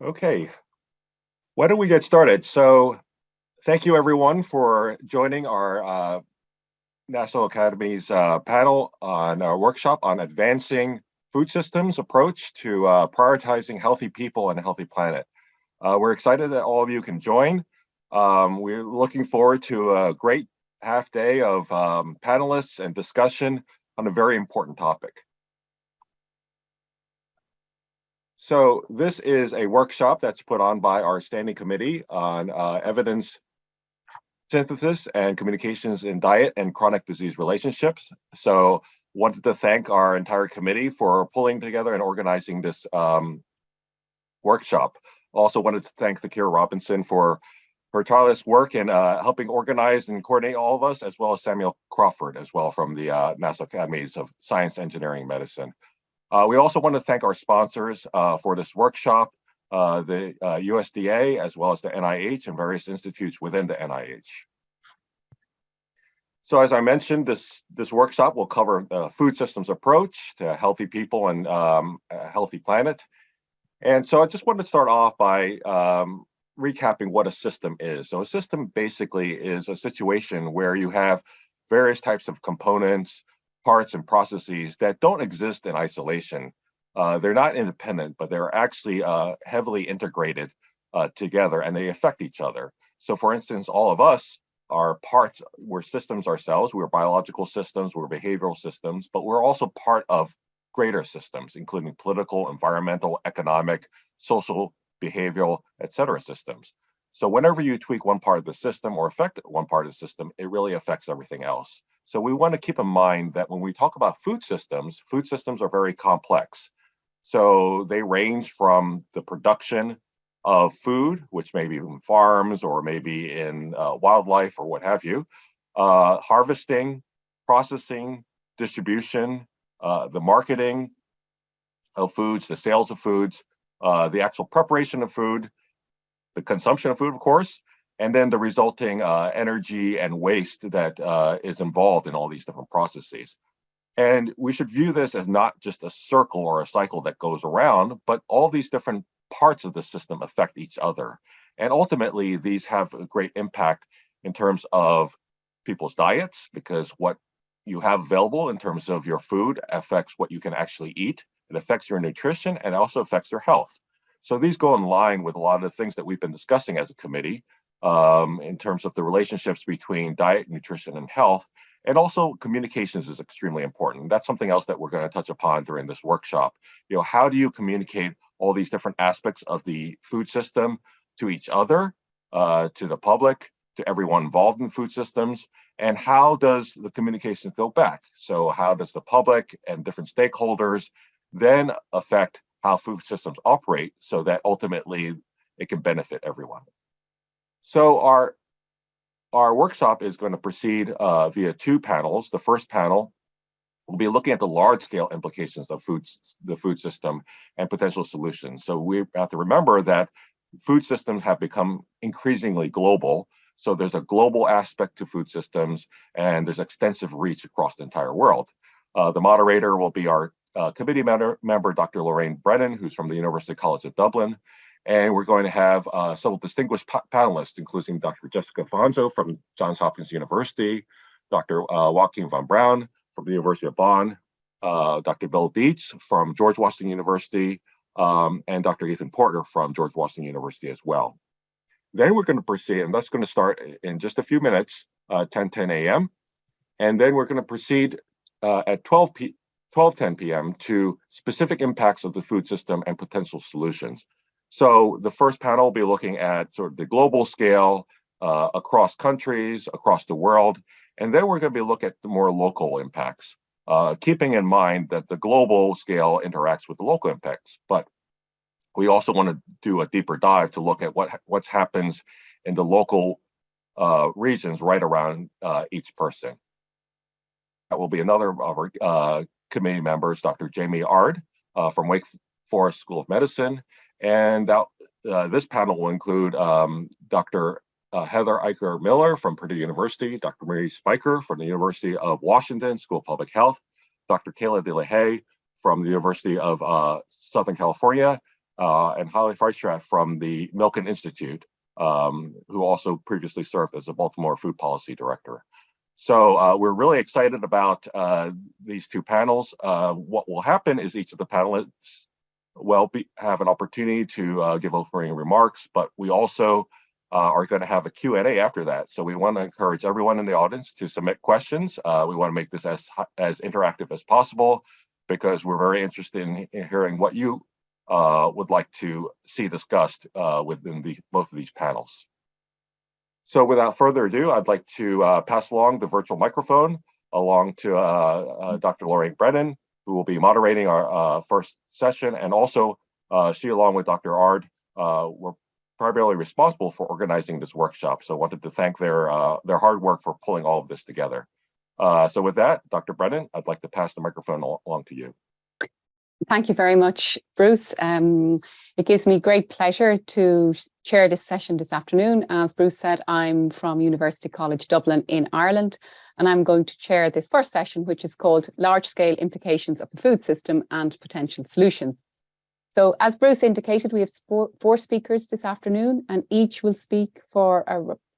Okay, why don't we get started? So thank you everyone for joining our National Academy's panel on our workshop on advancing food systems approach to prioritizing healthy people and a healthy planet. We're excited that all of you can join. We're looking forward to a great half day of panelists and discussion on a very important topic. So this is a workshop that's put on by our standing committee on evidence synthesis and communications in diet and chronic disease relationships. So wanted to thank our entire committee for pulling together and organizing this workshop. Also wanted to thank Kira Robinson for her tireless work in helping organize and coordinate all of us, as well as Samuel Crawford as well from the National Academies of Science, Engineering, Medicine. We also want to thank our sponsors for this workshop, the USDA, as well as the NIH and various institutes within the NIH. So as I mentioned, this workshop will cover the food systems approach to healthy people and a healthy planet. And so I just wanted to start off by recapping what a system is. So a system basically is a situation where you have various types of components, parts and processes that don't exist in isolation. They're not independent, but they're actually heavily integrated together, and they affect each other. So for instance, all of us are parts, we're systems ourselves, we're biological systems, we're behavioral systems, but we're also part of greater systems, including political, environmental, economic, social, behavioral, et cetera systems. So whenever you tweak one part of the system or affect one part of the system, it really affects everything else. So we want to keep in mind that when we talk about food systems are very complex. So they range from the production of food, which may be in farms or maybe in wildlife or what have you, harvesting, processing, distribution, the marketing of foods, the sales of foods, the actual preparation of food, the consumption of food, of course, and then the resulting energy and waste that is involved in all these different processes. And we should view this as not just a circle or a cycle that goes around, but all these different parts of the system affect each other. And ultimately, these have a great impact in terms of people's diets, because what you have available in terms of your food affects what you can actually eat. It affects your nutrition and also affects your health. So these go in line with a lot of the things that we've been discussing as a committee in terms of the relationships between diet, nutrition, and health. And also communications is extremely important. That's something else that we're going to touch upon during this workshop. You know, how do you communicate all these different aspects of the food system to each other, to the public, to everyone involved in food systems, and how does the communications go back? So how does the public and different stakeholders then affect how food systems operate so that ultimately it can benefit everyone? So our workshop is going to proceed via two panels. The first panel will be looking at the large-scale implications of the food system and potential solutions. So we have to remember that food systems have become increasingly global. So there's a global aspect to food systems, and there's extensive reach across the entire world. The moderator will be our committee member, Dr. Lorraine Brennan, who's from the University College of Dublin. And we're going to have several distinguished panelists, including Dr. Jessica Fonzo from Johns Hopkins University, Dr. Joaquin von Braun from the University of Bonn, Dr. Bill Dietz from George Washington University, and Dr. Ethan Porter from George Washington University as well. Then we're going to proceed, and that's going to start in just a few minutes, 10:10 a.m. And then we're going to proceed at 12:10 p.m. to specific impacts of the food system and potential solutions. So the first panel will be looking at sort of the global scale across countries, across the world, and then we're going to be looking at the more local impacts, keeping in mind that the global scale interacts with the local impacts. But we also want to do a deeper dive to look at what happens in the local regions right around each person. That will be another of our committee members, Dr. Jamie Ard from Wake Forest School of Medicine. And this panel will include Dr. Heather Eicher Miller from Purdue University, Dr. Marie Spiker from the University of Washington School of Public Health, Dr. Kayla De La Haye from the University of Southern California, and Holly Freistrath from the Milken Institute, who also previously served as a Baltimore Food Policy Director. So we're really excited about these two panels. What will happen is each of the panelists will have an opportunity to give opening remarks, but we also are going to have a Q&A after that. So we want to encourage everyone in the audience to submit questions. We want to make this as interactive as possible because we're very interested in hearing what you would like to see discussed within both of these panels. So without further ado, I'd like to pass along the virtual microphone along to Dr. Lorraine Brennan, who will be moderating our first session. And also, she, along with Dr. Ard, were primarily responsible for organizing this workshop. So I wanted to thank their hard work for pulling all of this together. So with that, Dr. Brennan, I'd like to pass the microphone along to you. Thank you very much, Bruce. It gives me great pleasure to chair this session this afternoon. As Bruce said, I'm from University College Dublin in Ireland, and I'm going to chair this first session, which is called Large-Scale Implications of the Food System and Potential Solutions. So as Bruce indicated, we have four speakers this afternoon, and each will speak for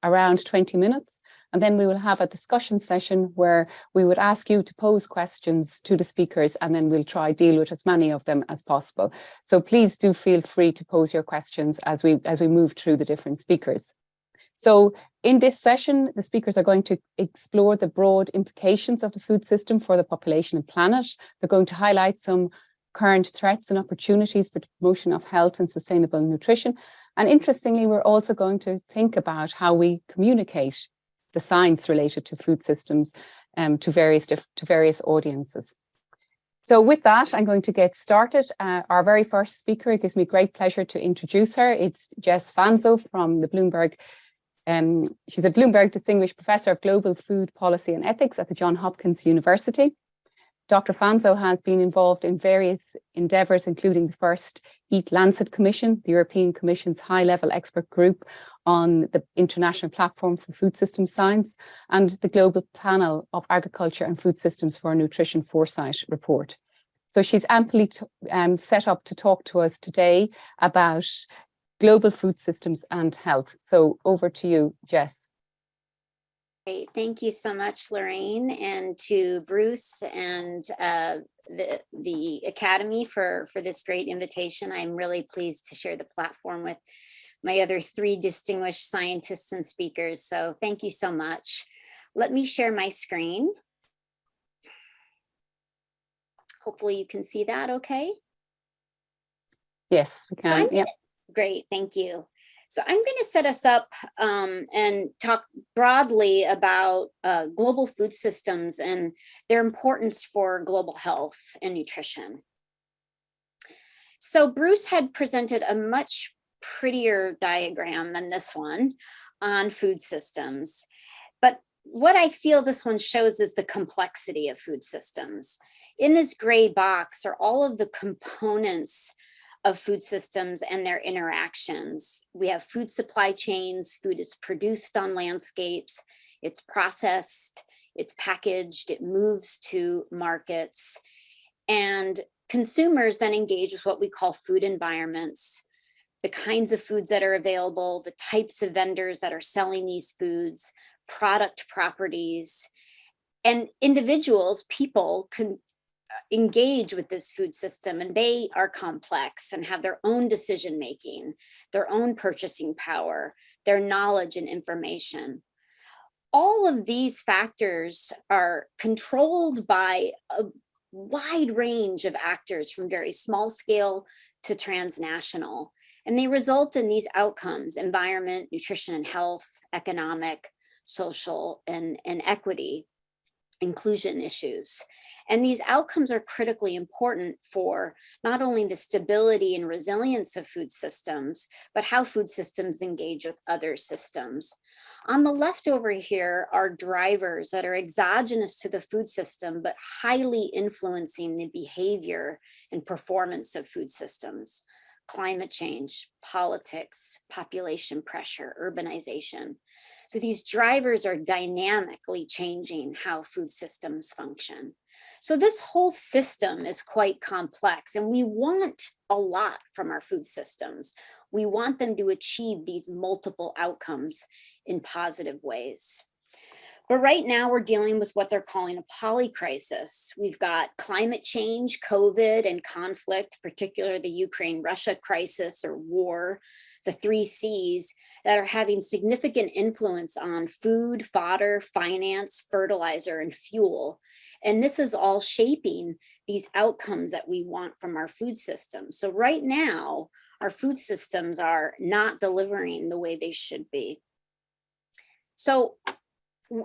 around 20 minutes. And then we will have a discussion session where we would ask you to pose questions to the speakers, and then we'll try deal with as many of them as possible. So please do feel free to pose your questions as we move through the different speakers. So in this session, the speakers are going to explore the broad implications of the food system for the population and planet. They're going to highlight some current threats and opportunities for the promotion of health and sustainable nutrition. And interestingly, we're also going to think about how we communicate the science related to food systems to various audiences. So with that, I'm going to get started. Our very first speaker, it gives me great pleasure to introduce her. It's Jess Fanzo from the Bloomberg. She's a Bloomberg Distinguished Professor of Global Food Policy and Ethics at the Johns Hopkins University. Dr. Fanzo has been involved in various endeavours, including the first Eat Lancet Commission, the European Commission's high-level expert group on the International Platform for Food Systems Science, and the Global Panel of Agriculture and Food Systems for a Nutrition Foresight report. So she's amply set up to talk to us today about global food systems and health. So over to you, Jess. Great. Thank you so much, Lorraine, and to Bruce and the Academy for this great invitation. I'm really pleased to share the platform with my other three distinguished scientists and speakers. So thank you so much. Let me share my screen. Hopefully you can see that okay? Yes, we can. So great, thank you. So I'm going to set us up and talk broadly about global food systems and their importance for global health and nutrition. So Bruce had presented a much prettier diagram than this one on food systems. But what I feel this one shows is the complexity of food systems. In this gray box are all of the components of food systems and their interactions. We have food supply chains, food is produced on landscapes, it's processed, it's packaged, it moves to markets, and consumers then engage with what we call food environments, the kinds of foods that are available, the types of vendors that are selling these foods, product properties, and individuals, people can engage with this food system, and they are complex and have their own decision making, their own purchasing power, their knowledge and information. All of these factors are controlled by a wide range of actors from very small scale to transnational, and they result in these outcomes: environment, nutrition and health, economic, social, and equity, inclusion issues. And these outcomes are critically important for not only the stability and resilience of food systems, but how food systems engage with other systems. On the left over here are drivers that are exogenous to the food system, but highly influencing the behavior and performance of food systems: climate change, politics, population pressure, urbanization. So these drivers are dynamically changing how food systems function. So this whole system is quite complex, and we want a lot from our food systems. We want them to achieve these multiple outcomes in positive ways. But right now we're dealing with what they're calling a polycrisis. We've got climate change, COVID, and conflict, particularly the Ukraine-Russia crisis or war, the 3 Cs, that are having significant influence on food, fodder, finance, fertilizer, and fuel. And this is all shaping these outcomes that we want from our food system. So right now, our food systems are not delivering the way they should be. So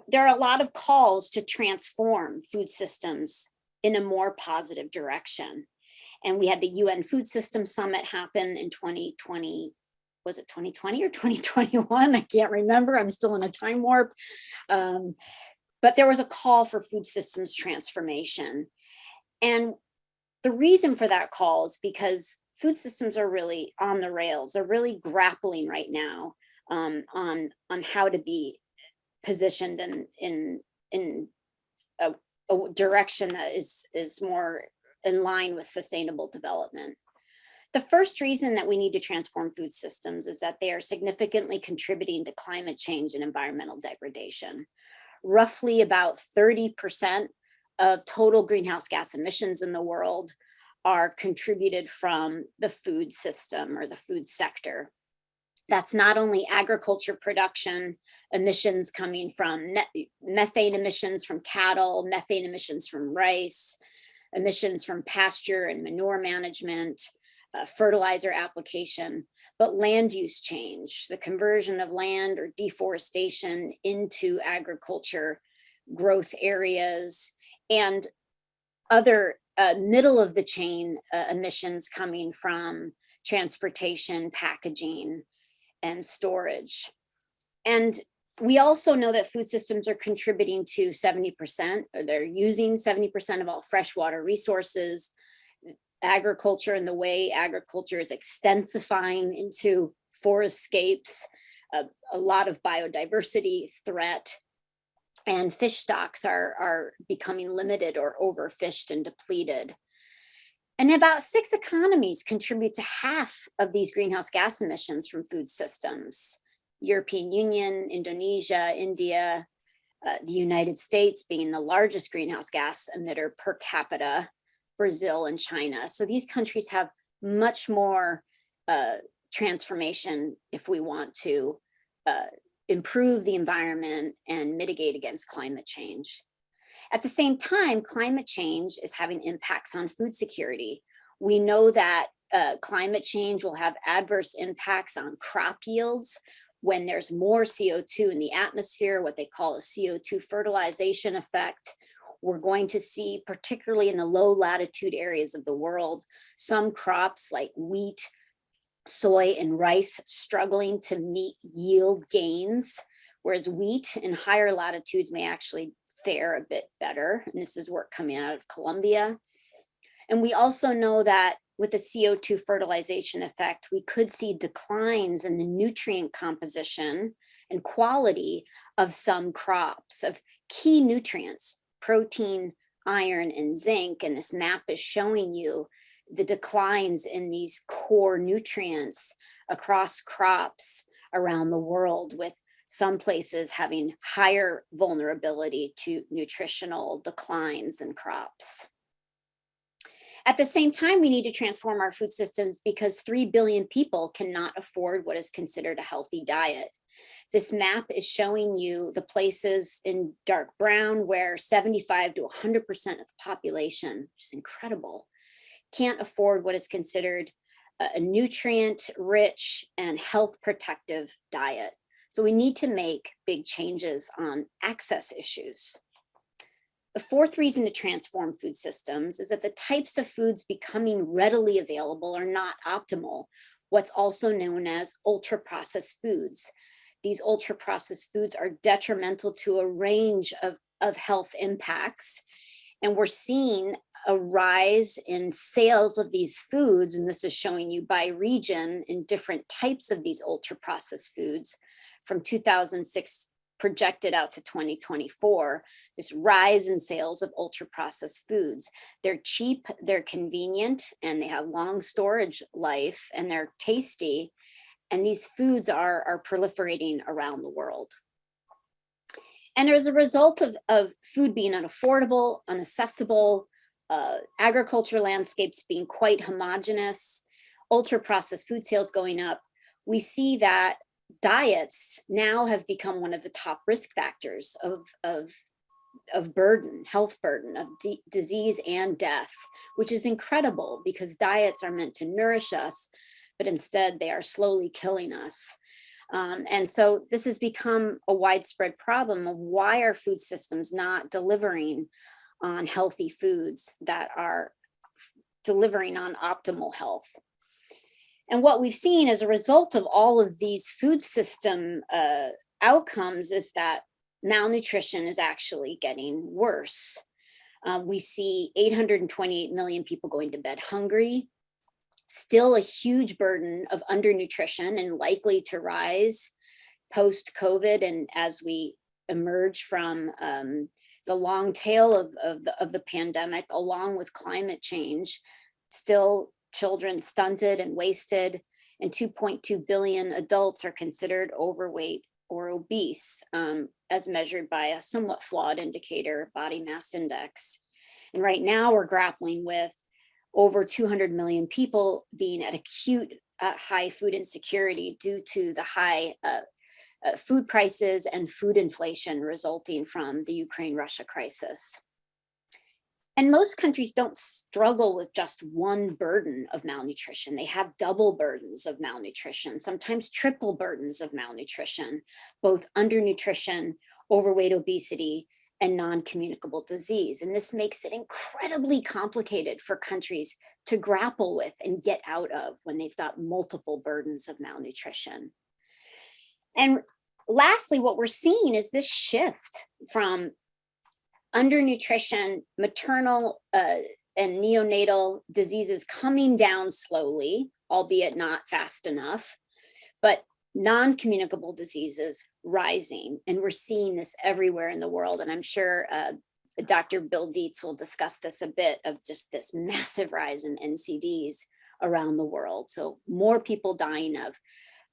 there are a lot of calls to transform food systems in a more positive direction. And we had the UN Food System Summit happen in 2020. Was it 2020 or 2021? I can't remember. I'm still in a time warp. But there was a call for food systems transformation. And the reason for that call is because food systems are really on the rails. They're really grappling right now on how to be positioned in a direction that is more in line with sustainable development. The first reason that we need to transform food systems is that they are significantly contributing to climate change and environmental degradation. Roughly about 30% of total greenhouse gas emissions in the world are contributed from the food system or the food sector. That's not only agriculture production, emissions coming from methane emissions from cattle, methane emissions from rice, emissions from pasture and manure management, fertilizer application, but land use change, the conversion of land or deforestation into agriculture growth areas, and other middle of the chain emissions coming from transportation, packaging, and storage. And we also know that food systems are contributing to 70%, or they're using 70% of all freshwater resources. Agriculture and the way agriculture is extensifying into forestscapes, a lot of biodiversity threat, and fish stocks are becoming limited or overfished and depleted. And about 6 economies contribute to half of these greenhouse gas emissions from food systems. European Union, Indonesia, India, the United States being the largest greenhouse gas emitter per capita, Brazil and China. So these countries have much more transformation if we want to improve the environment and mitigate against climate change. At the same time, climate change is having impacts on food security. We know that climate change will have adverse impacts on crop yields when there's more CO2 in the atmosphere, what they call a CO2 fertilization effect. We're going to see, particularly in the low latitude areas of the world, some crops like wheat, soy, and rice struggling to meet yield gains, whereas wheat in higher latitudes may actually fare a bit better. And this is work coming out of Colombia. And we also know that with the CO2 fertilization effect, we could see declines in the nutrient composition and quality of some crops, of key nutrients, protein, iron, and zinc. And this map is showing you the declines in these core nutrients across crops around the world, with some places having higher vulnerability to nutritional declines in crops. At the same time, we need to transform our food systems because 3 billion people cannot afford what is considered a healthy diet. This map is showing you the places in dark brown where 75 to 100% of the population, which is incredible, can't afford what is considered a nutrient-rich and health-protective diet. So we need to make big changes on access issues. The fourth reason to transform food systems is that the types of foods becoming readily available are not optimal, what's also known as ultra-processed foods. These ultra-processed foods are detrimental to a range of health impacts. And we're seeing a rise in sales of these foods, and this is showing you by region in different types of these ultra-processed foods from 2006 projected out to 2024, this rise in sales of ultra processed foods. They're cheap, they're convenient, and they have long storage life, and they're tasty. And these foods are proliferating around the world. And as a result of food being unaffordable, unaccessible, agriculture landscapes being quite homogenous, ultra processed food sales going up, we see that diets now have become one of the top risk factors of burden, health burden, of disease and death, which is incredible because diets are meant to nourish us, but instead they are slowly killing us. And so this has become a widespread problem of why are food systems not delivering on healthy foods that are delivering on optimal health. And what we've seen as a result of all of these food system outcomes is that malnutrition is actually getting worse. We see 828 million people going to bed hungry, still a huge burden of undernutrition and likely to rise post-COVID and as we emerge from the long tail of the pandemic, along with climate change. Still children stunted and wasted, and 2.2 billion adults are considered overweight or obese, as measured by a somewhat flawed indicator, body mass index. And right now we're grappling with over 200 million people being at acute high food insecurity due to the high food prices and food inflation resulting from the Ukraine-Russia crisis. And most countries don't struggle with just one burden of malnutrition. They have double burdens of malnutrition, sometimes triple burdens of malnutrition, both undernutrition, overweight, obesity, and non-communicable disease. And this makes it incredibly complicated for countries to grapple with and get out of when they've got multiple burdens of malnutrition. And lastly, what we're seeing is this shift from undernutrition, maternal and neonatal diseases coming down slowly, albeit not fast enough, but non-communicable diseases rising. And we're seeing this everywhere in the world. And I'm sure Dr. Bill Dietz will discuss this a bit, of just this massive rise in NCDs around the world. So more people dying of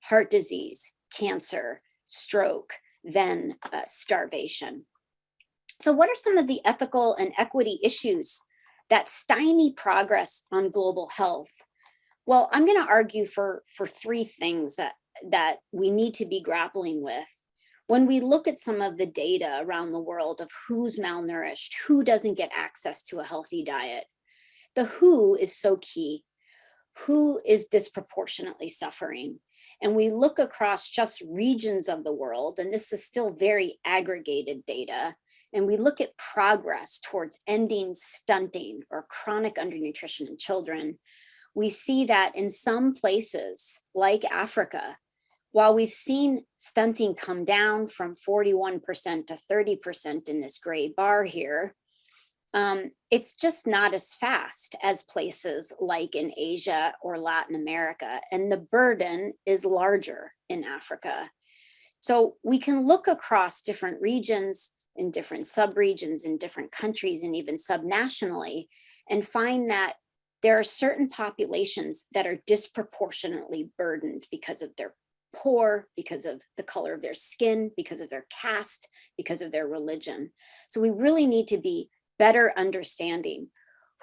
heart disease, cancer, stroke than starvation. So what are some of the ethical and equity issues that stymie progress on global health? Well, I'm going to argue for three things that we need to be grappling with. When we look at some of the data around the world of who's malnourished, who doesn't get access to a healthy diet, the who is so key. Who is disproportionately suffering? And we look across just regions of the world, and this is still very aggregated data, and we look at progress towards ending stunting or chronic undernutrition in children, we see that in some places like Africa, while we've seen stunting come down from 41% to 30% in this gray bar here, it's just not as fast as places like in Asia or Latin America, and the burden is larger in Africa. So we can look across different regions, in different subregions, in different countries, and even subnationally, and find that there are certain populations that are disproportionately burdened because of their poor, because of the color of their skin, because of their caste, because of their religion. So we really need to be better understanding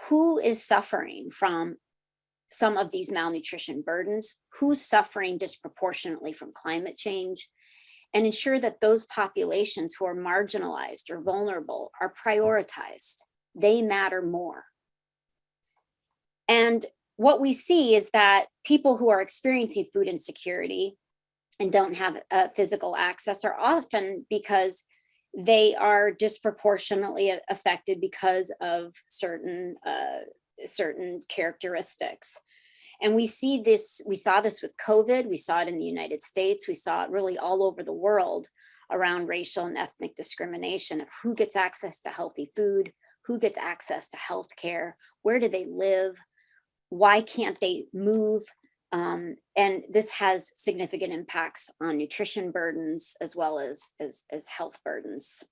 who is suffering from some of these malnutrition burdens, who's suffering disproportionately from climate change, and ensure that those populations who are marginalized or vulnerable are prioritized. They matter more. And what we see is that people who are experiencing food insecurity and don't have physical access are often because they are disproportionately affected because of certain characteristics. And we see this, we saw this with COVID, we saw it in the United States, we saw it really all over the world around racial and ethnic discrimination of who gets access to healthy food, who gets access to healthcare, where do they live, why can't they move And this has significant impacts on nutrition burdens as well as health burdens.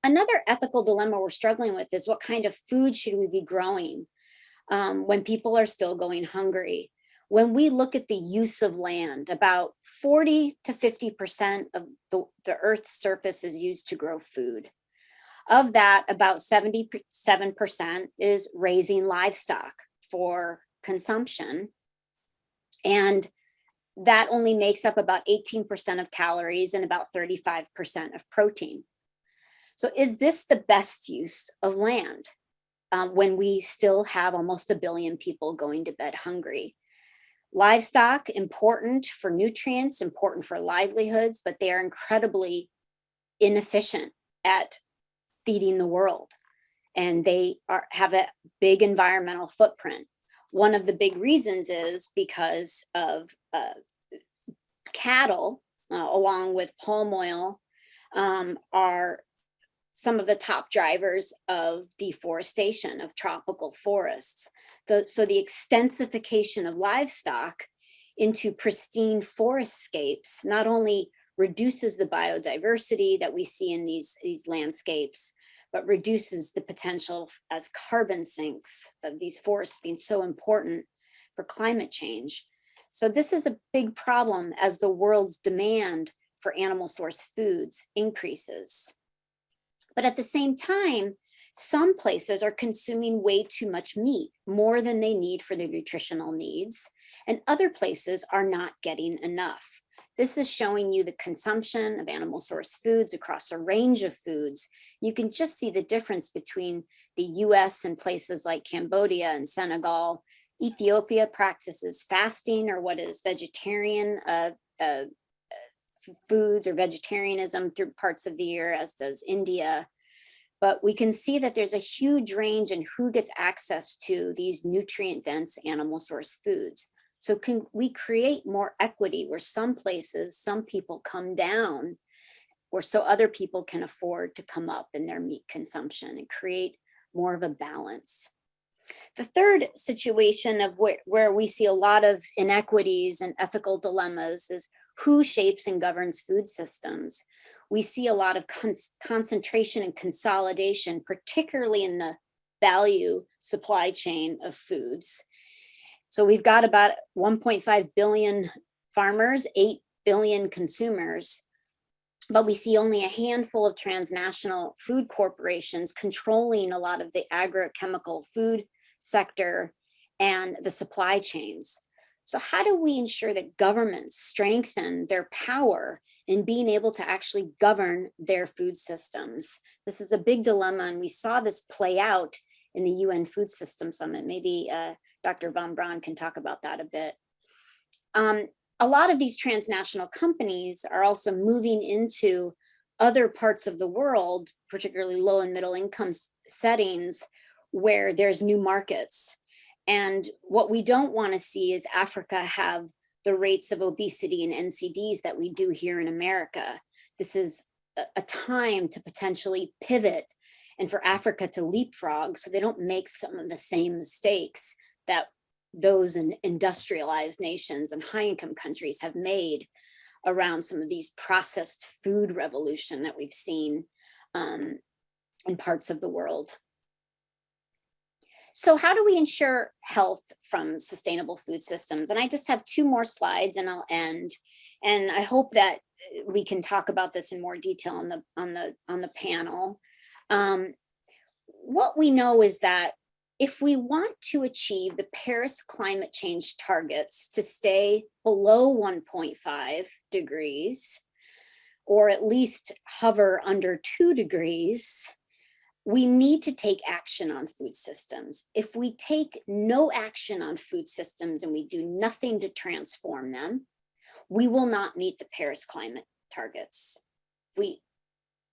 Another ethical dilemma we're struggling with is what kind of food should we be growing when people are still going hungry? When we look at the use of land, about 40 to 50% of the Earth's surface is used to grow food. Of that, about 77% is raising livestock for consumption. And that only makes up about 18% of calories and about 35% of protein. So is this the best use of land when we still have almost 1 billion people going to bed hungry? Livestock, important for nutrients, important for livelihoods, but they are incredibly inefficient at feeding the world. And they have a big environmental footprint. One of the big reasons is because of cattle, along with palm oil, are some of the top drivers of deforestation of tropical forests. So the extensification of livestock into pristine forestscapes not only reduces the biodiversity that we see in these landscapes, but reduces the potential as carbon sinks of these forests being so important for climate change. So this is a big problem as the world's demand for animal source foods increases. But at the same time, some places are consuming way too much meat, more than they need for their nutritional needs, and other places are not getting enough. This is showing you the consumption of animal source foods across a range of foods. You can just see the difference between the US and places like Cambodia and Senegal. Ethiopia practices fasting, or what is vegetarian foods or vegetarianism through parts of the year, as does India. But we can see that there's a huge range in who gets access to these nutrient-dense animal source foods. So can we create more equity where some places, some people come down, or so other people can afford to come up in their meat consumption and create more of a balance? The third situation of where we see a lot of inequities and ethical dilemmas is who shapes and governs food systems. We see a lot of concentration and consolidation, particularly in the value supply chain of foods. So we've got about 1.5 billion farmers, 8 billion consumers, but we see only a handful of transnational food corporations controlling a lot of the agrochemical food sector and the supply chains. So how do we ensure that governments strengthen their power in being able to actually govern their food systems? This is a big dilemma, and we saw this play out in the UN Food System Summit. Maybe Dr. Von Braun can talk about that a bit. A lot of these transnational companies are also moving into other parts of the world, particularly low and middle income settings, where there's new markets. And what we don't want to see is Africa have the rates of obesity and NCDs that we do here in America. This is a time to potentially pivot and for Africa to leapfrog so they don't make some of the same mistakes that those in industrialized nations and high-income countries have made around some of these processed food revolution that we've seen in parts of the world. So how do we ensure health from sustainable food systems? And I just have 2 more slides and I'll end. And I hope that we can talk about this in more detail on the panel. What we know is that if we want to achieve the Paris climate change targets to stay below 1.5 degrees, or at least hover under 2 degrees, we need to take action on food systems. If we take no action on food systems and we do nothing to transform them, we will not meet the Paris climate targets. If we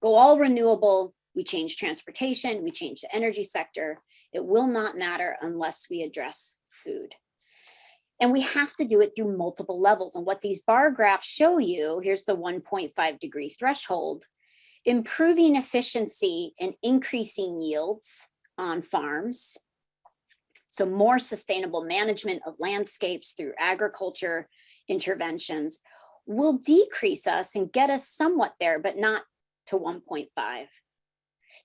go all renewable, we change transportation, we change the energy sector, it will not matter unless we address food. And we have to do it through multiple levels. And what these bar graphs show you, here's the 1.5 degree threshold, improving efficiency and increasing yields on farms. So more sustainable management of landscapes through agriculture interventions will decrease us and get us somewhat there, but not to 1.5.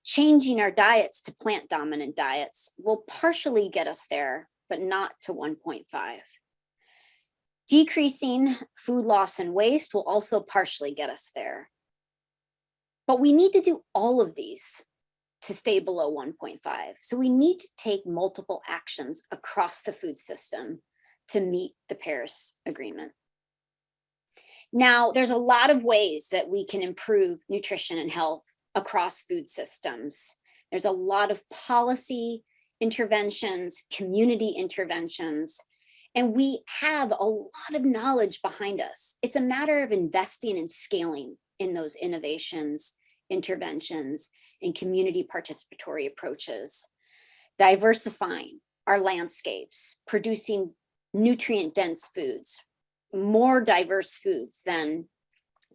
Changing our diets to plant-dominant diets will partially get us there, but not to 1.5. Decreasing food loss and waste will also partially get us there. But we need to do all of these to stay below 1.5. So we need to take multiple actions across the food system to meet the Paris Agreement. Now, there's a lot of ways that we can improve nutrition and health across food systems. There's a lot of policy interventions, community interventions, and we have a lot of knowledge behind us. It's a matter of investing and scaling in those innovations, interventions, and community participatory approaches, diversifying our landscapes, producing nutrient-dense foods, more diverse foods than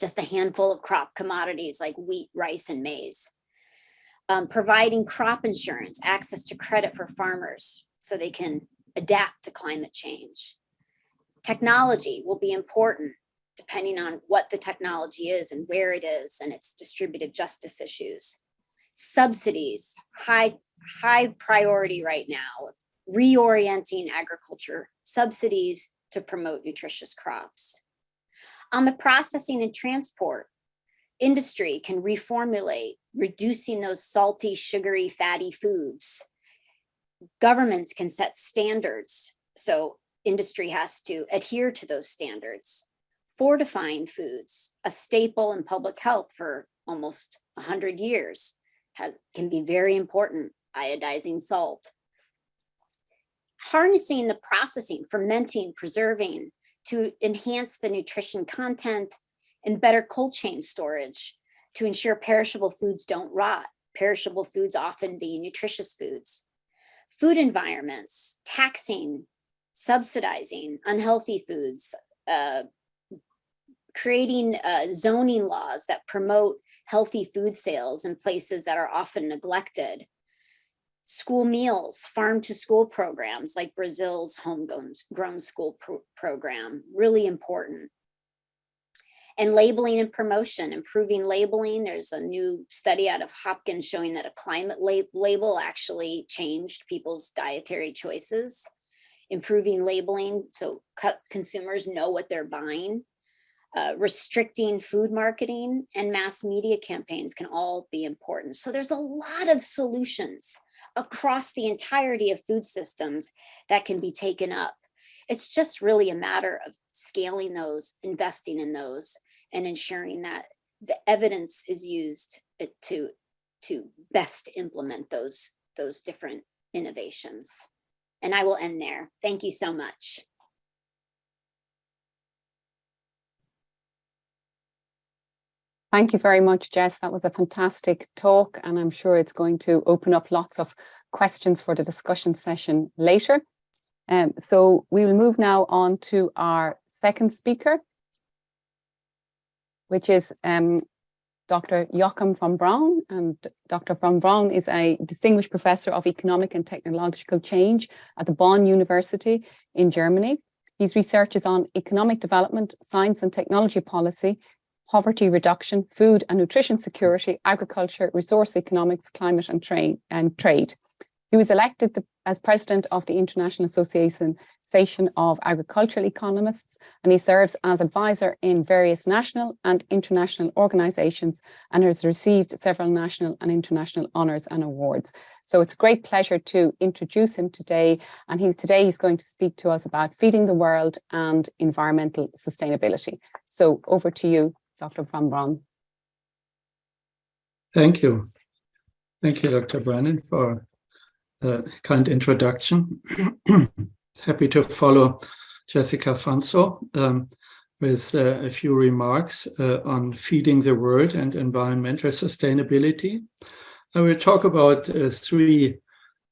just a handful of crop commodities like wheat, rice, and maize. Providing crop insurance, access to credit for farmers so they can adapt to climate change. Technology will be important depending on what the technology is and where it is and its distributive justice issues. Subsidies, high priority right now, reorienting agriculture subsidies to promote nutritious crops. On the processing and transport, industry can reformulate, reducing those salty, sugary, fatty foods. Governments can set standards, so industry has to adhere to those standards. Fortifying foods, a staple in public health for almost 100 years, can be very important, iodizing salt. Harnessing the processing, fermenting, preserving to enhance the nutrition content and better cold chain storage to ensure perishable foods don't rot, perishable foods often being nutritious foods. Food environments, taxing, subsidizing unhealthy foods, creating zoning laws that promote healthy food sales in places that are often neglected. School meals, farm to school programs like Brazil's homegrown school program, really important. And labeling and promotion, improving labeling. There's a new study out of Hopkins showing that a climate label actually changed people's dietary choices. Improving labeling so consumers know what they're buying. Restricting food marketing and mass media campaigns can all be important. So there's a lot of solutions across the entirety of food systems that can be taken up. It's just really a matter of scaling those, investing in those, and ensuring that the evidence is used to best implement those different innovations. And I will end there. Thank you so much. Thank you very much, Jess. That was a fantastic talk, and I'm sure it's going to open up lots of questions for the discussion session later. So we will move now on to our second speaker, which is Dr. Joachim von Braun. And Dr. von Braun is a distinguished professor of economic and technological change at the Bonn University in Germany. His research is on economic development, science and technology policy, poverty reduction, food and nutrition security, agriculture, resource economics, climate and trade. He was elected as president of the International Association of Agricultural Economists, and he serves as advisor in various national and international organizations and has received several national and international honors and awards. So it's a great pleasure to introduce him today. And today he's going to speak to us about feeding the world and environmental sustainability. So over to you, Dr. von Braun. Thank you. Thank you, Dr. Brennan, for the kind introduction. Happy to follow Jessica Fanso with a few remarks on feeding the world and environmental sustainability. I will talk about three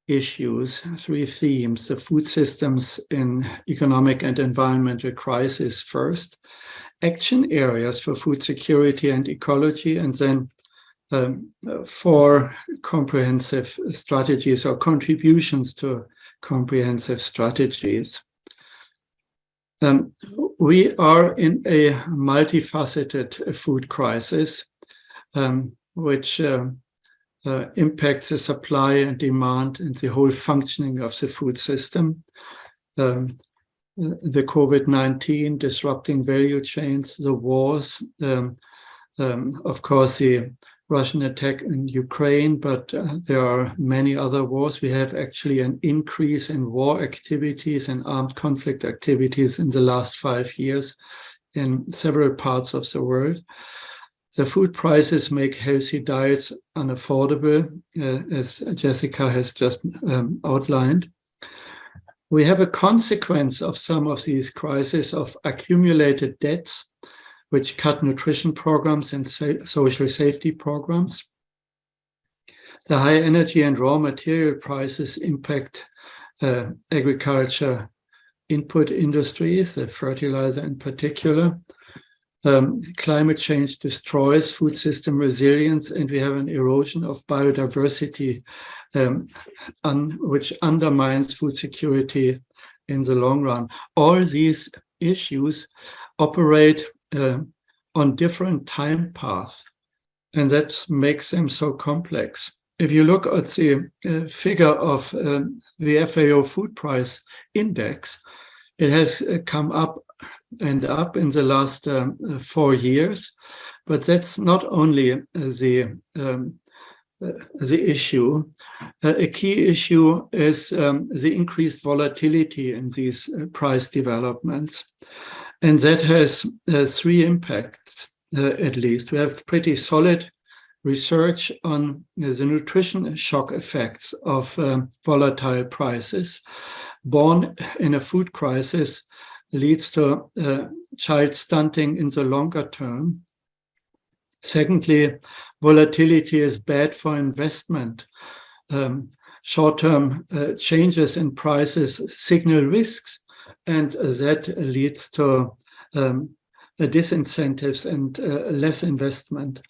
issues, three themes: the food systems in economic and environmental crisis first, action areas for food security and ecology, and then four comprehensive strategies or contributions to comprehensive strategies. We are in a multifaceted food crisis, which impacts the supply and demand and the whole functioning of the food system. The COVID-19 disrupting value chains, the wars, of course, the Russian attack in Ukraine, but there are many other wars. We have actually an increase in war activities and armed conflict activities in the last 5 years in several parts of the world. The food prices make healthy diets unaffordable, as Jessica has just outlined. We have a consequence of some of these crises of accumulated debts, which cut nutrition programs and social safety programs. The high energy and raw material prices impact agriculture input industries, the fertilizer in particular. Climate change destroys food system resilience, and we have an erosion of biodiversity, which undermines food security in the long run. All these issues operate on different time paths, and that makes them so complex. If you look at the figure of the FAO Food Price Index, it has come up and up in the last 4 years, but that's not only the issue. A key issue is the increased volatility in these price developments. And that has 3 impacts, at least. We have pretty solid research on the nutrition shock effects of volatile prices. Born in a food crisis leads to child stunting in the longer term. Secondly, volatility is bad for investment. Short-term changes in prices signal risks, and that leads to disincentives and less investment.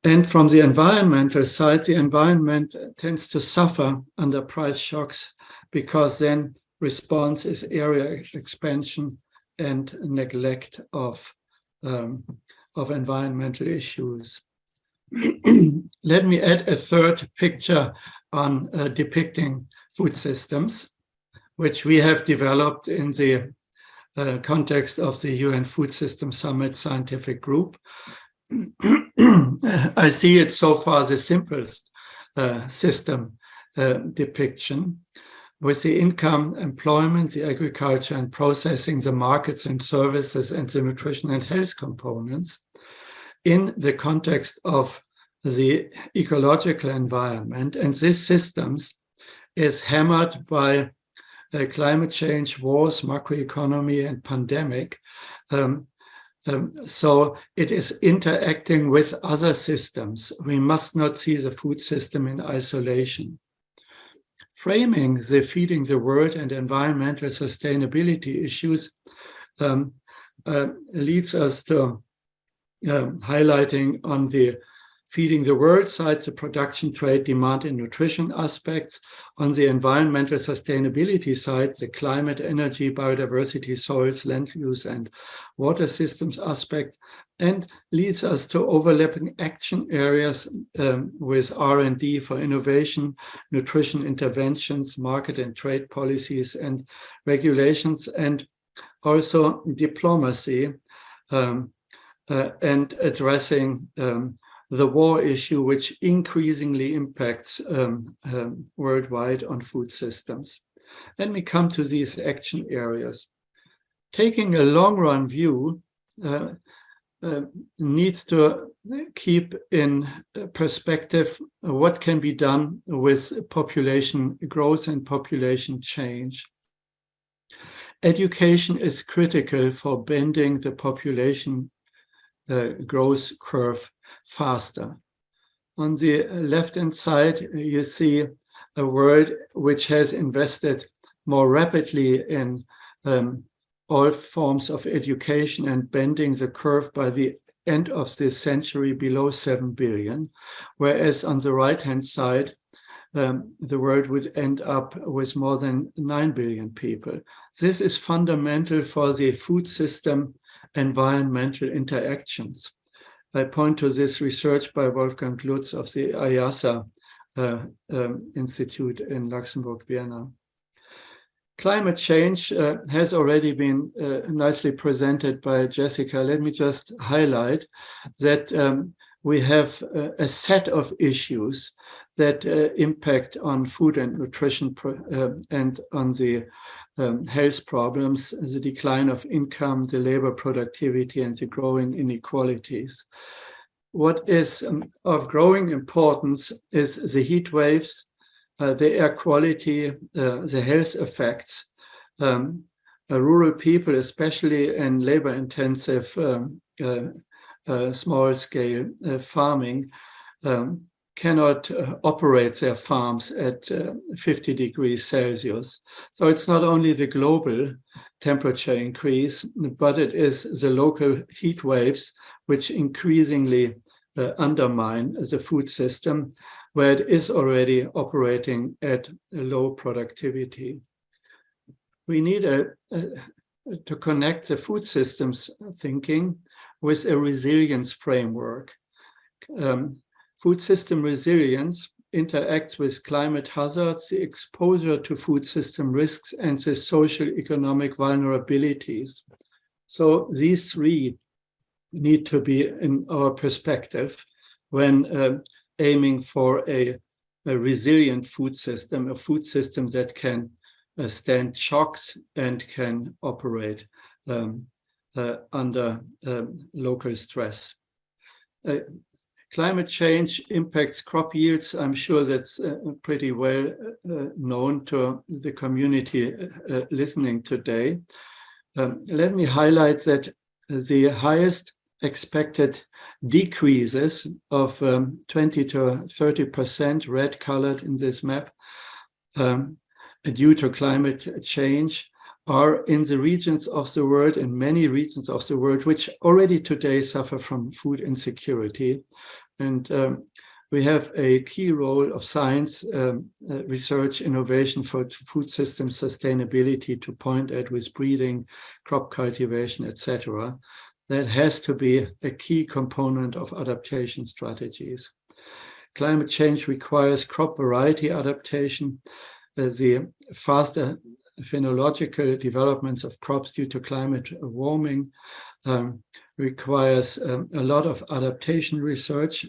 And from the environmental side, the environment tends to suffer under price shocks because then response is area expansion and neglect of environmental issues. Let me add a third picture on depicting food systems, which we have developed in the context of the UN Food System Summit Scientific Group. I see it so far the simplest system depiction, with the income, employment, the agriculture and processing, the markets and services, and the nutrition and health components in the context of the ecological environment. And these systems is hammered by climate change, wars, macroeconomy, and pandemic. So it is interacting with other systems. We must not see the food system in isolation. Framing the feeding the world and environmental sustainability issues leads us to highlighting on the feeding the world side, the production, trade, demand, and nutrition aspects. On the environmental sustainability side, the climate, energy, biodiversity, soils, land use, and water systems aspect, and leads us to overlapping action areas with R&D for innovation, nutrition interventions, market and trade policies, and regulations, and also diplomacy and addressing the war issue, which increasingly impacts worldwide on food systems. Then we come to these action areas. Taking a long-run view needs to keep in perspective what can be done with population growth and population change. Education is critical for bending the population growth curve faster. On the left-hand side, you see a world which has invested more rapidly in all forms of education and bending the curve by the end of this century below 7 billion, whereas on the right-hand side, the world would end up with more than 9 billion people. This is fundamental for the food system environmental interactions. I point to this research by Wolfgang Glutz of the IIASA Institute in Luxembourg, Vienna. Climate change has already been nicely presented by Jessica. Let me just highlight that we have a set of issues that impact on food and nutrition and on the health problems, the decline of income, the labor productivity, and the growing inequalities. What is of growing importance is the heat waves, the air quality, the health effects. Rural people, especially in labor-intensive small-scale farming, cannot operate their farms at 50 degrees Celsius. So it's not only the global temperature increase, but it is the local heat waves which increasingly undermine the food system, where it is already operating at a low productivity. We need to connect the food systems thinking with a resilience framework. Food system resilience interacts with climate hazards, the exposure to food system risks, and the social economic vulnerabilities. So these three need to be in our perspective when aiming for a resilient food system, a food system that can stand shocks and can operate under local stress. Climate change impacts crop yields. I'm sure that's pretty well known to the community listening today. Let me highlight that the highest expected decreases of 20 to 30%, red colored in this map, due to climate change, are in the regions of the world, in many regions of the world, which already today suffer from food insecurity. And we have a key role of science, research, innovation for food system sustainability to point at with breeding, crop cultivation, etc. That has to be a key component of adaptation strategies. Climate change requires crop variety adaptation. The faster phenological developments of crops due to climate warming requires a lot of adaptation research.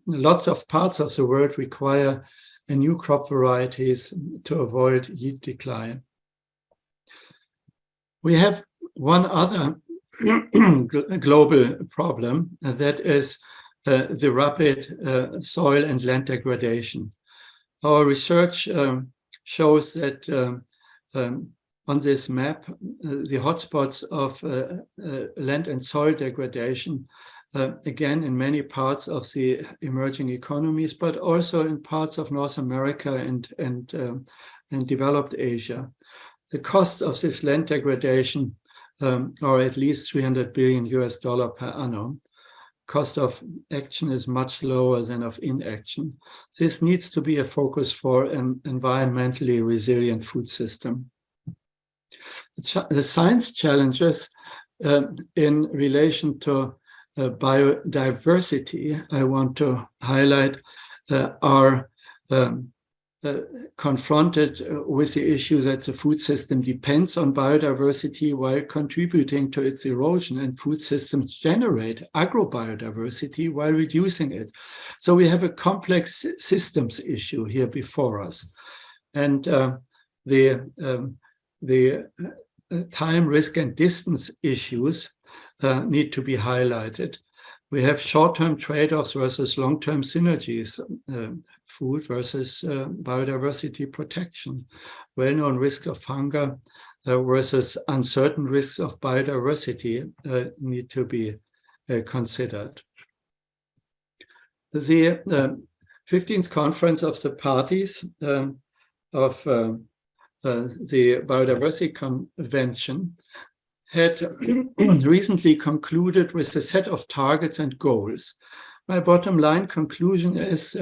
Lots of parts of the world require new crop varieties to avoid yield decline. We have one other global problem, that is the rapid soil and land degradation. Our research shows that on this map, the hotspots of land and soil degradation, again, in many parts of the emerging economies, but also in parts of North America and developed Asia. The cost of this land degradation are at least $300 billion per annum. Cost of action is much lower than of inaction. This needs to be a focus for an environmentally resilient food system. The science challenges in relation to biodiversity, I want to highlight, are confronted with the issue that the food system depends on biodiversity while contributing to its erosion, and food systems generate agrobiodiversity while reducing it. So we have a complex systems issue here before us. And the time, risk, and distance issues need to be highlighted. We have short-term trade-offs versus long-term synergies, food versus biodiversity protection, well-known risks of hunger versus uncertain risks of biodiversity need to be considered. The 15th Conference of the Parties of the Biodiversity Convention had recently concluded with a set of targets and goals. My bottom line conclusion is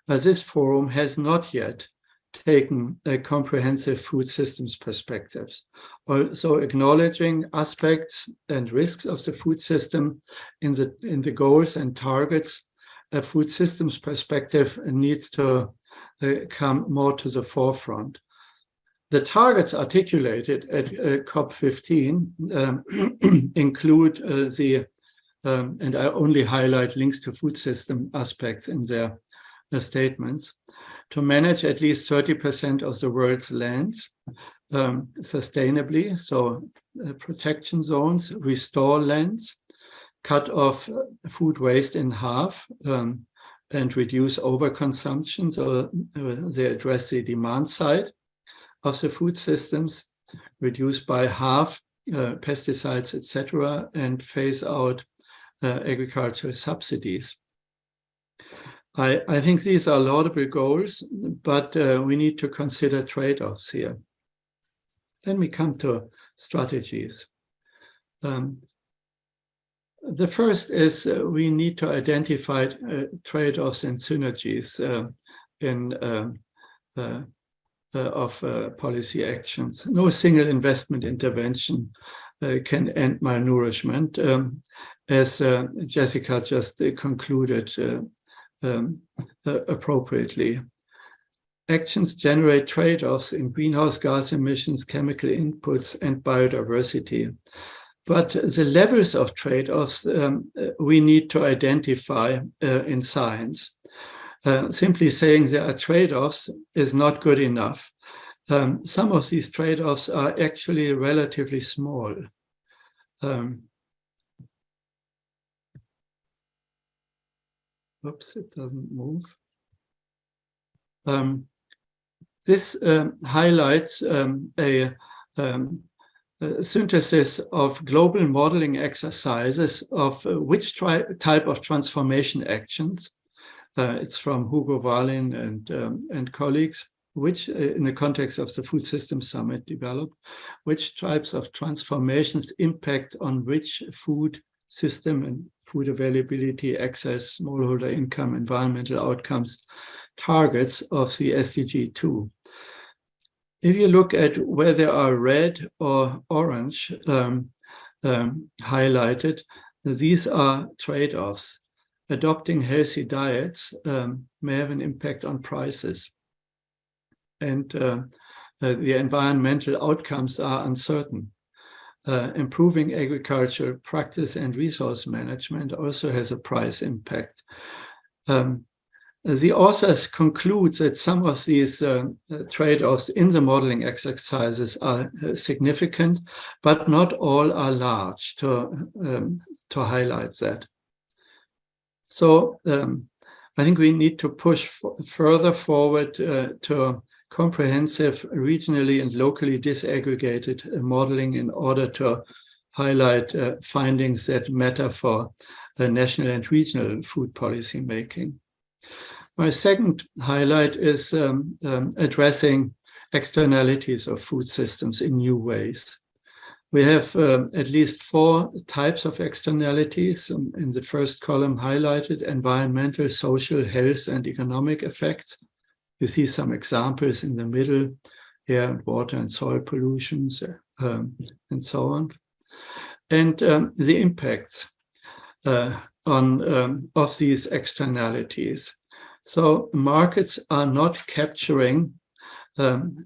this forum has not yet taken a comprehensive food systems perspectives. Also acknowledging aspects and risks of the food system in the goals and targets, a food systems perspective needs to come more to the forefront. The targets articulated at COP15 include and I only highlight links to food system aspects in their statements, to manage at least 30% of the world's lands sustainably, so protection zones, restore lands, cut off food waste in half, and reduce overconsumption, so they address the demand side of the food systems, reduce by half pesticides, etc., and phase out agricultural subsidies. I think these are laudable goals, but we need to consider trade-offs here. Then we come to strategies. The first is we need to identify trade-offs and synergies of policy actions. No single investment intervention can end malnourishment, as Jessica just concluded appropriately. Actions generate trade-offs in greenhouse gas emissions, chemical inputs, and biodiversity. But the levels of trade-offs we need to identify in science. Simply saying there are trade-offs is not good enough. Some of these trade-offs are actually relatively small. Oops, it doesn't move. This highlights a synthesis of global modeling exercises of which type of transformation actions. It's from Hugo Wallin and colleagues, which in the context of the Food Systems Summit developed, which types of transformations impact on which food system and food availability, access, smallholder income, environmental outcomes, targets of the SDG 2. If you look at where there are red or orange highlighted, these are trade-offs. Adopting healthy diets may have an impact on prices. And the environmental outcomes are uncertain. Improving agricultural practice and resource management also has a price impact. The authors conclude that some of these trade-offs in the modeling exercises are significant, but not all are large, to highlight that. So I think we need to push further forward to comprehensive, regionally and locally disaggregated modeling in order to highlight findings that matter for national and regional food policy making. My second highlight is addressing externalities of food systems in new ways. We have at least 4 types of externalities in the first column highlighted: environmental, social, health, and economic effects. You see some examples in the middle, air and water and soil pollutions, and so on. And the impacts of these externalities. So markets are not capturing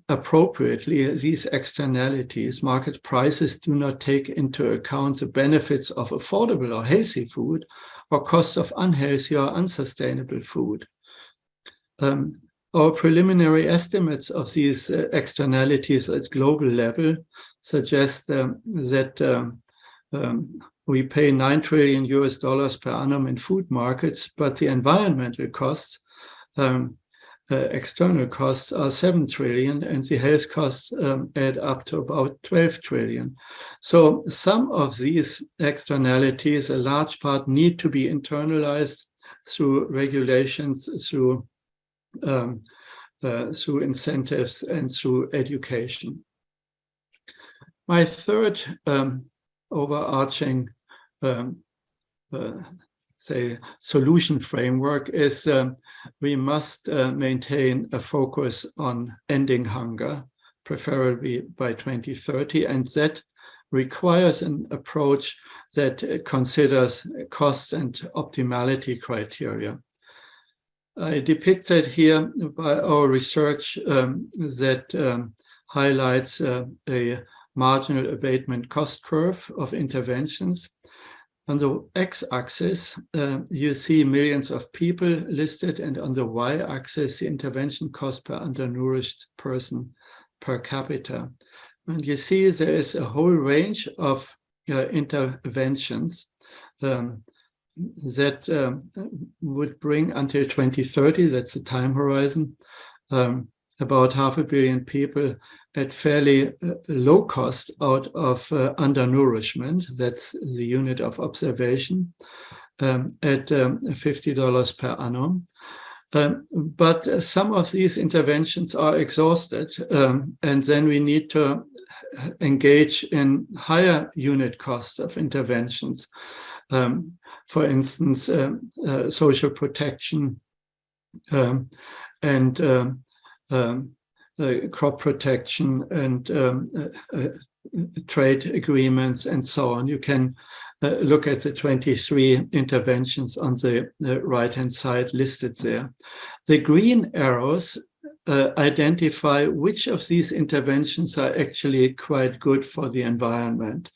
appropriately these externalities. Market prices do not take into account the benefits of affordable or healthy food or costs of unhealthy or unsustainable food. Our preliminary estimates of these externalities at global level suggest that we pay $9 trillion per annum in food markets, but the environmental costs, external costs, are 7 trillion, and the health costs add up to about 12 trillion. So some of these externalities, a large part, need to be internalized through regulations, through incentives, and through education. My third overarching say, solution framework is we must maintain a focus on ending hunger, preferably by 2030, and that requires an approach that considers cost and optimality criteria. I depict that here by our research that highlights a marginal abatement cost curve of interventions. On the x-axis, you see millions of people listed, and on the y-axis, the intervention cost per undernourished person per capita. And you see there is a whole range of interventions that would bring until 2030, that's the time horizon, about 500 million people at fairly low cost out of undernourishment. That's the unit of observation at $50 per annum. But some of these interventions are exhausted, and then we need to engage in higher unit cost of interventions. For instance, social protection and crop protection and trade agreements and so on. You can look at the 23 interventions on the right-hand side listed there. The green arrows identify which of these interventions are actually quite good for the environment.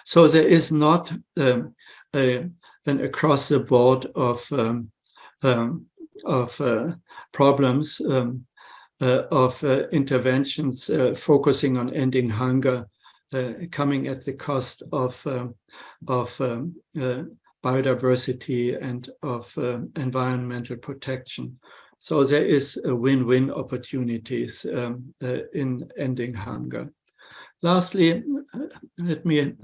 So there is not an across the board of problems of interventions focusing on ending hunger coming at the cost of biodiversity and of environmental protection. So there is a win-win opportunities in ending hunger. Lastly, let me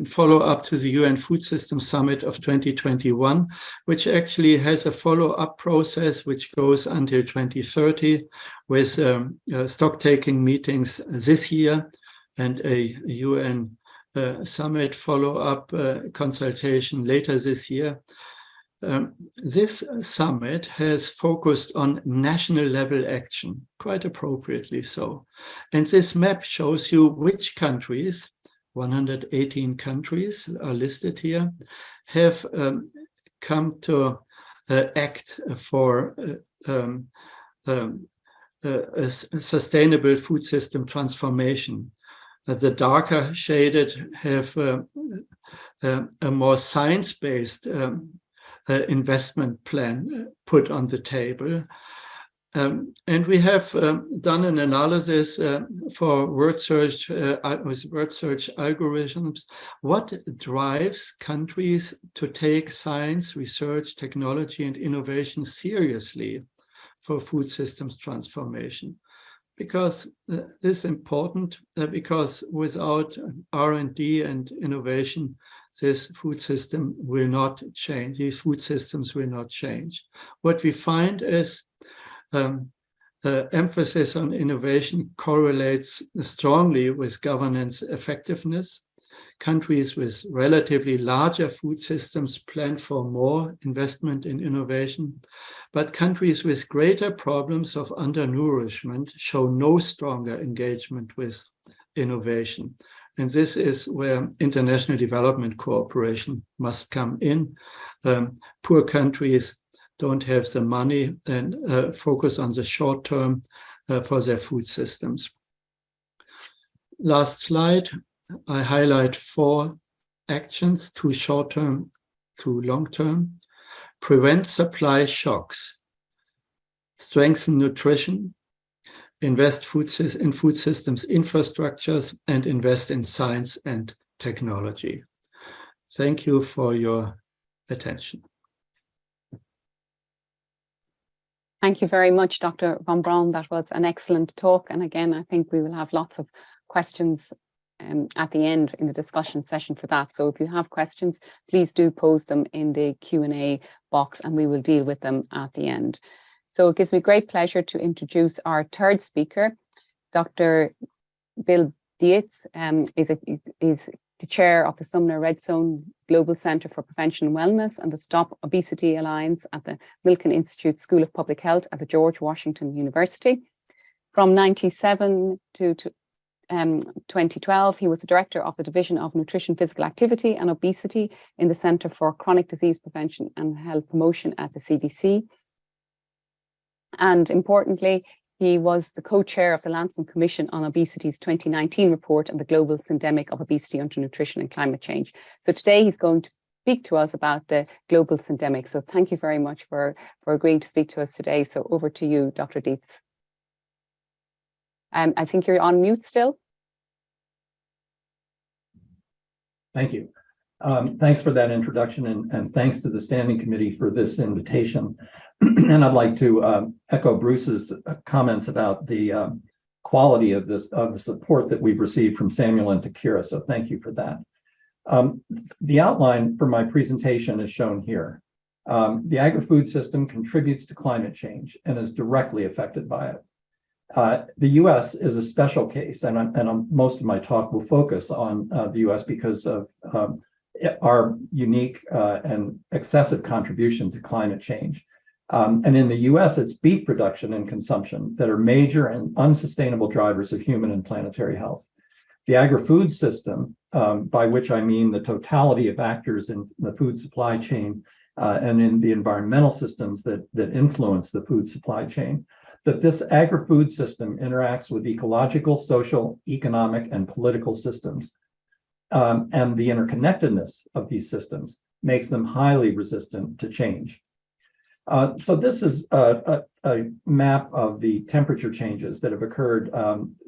follow up to the UN Food System Summit of 2021, which actually has a follow-up process which goes until 2030 with stock-taking meetings this year and a UN summit follow-up consultation later this year. This summit has focused on national level action, quite appropriately so. And this map shows you which countries, 118 countries are listed here, have come to act for a sustainable food system transformation. The darker shaded have a more science-based investment plan put on the table. And we have done an analysis for word search with word search algorithms. What drives countries to take science, research, technology, and innovation seriously for food systems transformation? Because this is important, because without R&D and innovation, this food system will not change. These food systems will not change. What we find is emphasis on innovation correlates strongly with governance effectiveness. Countries with relatively larger food systems plan for more investment in innovation, but countries with greater problems of undernourishment show no stronger engagement with innovation. And this is where international development cooperation must come in. Poor countries don't have the money and focus on the short term for their food systems. Last slide, I highlight 4 actions, 2 short term, 2 long term. Prevent supply shocks, strengthen nutrition, invest in food systems infrastructures, and invest in science and technology. Thank you for your attention. Thank you very much, Dr. Van Braun. That was an excellent talk. And again, I think we will have lots of questions at the end in the discussion session for that. So if you have questions, please do pose them in the Q&A box and we will deal with them at the end. So it gives me great pleasure to introduce our third speaker. Dr. Bill Dietz is the chair of the Sumner Red Zone Global Centre for Prevention and Wellness and the Stop Obesity Alliance at the Milken Institute School of Public Health at the George Washington University. From 1997 to 2012, he was the director of the Division of Nutrition, Physical Activity and Obesity in the Centre for Chronic Disease Prevention and Health Promotion at the CDC. And importantly, he was the co-chair of the NASEM Commission on Obesity's 2019 report on the global syndemic of obesity, undernutrition and climate change. So today he's going to speak to us about the global syndemic. So thank you very much for agreeing to speak to us today. So over to you, Dr. Dietz. I think you're on mute still. Thank you. Thanks for that introduction, and thanks to the Standing Committee for this invitation. And I'd like to echo Bruce's comments about the quality of the support that we've received from Samuel and Takira. So thank you for that. The outline for my presentation is shown here. The agri-food system contributes to climate change and is directly affected by it. The U.S. is a special case, and most of my talk will focus on the U.S. because of our unique and excessive contribution to climate change. And in the U.S., it's beef production and consumption that are major and unsustainable drivers of human and planetary health. The agri-food system, by which I mean the totality of actors in the food supply chain and in the environmental systems that influence the food supply chain, that this agri-food system interacts with ecological, social, economic, and political systems. And the interconnectedness of these systems makes them highly resistant to change. So this is a map of the temperature changes that have occurred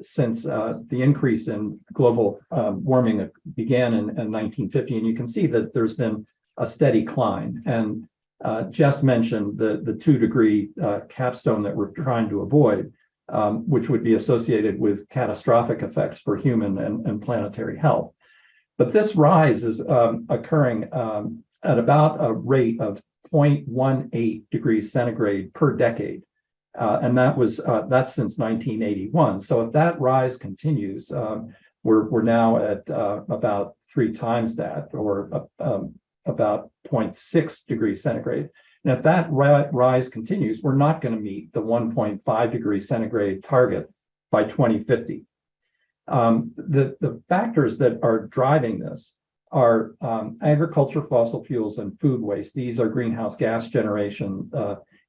since the increase in global warming began in 1950. And you can see that there's been a steady climb. And Jess mentioned the 2-degree capstone that we're trying to avoid, which would be associated with catastrophic effects for human and planetary health. But this rise is occurring at about a rate of 0.18 degrees centigrade per decade. And that's since 1981. So if that rise continues, we're now at about 3 times that, or about 0.6 degrees centigrade. And if that rise continues, we're not going to meet the 1.5 degrees centigrade target by 2050. The factors that are driving this are agriculture, fossil fuels, and food waste. These are greenhouse gas generation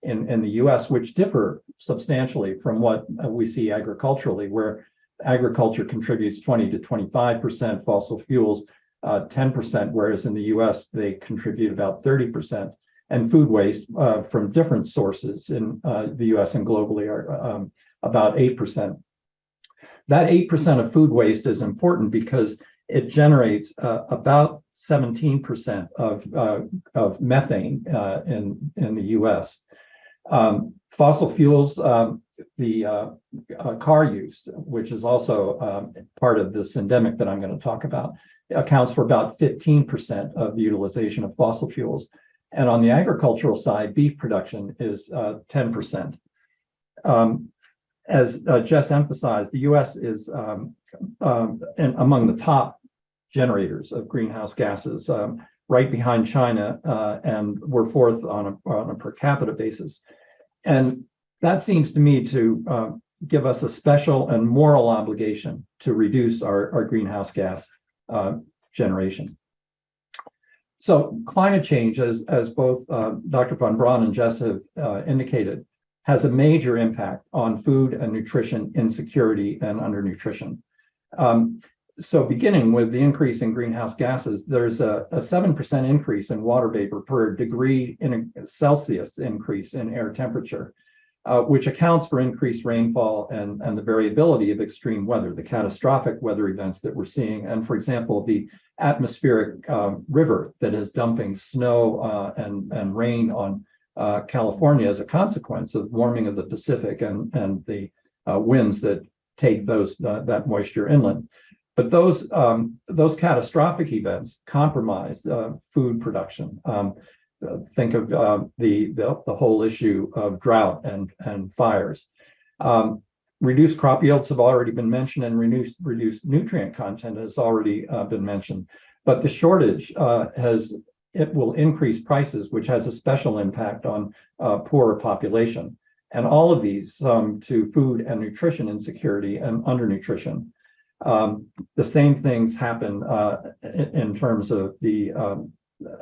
in the US, which differ substantially from what we see agriculturally, where agriculture contributes 20 to 25%, fossil fuels 10%, whereas in the US, they contribute about 30%. And food waste from different sources in the US and globally are about 8%. That 8% of food waste is important because it generates about 17% of methane in the US. Fossil fuels, the car use, which is also part of this endemic that I'm going to talk about, accounts for about 15% of the utilization of fossil fuels. And on the agricultural side, beef production is 10%. As Jess emphasized, the US is among the top generators of greenhouse gases, right behind China, and we're fourth on a per capita basis. And that seems to me to give us a special and moral obligation to reduce our greenhouse gas generation. So climate change, as both Dr. von Braun and Jess have indicated, has a major impact on food and nutrition insecurity and undernutrition. So beginning with the increase in greenhouse gases, there's a 7% increase in water vapor per degree in Celsius increase in air temperature, which accounts for increased rainfall and the variability of extreme weather, the catastrophic weather events that we're seeing. And for example, the atmospheric river that is dumping snow and rain on California as a consequence of warming of the Pacific and the winds that take that moisture inland. But those catastrophic events compromise food production. Think of the whole issue of drought and fires. Reduced crop yields have already been mentioned, and reduced nutrient content has already been mentioned. But the shortage it will increase prices, which has a special impact on poorer population. And all of these to food and nutrition insecurity and undernutrition. The same things happen in terms of the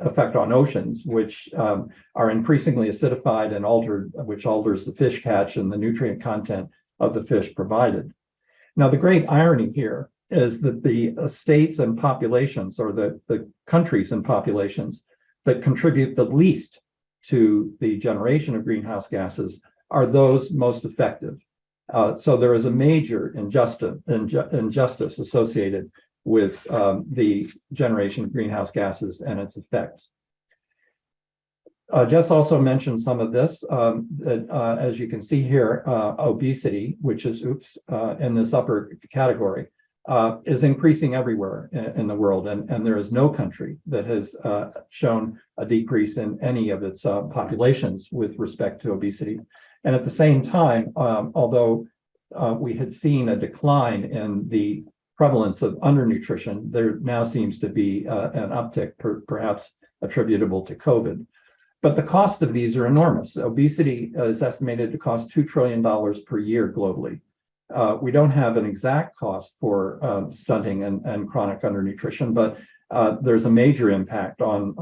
effect on oceans, which are increasingly acidified and altered, which alters the fish catch and the nutrient content of the fish provided. Now, the great irony here is that the states and populations, or the countries and populations that contribute the least to the generation of greenhouse gases are those most effective. So there is a major injustice associated with the generation of greenhouse gases and its effects. Jess also mentioned some of this, as you can see here, obesity, which is, in this upper category, is increasing everywhere in the world. And there is no country that has shown a decrease in any of its populations with respect to obesity. And at the same time, although we had seen a decline in the prevalence of undernutrition, there now seems to be an uptick, perhaps attributable to COVID. But the cost of these are enormous. Obesity is estimated to cost $2 trillion per year globally. We don't have an exact cost for stunting and chronic undernutrition, but there's a major impact on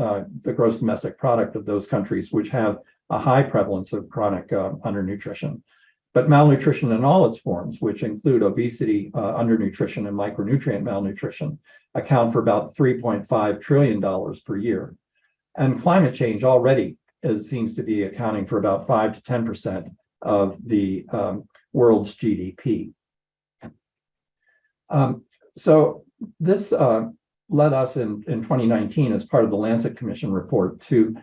the gross domestic product of those countries which have a high prevalence of chronic undernutrition. But malnutrition in all its forms, which include obesity, undernutrition, and micronutrient malnutrition, account for about $3.5 trillion per year. And climate change already seems to be accounting for about 5 to 10% of the world's GDP. So this led us in 2019, as part of the Lancet Commission report, to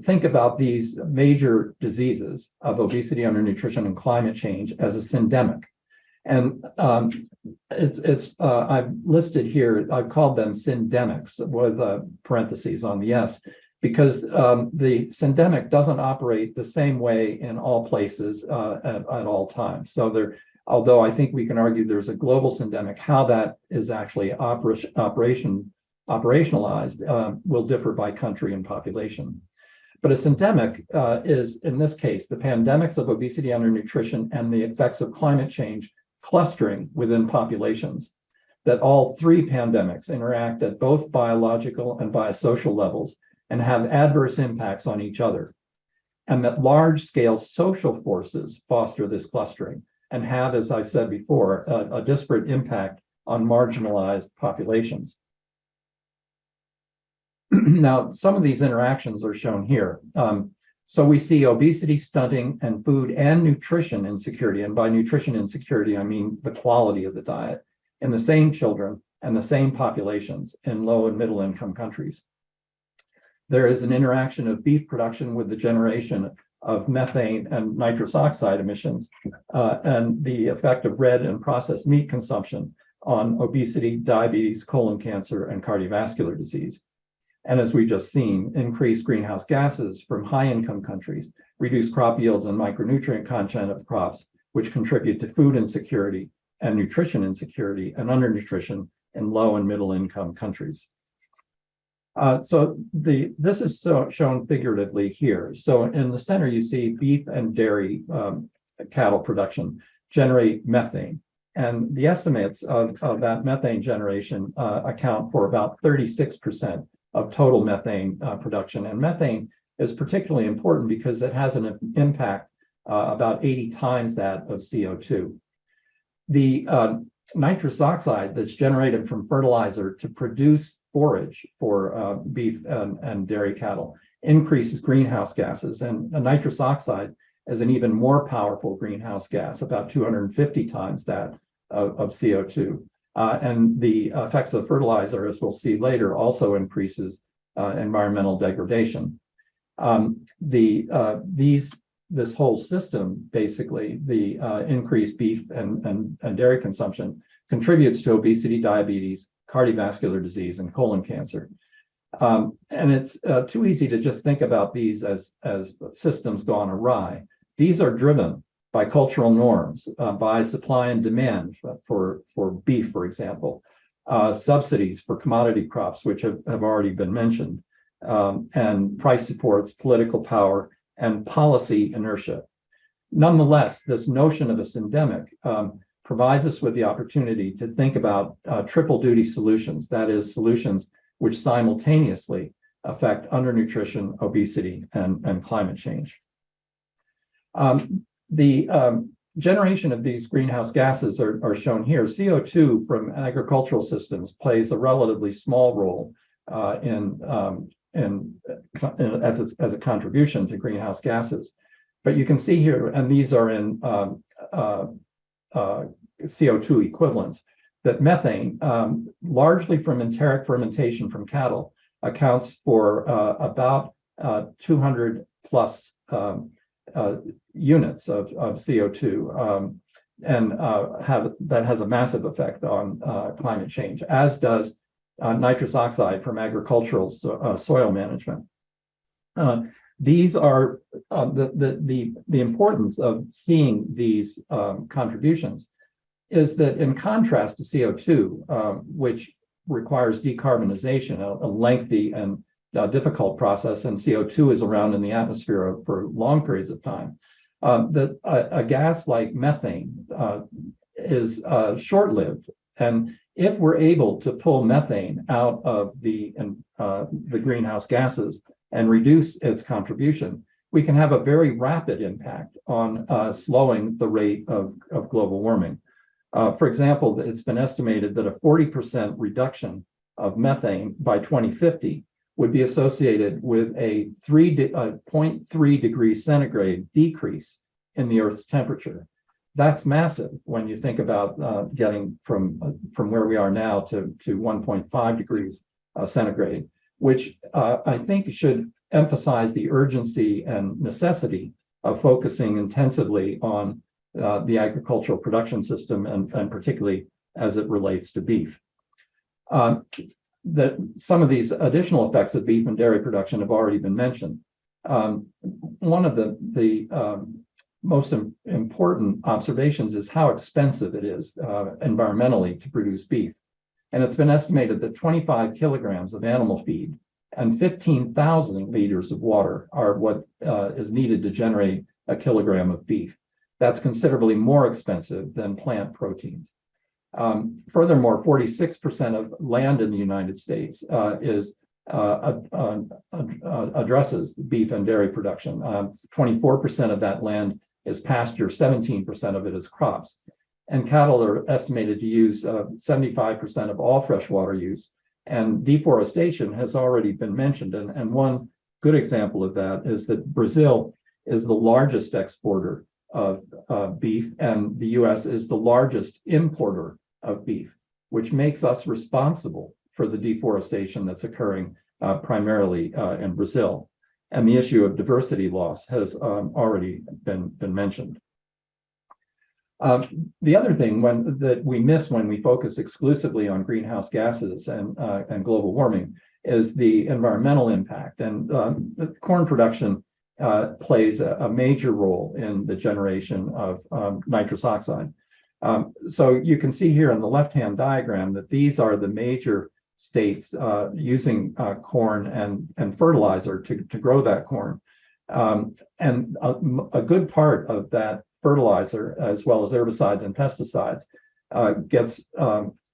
think about these major diseases of obesity, undernutrition, and climate change as a syndemic. And I've listed here, I've called them syndemics with parentheses on the S, because the syndemic doesn't operate the same way in all places at all times. So although I think we can argue there's a global syndemic, how that is actually operationalized will differ by country and population. But a syndemic is, in this case, the pandemics of obesity, undernutrition, and the effects of climate change clustering within populations, that all three pandemics interact at both biological and biosocial levels and have adverse impacts on each other, and that large-scale social forces foster this clustering and have, as I said before, a disparate impact on marginalized populations. Now, some of these interactions are shown here. So we see obesity, stunting, and food and nutrition insecurity. And by nutrition insecurity, I mean the quality of the diet in the same children and the same populations in low and middle income countries. There is an interaction of beef production with the generation of methane and nitrous oxide emissions, and the effect of red and processed meat consumption on obesity, diabetes, colon cancer, and cardiovascular disease. And as we just seen, increased greenhouse gases from high-income countries, reduced crop yields and micronutrient content of crops, which contribute to food insecurity and nutrition insecurity and undernutrition in low and middle-income countries. So this is shown figuratively here. So in the center, you see beef and dairy cattle production generate methane. And the estimates of that methane generation account for about 36% of total methane production. And methane is particularly important because it has an impact about 80 times that of CO2. The nitrous oxide that's generated from fertilizer to produce forage for beef and dairy cattle increases greenhouse gases. And nitrous oxide is an even more powerful greenhouse gas, about 250 times that of CO2. And the effects of fertilizer, as we'll see later, also increases environmental degradation. This whole system, basically, the increased beef and dairy consumption contributes to obesity, diabetes, cardiovascular disease, and colon cancer. And it's too easy to just think about these as systems gone awry. These are driven by cultural norms, by supply and demand for beef, for example, subsidies for commodity crops, which have already been mentioned, and price supports, political power, and policy inertia. Nonetheless, this notion of a syndemic provides us with the opportunity to think about triple duty solutions, that is, solutions which simultaneously affect undernutrition, obesity, and climate change. The generation of these greenhouse gases are shown here. CO2 from agricultural systems plays a relatively small role as a contribution to greenhouse gases. But you can see here, and these are in CO2 equivalents, that methane, largely from enteric fermentation from cattle, accounts for about 200 plus units of CO2, and that has a massive effect on climate change, as does nitrous oxide from agricultural soil management. These are the importance of seeing these contributions is that, in contrast to CO2, which requires decarbonization, a lengthy and difficult process, and CO2 is around in the atmosphere for long periods of time, that a gas like methane is short-lived. And if we're able to pull methane out of the greenhouse gases and reduce its contribution, we can have a very rapid impact on slowing the rate of global warming. For example, it's been estimated that a 40% reduction of methane by 2050 would be associated with a 0.3 degrees centigrade decrease in the Earth's temperature. That's massive when you think about getting from where we are now to 1.5 degrees centigrade, which I think should emphasize the urgency and necessity of focusing intensively on the agricultural production system, and particularly as it relates to beef. That some of these additional effects of beef and dairy production have already been mentioned. One of the most important observations is how expensive it is environmentally to produce beef. And it's been estimated that 25 kilograms of animal feed and 15,000 liters of water are what is needed to generate a kilogram of beef. That's considerably more expensive than plant proteins. Furthermore, 46% of land in the United States addresses beef and dairy production. 24% of that land is pasture, 17% of it is crops. And cattle are estimated to use 75% of all freshwater use. And deforestation has already been mentioned. And one good example of that is that Brazil is the largest exporter of beef, and the US is the largest importer of beef, which makes us responsible for the deforestation that's occurring primarily in Brazil. And the issue of diversity loss has already been mentioned. The other thing that we miss when we focus exclusively on greenhouse gases and global warming is the environmental impact. And the corn production plays a major role in the generation of nitrous oxide. So you can see here in the left-hand diagram that these are the major states using corn and fertilizer to grow that corn. And a good part of that fertilizer, as well as herbicides and pesticides, gets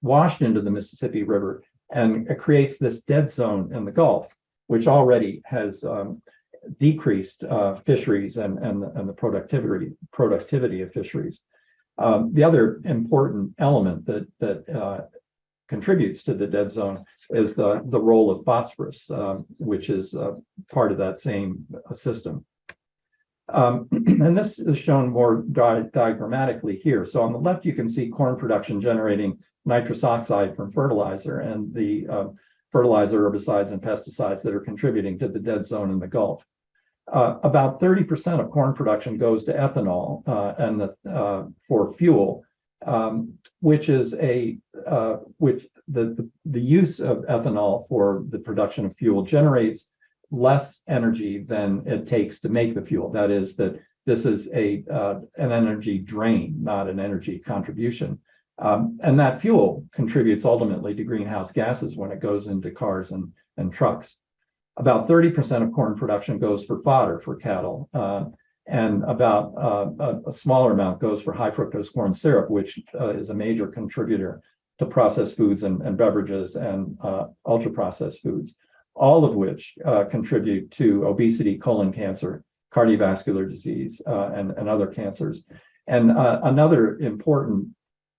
washed into the Mississippi River, and it creates this dead zone in the Gulf, which already has decreased fisheries and the productivity of fisheries. The other important element that contributes to the dead zone is the role of phosphorus, which is part of that same system. And this is shown more diagrammatically here. So on the left, you can see corn production generating nitrous oxide from fertilizer, and the fertilizer, herbicides, and pesticides that are contributing to the dead zone in the Gulf. About 30% of corn production goes to ethanol for fuel, which is which the use of ethanol for the production of fuel generates less energy than it takes to make the fuel. That is, that this is an energy drain, not an energy contribution. And that fuel contributes ultimately to greenhouse gases when it goes into cars and trucks. About 30% of corn production goes for fodder for cattle, and about a smaller amount goes for high fructose corn syrup, which is a major contributor to processed foods and beverages and ultra processed foods, all of which contribute to obesity, colon cancer, cardiovascular disease, and other cancers. And another important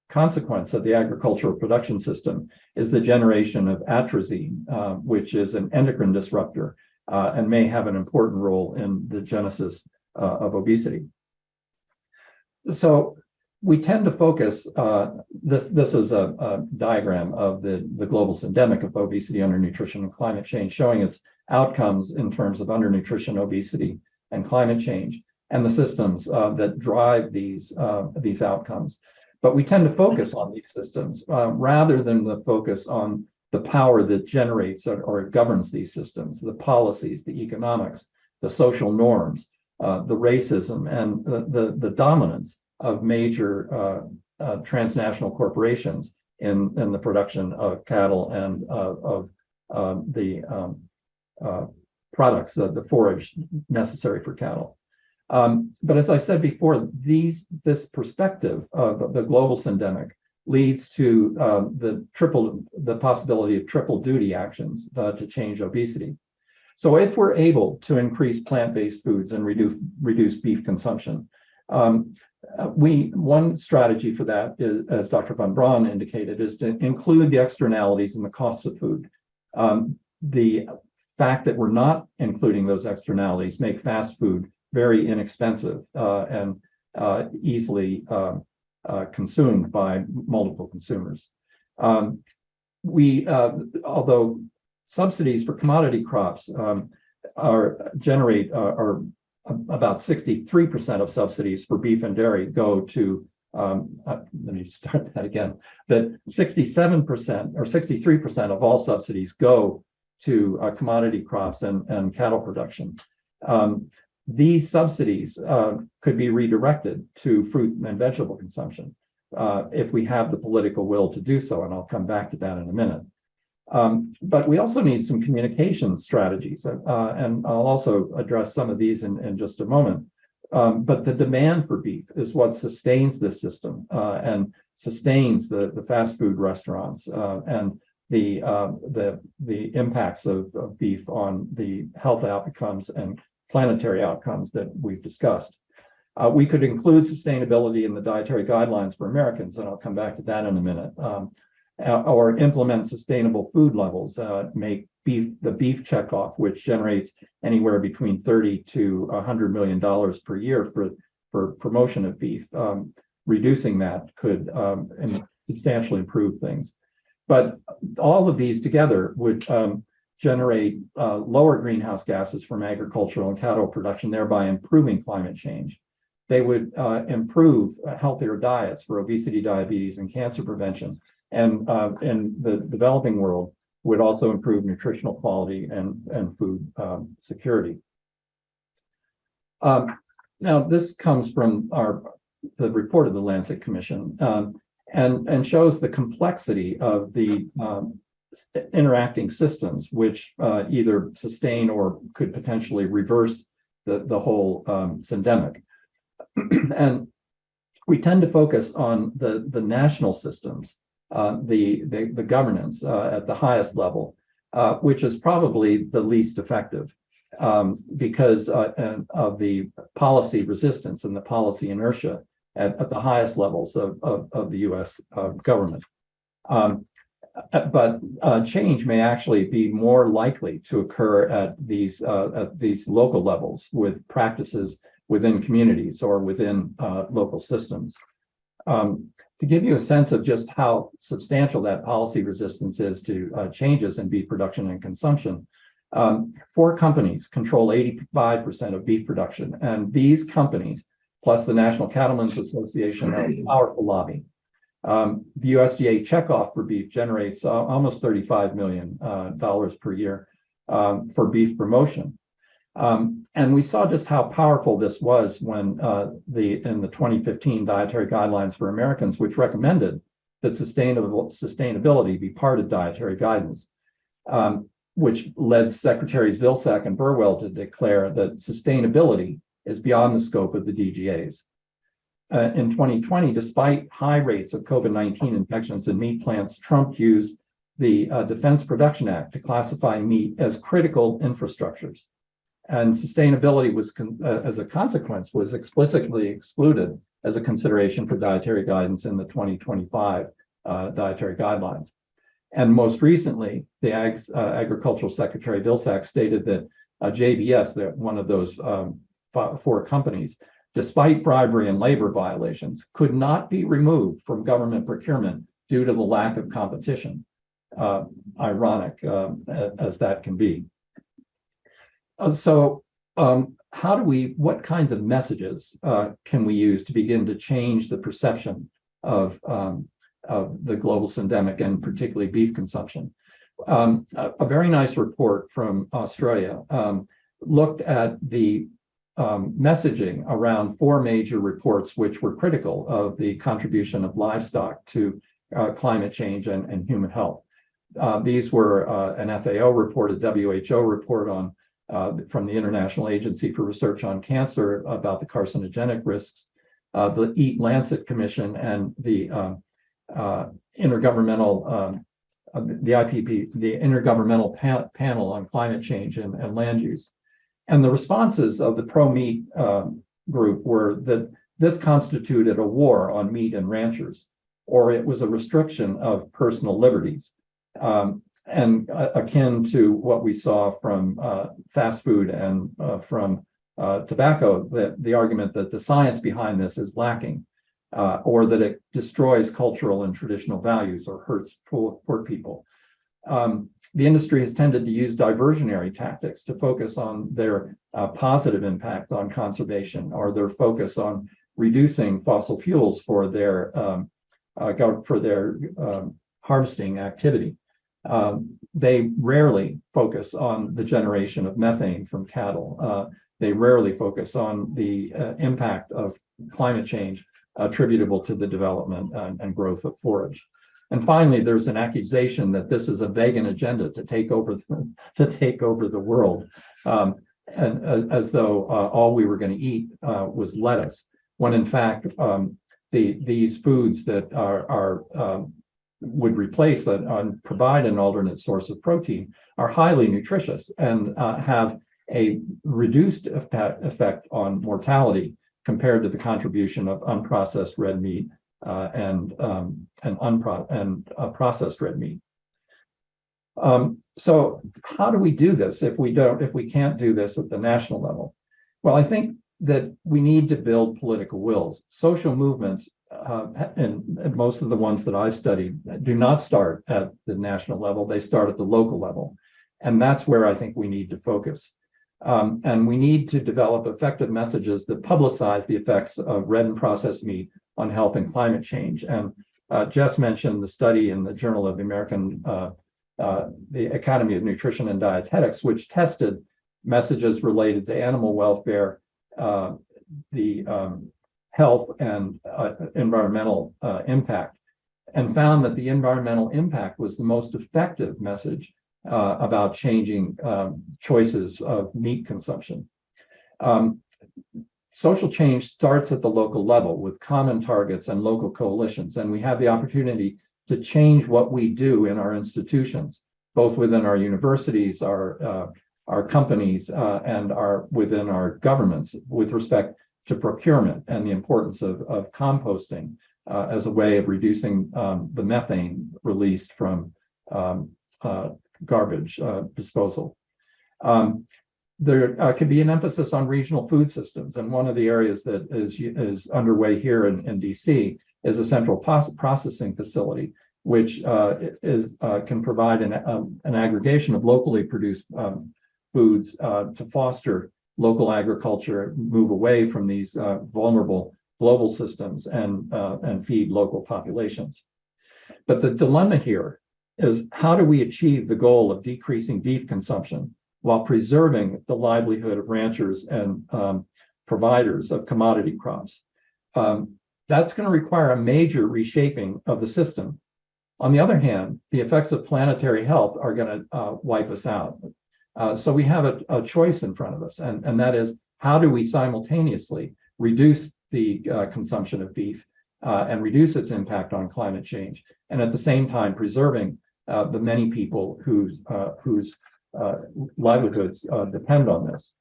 consequence of the agricultural production system is the generation of atrazine, which is an endocrine disruptor and may have an important role in the genesis of obesity. So we tend to focus, this is a diagram of the global syndemic of obesity, undernutrition, and climate change, showing its outcomes in terms of undernutrition, obesity, and climate change, and the systems that drive these outcomes. But we tend to focus on these systems rather than the focus on the power that generates or governs these systems, the policies, the economics, the social norms, the racism, and the dominance of major transnational corporations in the production of cattle and of the products, the forage necessary for cattle. But as I said before, this perspective of the global syndemic leads to the possibility of triple duty actions to change obesity. So if we're able to increase plant-based foods and reduce beef consumption, one strategy for that is, as Dr. Van Braun indicated, is to include the externalities and the costs of food. The fact that we're not including those externalities make fast food very inexpensive and easily consumed by multiple consumers. Although subsidies for commodity crops are about 63% of subsidies for beef and dairy go to, let me start that again, that 67% or 63% of all subsidies go to commodity crops and cattle production. These subsidies could be redirected to fruit and vegetable consumption if we have the political will to do so, and I'll come back to that in a minute. But we also need some communication strategies, and I'll also address some of these in just a moment. But the demand for beef is what sustains this system and sustains the fast food restaurants and the impacts of beef on the health outcomes and planetary outcomes that we've discussed. We could include sustainability in the dietary guidelines for Americans, and I'll come back to that in a minute. Or implement sustainable food levels, make the beef checkoff, which generates anywhere between $30 to $100 million per year for promotion of beef. Reducing that could substantially improve things. But all of these together would generate lower greenhouse gases from agricultural and cattle production, thereby improving climate change. They would improve healthier diets for obesity, diabetes, and cancer prevention. And in the developing world would also improve nutritional quality and food security. Now, this comes from the report of the Lancet Commission and shows the complexity of the interacting systems, which either sustain or could potentially reverse the whole syndemic. And we tend to focus on the national systems, the governance at the highest level, which is probably the least effective because of the policy resistance and the policy inertia at the highest levels of the U.S. government. But change may actually be more likely to occur at these local levels with practices within communities or within local systems. To give you a sense of just how substantial that policy resistance is to changes in beef production and consumption, 4 companies control 85% of beef production, and these companies, plus the National Cattlemen's Association, are a powerful lobby. The USDA checkoff for beef generates almost $35 million per year for beef promotion. And we saw just how powerful this was when in the 2015 Dietary Guidelines for Americans, which recommended that sustainability be part of dietary guidance, which led Secretaries Vilsack and Burwell to declare that sustainability is beyond the scope of the DGAs. In 2020, despite high rates of COVID-19 infections in meat plants, Trump used the Defense Production Act to classify meat as critical infrastructures. And sustainability was, as a consequence, was explicitly excluded as a consideration for dietary guidance in the 2025 dietary guidelines. And most recently, the Agricultural Secretary Vilsack stated that JBS, one of those 4 companies, despite bribery and labor violations, could not be removed from government procurement due to the lack of competition. Ironic as that can be. What kinds of messages can we use to begin to change the perception of the global syndemic and particularly beef consumption? A very nice report from Australia looked at the messaging around 4 major reports which were critical of the contribution of livestock to climate change and human health. These were an FAO report, a WHO report on from the International Agency for Research on Cancer about the carcinogenic risks, the Eat Lancet Commission, and the intergovernmental, the IPP, the Intergovernmental Panel on Climate Change and Land Use. And the responses of the pro-meat group were that this constituted a war on meat and ranchers, or it was a restriction of personal liberties. And akin to what we saw from fast food and from tobacco, the argument that the science behind this is lacking, or that it destroys cultural and traditional values or hurts poor people. The industry has tended to use diversionary tactics to focus on their positive impact on conservation, or their focus on reducing fossil fuels for their harvesting activity. They rarely focus on the generation of methane from cattle. They rarely focus on the impact of climate change attributable to the development and growth of forage. And finally, there's an accusation that this is a vegan agenda to take over the world, and as though all we were going to eat was lettuce, when in fact these foods that would replace that and provide an alternate source of protein are highly nutritious and have a reduced effect on mortality compared to the contribution of unprocessed red meat and processed red meat. So how do we do this if we can't do this at the national level? Well, I think that we need to build political wills. Social movements, and most of the ones that I've studied, do not start at the national level, they start at the local level. And that's where I think we need to focus. And we need to develop effective messages that publicize the effects of red and processed meat on health and climate change. And Jess mentioned the study in the Journal of the Academy of Nutrition and Dietetics, which tested messages related to animal welfare, the health and environmental impact, and found that the environmental impact was the most effective message about changing choices of meat consumption. Social change starts at the local level with common targets and local coalitions, and we have the opportunity to change what we do in our institutions, both within our universities, our companies, and within our governments, with respect to procurement and the importance of composting as a way of reducing the methane released from garbage disposal. There could be an emphasis on regional food systems, and one of the areas that is underway here in DC is a central processing facility, which can provide an aggregation of locally produced foods to foster local agriculture, move away from these vulnerable global systems, and feed local populations. But the dilemma here is, how do we achieve the goal of decreasing beef consumption while preserving the livelihood of ranchers and providers of commodity crops. That's going to require a major reshaping of the system. On the other hand, the effects of planetary health are going to wipe us out. So we have a choice in front of us, and that is, how do we simultaneously reduce the consumption of beef and reduce its impact on climate change, and at the same time preserving the many people whose livelihoods depend on this.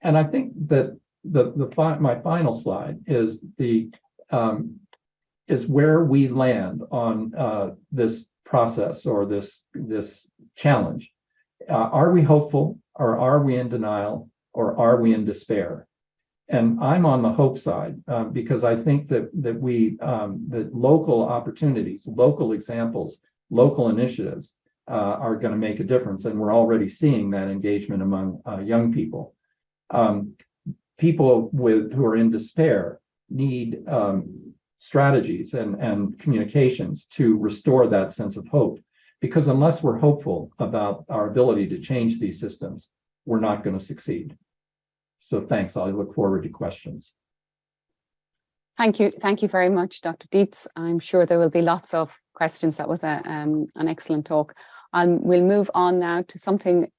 And I think that my final slide is is where we land on this process or this challenge. Are we hopeful, or are we in denial, or are we in despair? And I'm on the hope side because I think that local opportunities, local examples, local initiatives are going to make a difference, and we're already seeing that engagement among young people. People who are in despair need strategies and communications to restore that sense of hope, because unless we're hopeful about our ability to change these systems, we're not going to succeed. So thanks. I look forward to questions. Thank you very much, Dr. Dietz. I'm sure there will be lots of questions. That was an excellent talk. We'll move on now to something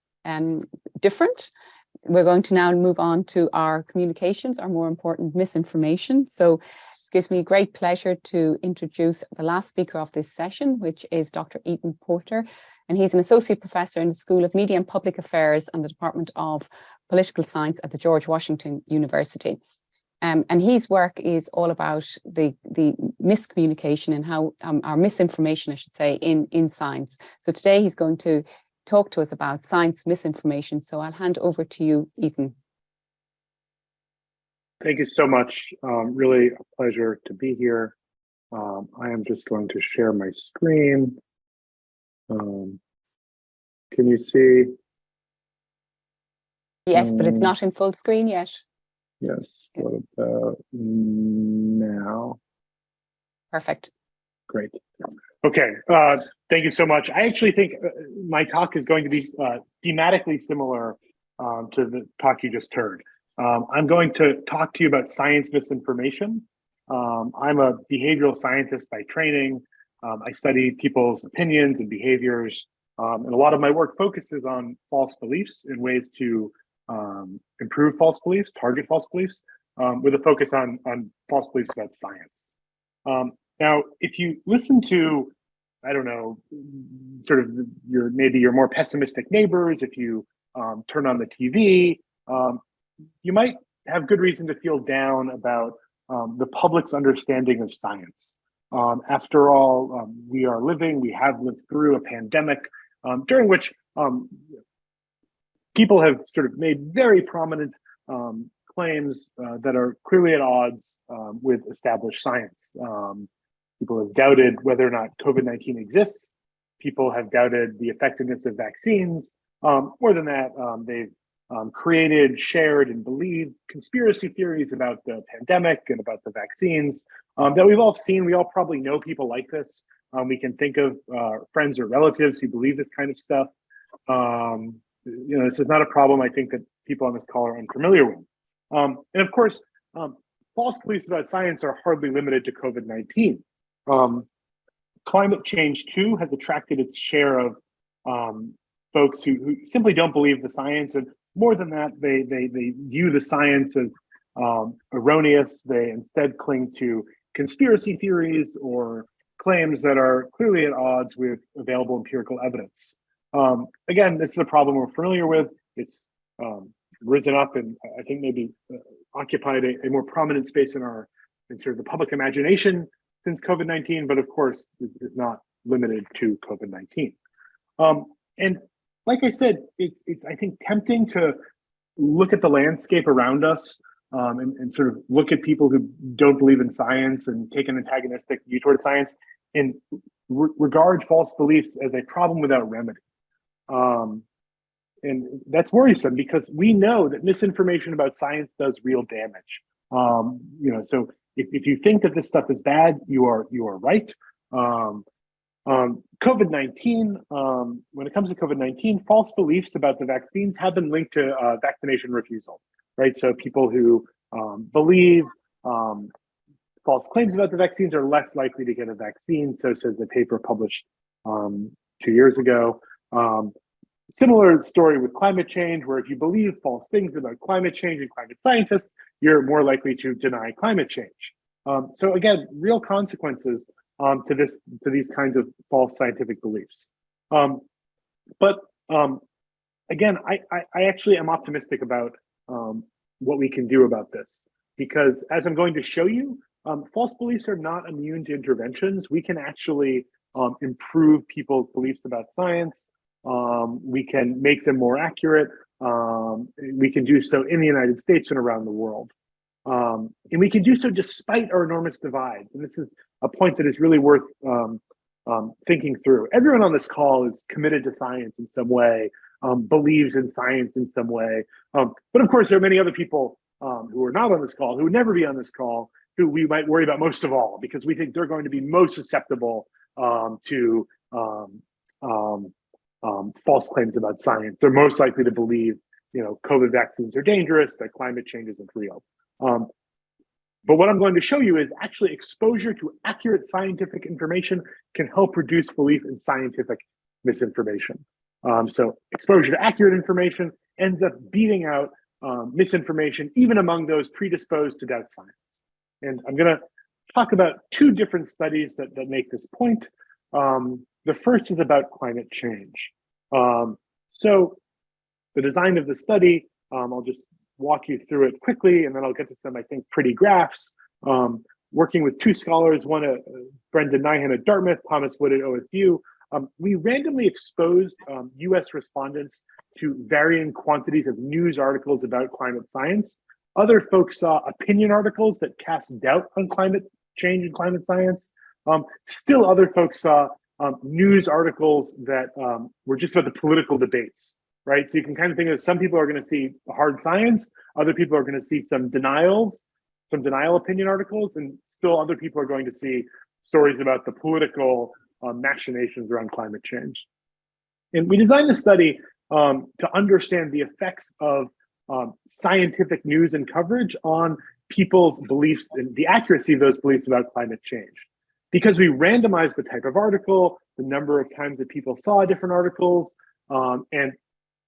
different. We're going to now move on to our communications, our more important misinformation. So it gives me great pleasure to introduce the last speaker of this session, which is Dr. Ethan Porter. And he's an associate professor in the School of Media and Public Affairs and the Department of Political Science at the George Washington University. And his work is all about the miscommunication and how our misinformation, I should say, in science. So today he's going to talk to us about science misinformation. So I'll hand over to you, Ethan. Thank you so much. Really a pleasure to be here. I am just going to share my screen. Can you see? Yes, but it's not in full screen yet. Yes. What about now? Perfect. Great. Okay. Thank you so much. I actually think my talk is going to be thematically similar to the talk you just heard. I'm going to talk to you about science misinformation. I'm a behavioral scientist by training. I study people's opinions and behaviors, and a lot of my work focuses on false beliefs and ways to improve false beliefs, target false beliefs, with a focus on false beliefs about science. Now, if you listen to, I don't know, sort of maybe your more pessimistic neighbors, if you turn on the TV, you might have good reason to feel down about the public's understanding of science. After all, we have lived through a pandemic during which people have sort of made very prominent claims that are clearly at odds with established science. People have doubted whether or not COVID-19 exists. People have doubted the effectiveness of vaccines. More than that, they've created, shared, and believed conspiracy theories about the pandemic and about the vaccines that we've all seen. We all probably know people like this. We can think of friends or relatives who believe this kind of stuff. This is not a problem I think that people on this call are unfamiliar with. And of course, false beliefs about science are hardly limited to COVID-19. Climate change too has attracted its share of folks who simply don't believe the science, and more than that, they view the science as erroneous. They instead cling to conspiracy theories or claims that are clearly at odds with available empirical evidence. Again, this is a problem we're familiar with. It's risen up and I think maybe occupied a more prominent space in sort of the public imagination since COVID-19, but of course is not limited to COVID-19. And like I said, it's I think tempting to look at the landscape around us and sort of look at people who don't believe in science and take an antagonistic view toward science and regard false beliefs as a problem without remedy. And that's worrisome because we know that misinformation about science does real damage. So if you think that this stuff is bad, you are right. COVID-19, when it comes to COVID-19, false beliefs about the vaccines have been linked to vaccination refusal, right? So people who believe false claims about the vaccines are less likely to get a vaccine. So says a paper published 2 years ago. Similar story with climate change, where if you believe false things about climate change and climate scientists, you're more likely to deny climate change. So again, real consequences to these kinds of false scientific beliefs. But again, I actually am optimistic about what we can do about this, because as I'm going to show you, false beliefs are not immune to interventions. We can actually improve people's beliefs about science. We can make them more accurate. We can do so in the United States and around the world. And we can do so despite our enormous divides. And this is a point that is really worth thinking through. Everyone on this call is committed to science in some way, believes in science in some way. But of course, there are many other people who are not on this call, who would never be on this call, who we might worry about most of all, because we think they're going to be most susceptible to false claims about science. They're most likely to believe, COVID vaccines are dangerous, that climate change isn't real. But what I'm going to show you is actually exposure to accurate scientific information can help reduce belief in scientific misinformation. So exposure to accurate information ends up beating out misinformation, even among those predisposed to doubt science. And I'm going to talk about two different studies that make this point. The first is about climate change. So the design of the study, I'll just walk you through it quickly, and then I'll get to some, I think, pretty graphs. Working with two scholars, one Brendan Nyhan at Dartmouth, Thomas Wood at OSU, we randomly exposed US respondents to varying quantities of news articles about climate science. Other folks saw opinion articles that cast doubt on climate change and climate science. Still other folks saw news articles that were just about the political debates, right? So you can kind of think of, some people are going to see hard science, other people are going to see some denial opinion articles, and still other people are going to see stories about the political machinations around climate change. And we designed the study to understand the effects of scientific news and coverage on people's beliefs and the accuracy of those beliefs about climate change. Because we randomized the type of article, the number of times that people saw different articles, and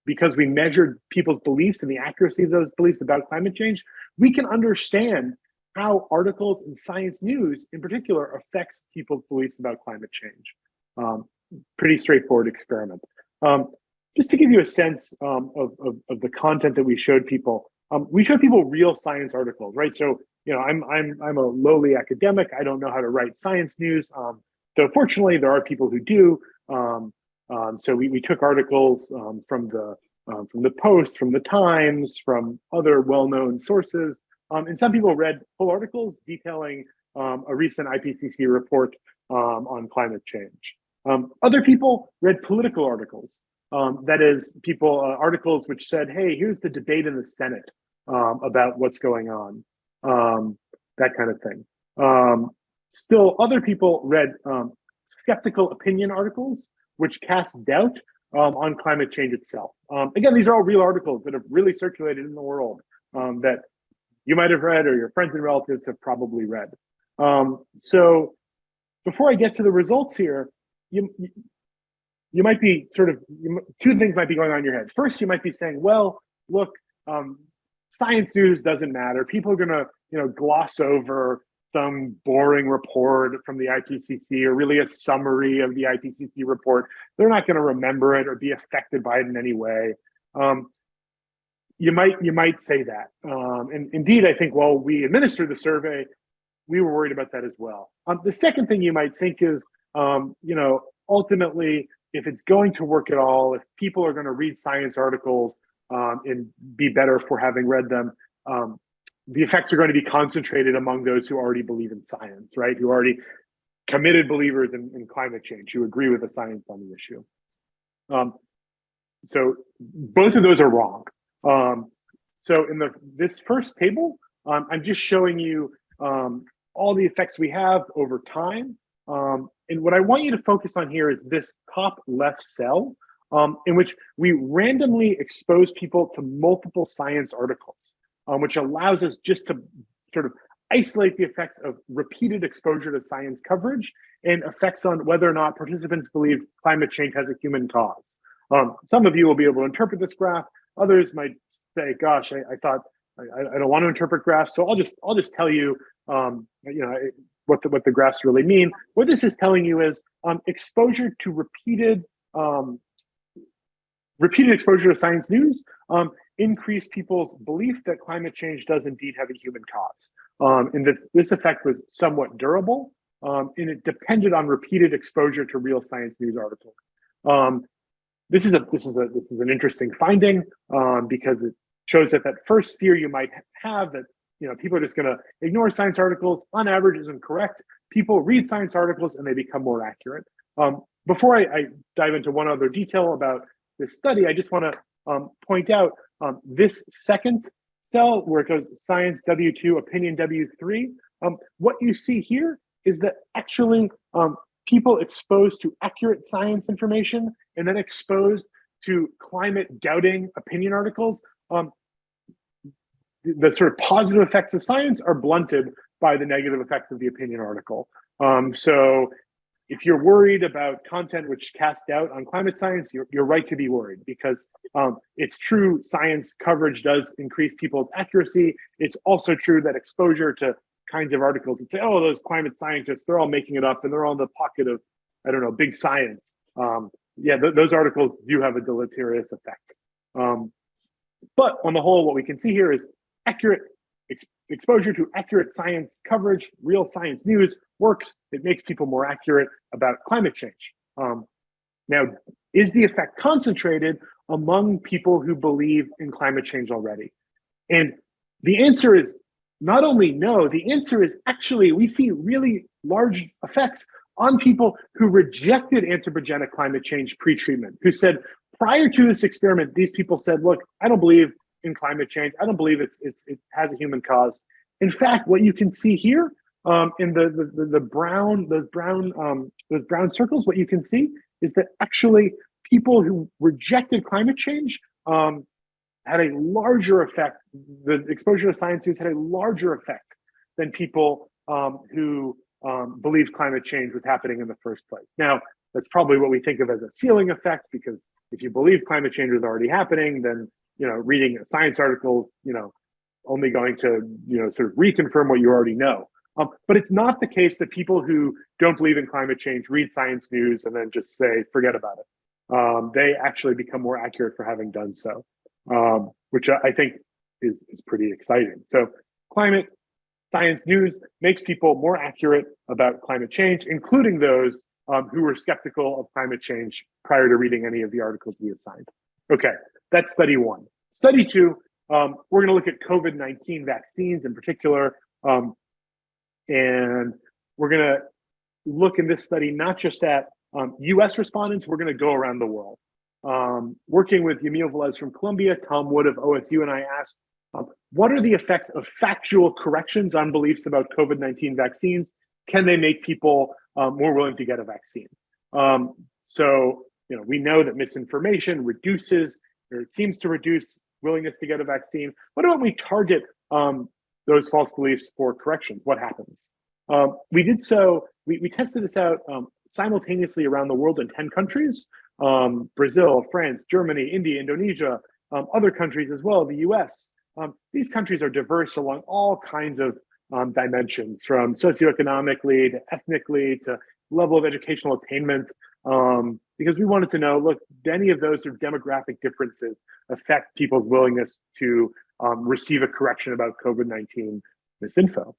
because we measured people's beliefs and the accuracy of those beliefs about climate change, we can understand how articles in science news in particular affects people's beliefs about climate change. Pretty straightforward experiment. Just to give you a sense of the content that we showed people real science articles, right? So, I'm a lowly academic. I don't know how to write science news. So fortunately, there are people who do. So we took articles from the Post, from the Times, from other well-known sources, and some people read full articles detailing a recent IPCC report on climate change. Other people read political articles. That is, articles which said, "Hey, here's the debate in the Senate about what's going on," that kind of thing. Still, other people read skeptical opinion articles, which cast doubt on climate change itself. Again, these are all real articles that have really circulated in the world that you might have read, or your friends and relatives have probably read. So before I get to the results here, you might be two things might be going on in your head. First, you might be saying, well, look, science news doesn't matter. People are going to, gloss over some boring report from the IPCC, or really a summary of the IPCC report. They're not going to remember it or be affected by it in any way. You might say that. And indeed, I think while we administered the survey, we were worried about that as well. The second thing you might think is, ultimately, if it's going to work at all, if people are going to read science articles and be better for having read them, the effects are going to be concentrated among those who already believe in science, right? Who are already committed believers in climate change, who agree with the science on the issue. So both of those are wrong. So in this first table, I'm just showing you all the effects we have over time. And what I want you to focus on here is this top left cell, in which we randomly expose people to multiple science articles, which allows us just to sort of isolate the effects of repeated exposure to science coverage and effects on whether or not participants believe climate change has a human cause. Some of you will be able to interpret this graph. Others might say, "Gosh, I thought I don't want to interpret graphs." So I'll just tell you, what the graphs really mean. What this is telling you is exposure to repeated exposure to science news increased people's belief that climate change does indeed have a human cause, and that this effect was somewhat durable, and it depended on repeated exposure to real science news articles. This is an interesting finding because it shows that first fear you might have that people are just going to ignore science articles on average isn't correct. People read science articles and they become more accurate. Before I dive into one other detail about this study, I just want to point out this second cell where it goes science W2, opinion W3. What you see here is that actually people exposed to accurate science information and then exposed to climate doubting opinion articles, the sort of positive effects of science are blunted by the negative effects of the opinion article. So if you're worried about content which casts doubt on climate science, you're right to be worried, because it's true science coverage does increase people's accuracy. It's also true that exposure to kinds of articles that say, oh, those climate scientists, they're all making it up and they're all in the pocket of, I don't know, big science. Those articles do have a deleterious effect. But on the whole, what we can see here is accurate exposure to accurate science coverage, real science news works. It makes people more accurate about climate change. Now, is the effect concentrated among people who believe in climate change already? And the answer is not only no, the answer is actually we see really large effects on people who rejected anthropogenic climate change pre-treatment, who said prior to this experiment, these people said, look, I don't believe in climate change. I don't believe it has a human cause. In fact, what you can see here in those brown circles, what you can see is that actually people who rejected climate change had a larger effect. The exposure to science news had a larger effect than people who believed climate change was happening in the first place. Now, that's probably what we think of as a ceiling effect, because if you believe climate change was already happening, then reading science articles, only going to sort of reconfirm what you already know. But it's not the case that people who don't believe in climate change read science news and then just say forget about it. They actually become more accurate for having done so, which I think is pretty exciting. So climate science news makes people more accurate about climate change, including those who were skeptical of climate change prior to reading any of the articles we assigned. Okay, that's study one. Study two, we're going to look at COVID-19 vaccines in particular, and we're going to look in this study not just at US respondents, we're going to go around the world. Working with Yamil Velez from Columbia, Tom Wood of OSU, and I asked, what are the effects of factual corrections on beliefs about COVID-19 vaccines? Can they make people more willing to get a vaccine? So we know that misinformation reduces, or it seems to reduce, willingness to get a vaccine. What about we target those false beliefs for corrections? What happens? We did so, we tested this out simultaneously around the world in 10 countries, Brazil, France, Germany, India, Indonesia, other countries as well, the US. These countries are diverse along all kinds of dimensions, from socioeconomically to ethnically to level of educational attainment, because we wanted to know, look, do any of those sort of demographic differences affect people's willingness to receive a correction about COVID-19 misinfo?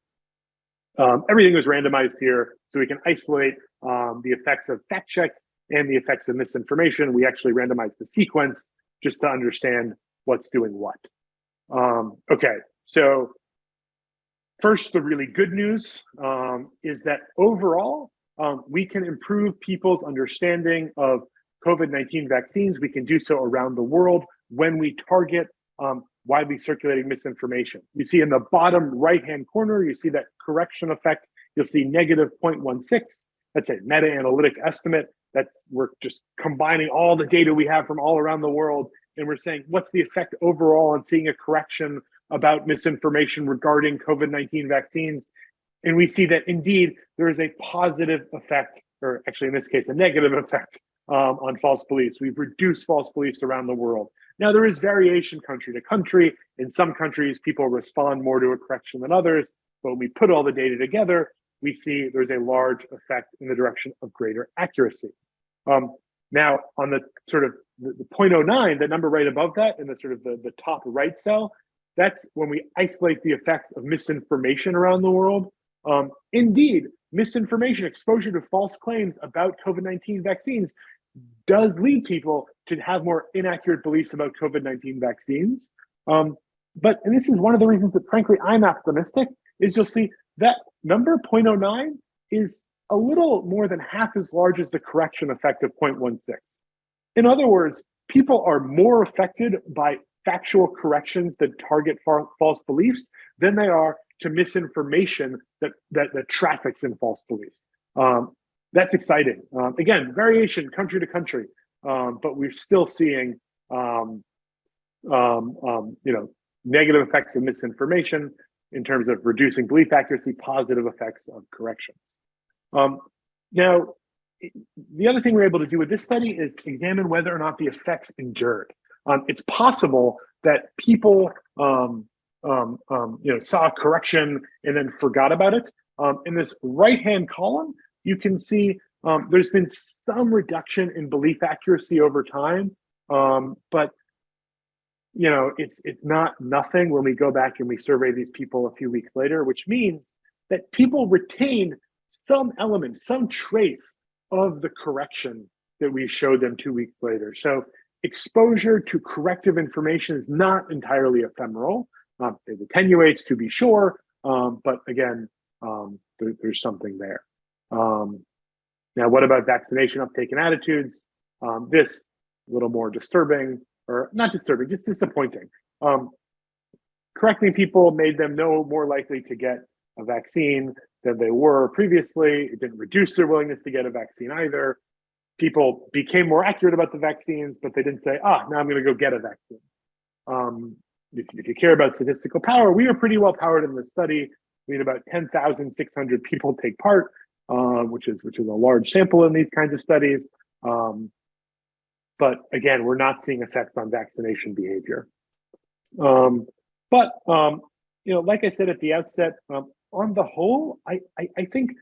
Everything was randomized here, so we can isolate the effects of fact checks and the effects of misinformation. We actually randomized the sequence just to understand what's doing what. Okay, so first, the really good news is that overall, we can improve people's understanding of COVID-19 vaccines. We can do so around the world when we target widely circulating misinformation. You see in the bottom right-hand corner, you see that correction effect. You'll see negative 0.16. let's say, meta-analytic estimate. We're just combining all the data we have from all around the world, and we're saying, what's the effect overall on seeing a correction about misinformation regarding COVID-19 vaccines? And we see that indeed there is a positive effect, or actually in this case, a negative effect on false beliefs. We've reduced false beliefs around the world. Now, there is variation country to country. In some countries, people respond more to a correction than others. But when we put all the data together, we see there's a large effect in the direction of greater accuracy. Now, on the sort of the 0.09, the number right above that in the sort of the top right cell, that's when we isolate the effects of misinformation around the world. Indeed, misinformation, exposure to false claims about COVID-19 vaccines does lead people to have more inaccurate beliefs about COVID-19 vaccines. And this is one of the reasons that, frankly, I'm optimistic, is you'll see that number 0.09 is a little more than half as large as the correction effect of 0.16. In other words, people are more affected by factual corrections that target false beliefs than they are to misinformation that traffics in false beliefs. That's exciting. Again, variation country to country, but we're still seeing negative effects of misinformation in terms of reducing belief accuracy, positive effects of corrections. Now, the other thing we're able to do with this study is examine whether or not the effects endured. It's possible that people saw a correction and then forgot about it. In this right-hand column, you can see there's been some reduction in belief accuracy over time, but it's not nothing when we go back and we survey these people a few weeks later, which means that people retain some element, some trace of the correction that we showed them 2 weeks later. So exposure to corrective information is not entirely ephemeral. It attenuates, to be sure, but again, there's something there. Now, what about vaccination uptake and attitudes? This a little more disturbing, or not disturbing, just disappointing. Correcting people made them no more likely to get a vaccine than they were previously. It didn't reduce their willingness to get a vaccine either. People became more accurate about the vaccines, but they didn't say, now I'm going to go get a vaccine. If you care about statistical power, we were pretty well powered in this study. We had about 10,600 people take part, which is a large sample in these kinds of studies. But again, we're not seeing effects on vaccination behavior. Like I said at the outset, on the whole, I think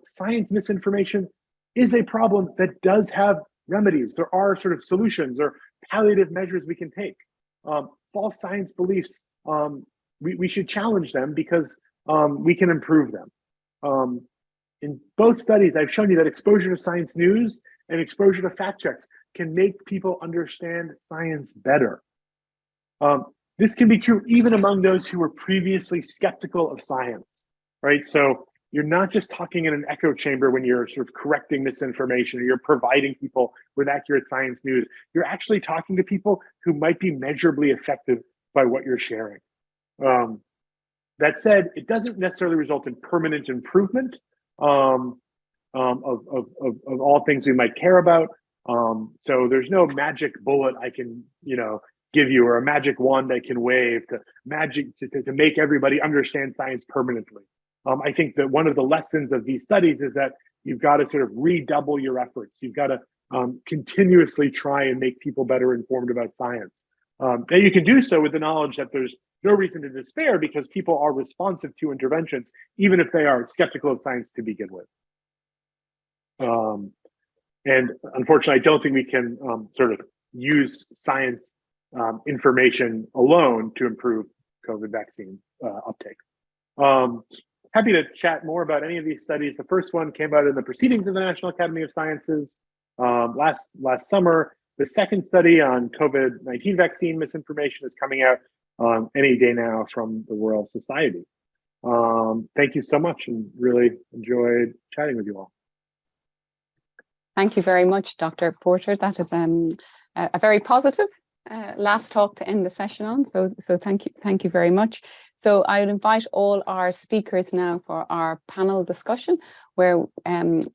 science misinformation is a problem that does have remedies. There are sort of solutions or palliative measures we can take. False science beliefs, we should challenge them because we can improve them. In both studies, I've shown you that exposure to science news and exposure to fact checks can make people understand science better. This can be true even among those who were previously skeptical of science, right? So you're not just talking in an echo chamber when you're sort of correcting misinformation or you're providing people with accurate science news. You're actually talking to people who might be measurably affected by what you're sharing. That said, it doesn't necessarily result in permanent improvement of all things we might care about. So there's no magic bullet I can, give you, or a magic wand I can wave to make everybody understand science permanently. I think that one of the lessons of these studies is that you've got to sort of redouble your efforts. You've got to continuously try and make people better informed about science. And you can do so with the knowledge that there's no reason to despair because people are responsive to interventions, even if they are skeptical of science to begin with. And unfortunately, I don't think we can sort of use science information alone to improve COVID vaccine uptake. Happy to chat more about any of these studies. The first one came out in the Proceedings of the National Academy of Sciences last summer. The second study on COVID-19 vaccine misinformation is coming out any day now from the Royal Society. Thank you so much, and really enjoyed chatting with you all. Thank you very much, Dr. Porter. That is a very positive last talk to end the session on. So thank you very much. So I would invite all our speakers now for our panel discussion, where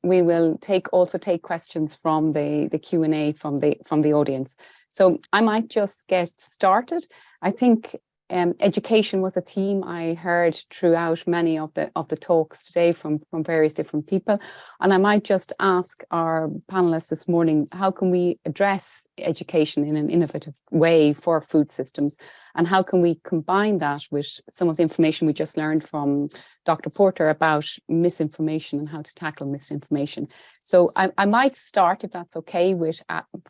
we will also take questions from the Q&A from the audience. So I might just get started. I think education was a theme I heard throughout many of the talks today from various different people. And I might just ask our panelists this morning, how can we address education in an innovative way for food systems? And how can we combine that with some of the information we just learned from Dr. Porter about misinformation and how to tackle misinformation? So I might start, if that's okay, with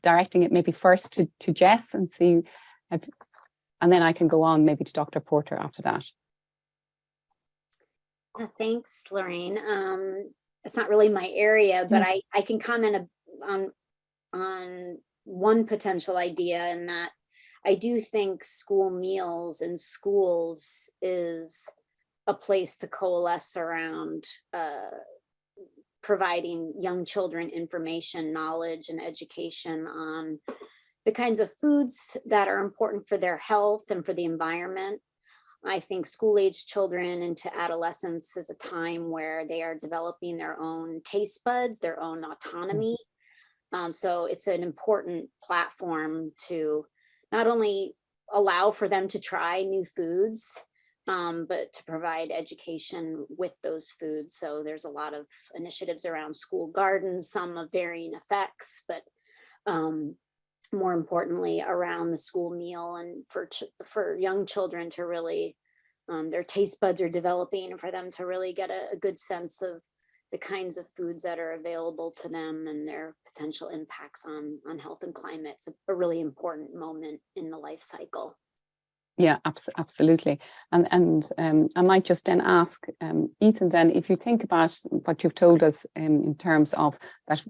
directing it maybe first to Jess and see, and then I can go on maybe to Dr. Porter after that. Thanks, Lorraine. It's not really my area, but I can comment on one potential idea, in that I do think school meals in schools is a place to coalesce around providing young children information, knowledge, and education on the kinds of foods that are important for their health and for the environment. I think school-age children into adolescence is a time where they are developing their own taste buds, their own autonomy. So it's an important platform to not only allow for them to try new foods, but to provide education with those foods. So there's a lot of initiatives around school gardens, some of varying effects, but more importantly around the school meal, and for young children to really, their taste buds are developing, and for them to really get a good sense of the kinds of foods that are available to them and their potential impacts on health and climate. It's a really important moment in the life cycle. Yeah, absolutely. And I might just then ask Ethan, then, if you think about what you've told us in terms of that,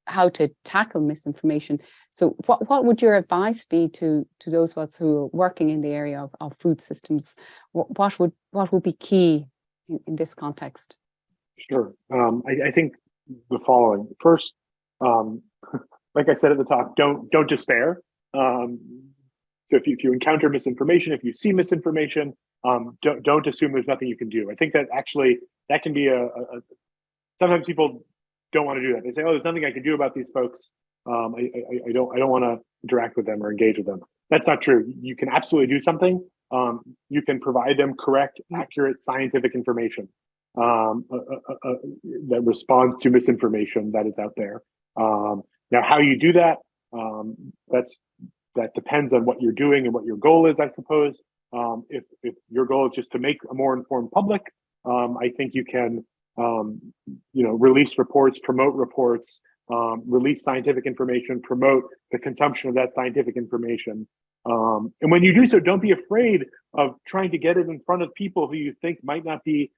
how to tackle misinformation. So what would your advice be to those of us who are working in the area of food systems? What would be key in this context? Sure. I think the following. First, like I said at the talk, don't despair. So if you encounter misinformation, if you see misinformation, don't assume there's nothing you can do. I think that actually that can be sometimes people don't want to do that. They say, "Oh, there's nothing I can do about these folks. I don't want to interact with them or engage with them." That's not true. You can absolutely do something. You can provide them correct, accurate scientific information that responds to misinformation that is out there. Now, how you do that, that depends on what you're doing and what your goal is, I suppose. If your goal is just to make a more informed public, I think you can release reports, promote reports, release scientific information, promote the consumption of that scientific information. And when you do so, don't be afraid of trying to get it in front of people who you think might not be,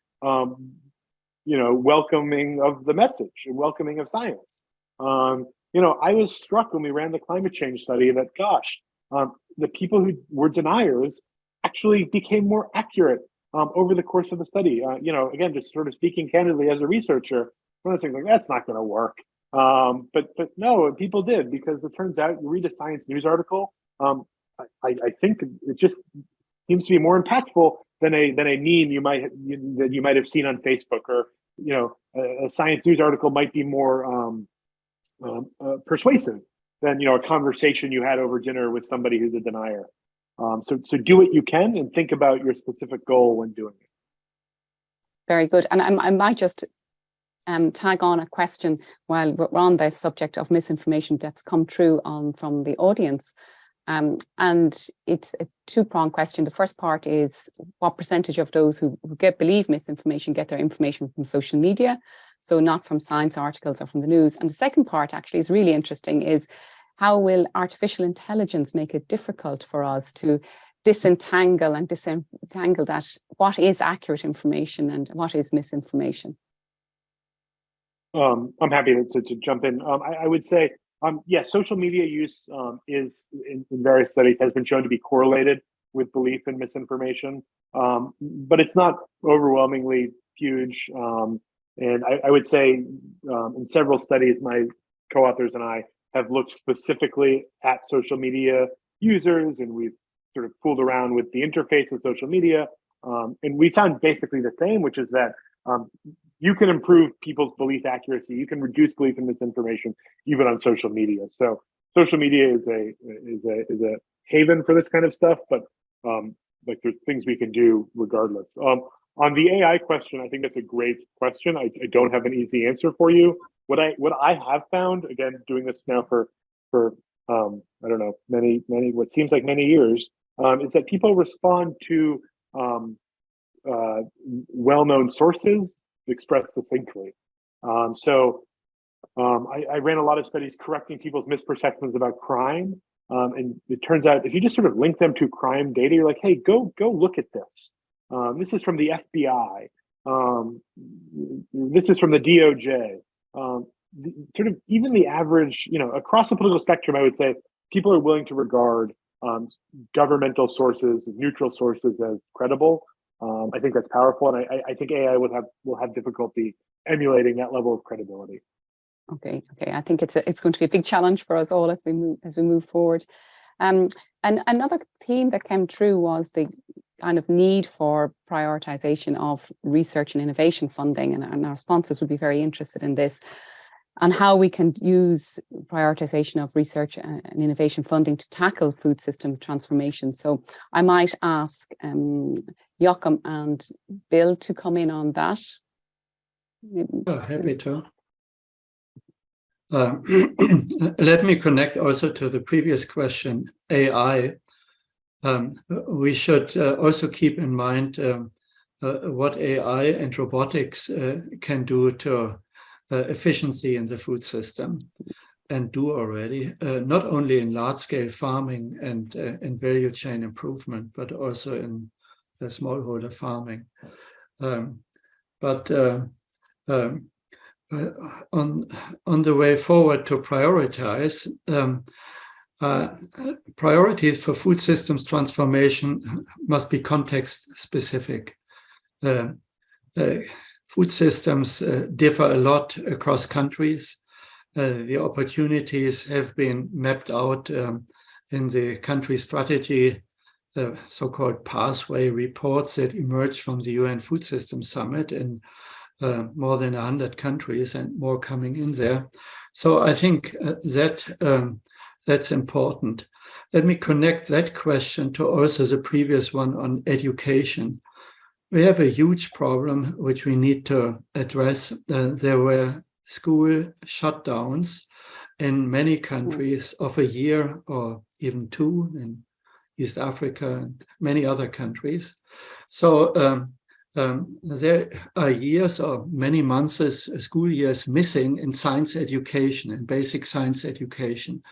welcoming of the message and welcoming of science. I was struck when we ran the climate change study that, gosh, the people who were deniers actually became more accurate over the course of the study. Again, just sort of speaking candidly as a researcher, one of the things like, that's not going to work. But no, people did, because it turns out you read a science news article. I think it just seems to be more impactful than a meme you might have seen on Facebook, or a science news article might be more persuasive than a conversation you had over dinner with somebody who's a denier. So do what you can and think about your specific goal when doing it. Very good. And I might just tag on a question while we're on the subject of misinformation that's come through from the audience. And it's a two-pronged question. The first part is, what percentage of those who believe misinformation get their information from social media, so not from science articles or from the news? And the second part actually is really interesting, is how will artificial intelligence make it difficult for us to disentangle that what is accurate information and what is misinformation? I'm happy to jump in. I would say, yes, social media use is in various studies has been shown to be correlated with belief in misinformation, but it's not overwhelmingly huge. And I would say in several studies, my co-authors and I have looked specifically at social media users, and we've sort of fooled around with the interface of social media. And we found basically the same, which is that you can improve people's belief accuracy. You can reduce belief in misinformation even on social media. So social media is a haven for this kind of stuff, but like there's things we can do regardless. On the AI question, I think that's a great question. I don't have an easy answer for you. What I have found, again, doing this now for I don't know, many what seems like many years, is that people respond to well-known sources expressed succinctly. I ran a lot of studies correcting people's misperceptions about crime. And it turns out if you just sort of link them to crime data, you're like, hey, go look at this. This is from the FBI. This is from the DOJ. Sort of even the average, across the political spectrum, I would say people are willing to regard governmental sources, neutral sources as credible. I think that's powerful, and I think AI will have difficulty emulating that level of credibility. Okay. I think it's going to be a big challenge for us all as we move forward. And another theme that came through was the kind of need for prioritization of research and innovation funding, and our sponsors would be very interested in this, and how we can use prioritization of research and innovation funding to tackle food system transformation. So I might ask Joachim and Bill to come in on that. Happy to. Let me connect also to the previous question, AI. We should also keep in mind what AI and robotics can do to efficiency in the food system, and do already, not only in large-scale farming and in value chain improvement, but also in smallholder farming. On the way forward to prioritize, priorities for food systems transformation must be context specific. Food systems differ a lot across countries. The opportunities have been mapped out in the country strategy, so-called pathway reports that emerged from the UN Food Systems Summit in more than 100 countries, and more coming in there. So I think that's important. Let me connect that question to also the previous one on education. We have a huge problem which we need to address. There were school shutdowns in many countries of a year or even two, in East Africa and many other countries. So there are years or many months, school years missing in science education and basic science education.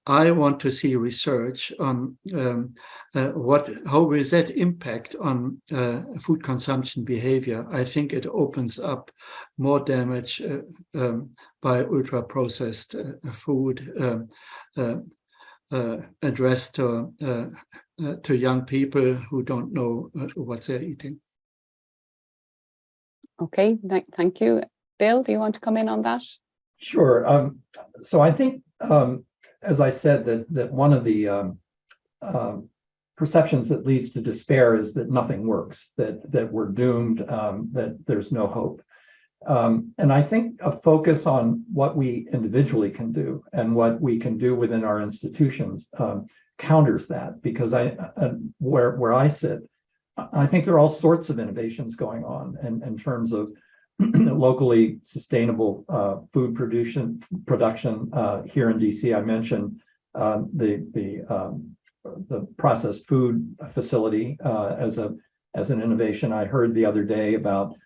I want to see research on how will that impact on food consumption behavior. I think it opens up more damage by ultra-processed food addressed to young people who don't know what they're eating. Okay, thank you. Bill, do you want to come in on that? Sure. So I think, as I said, that one of the perceptions that leads to despair is that nothing works, that we're doomed, that there's no hope. And I think a focus on what we individually can do and what we can do within our institutions counters that, because where I sit, I think there are all sorts of innovations going on in terms of locally sustainable food production here in DC. I mentioned the processed food facility as an innovation. I heard the other day about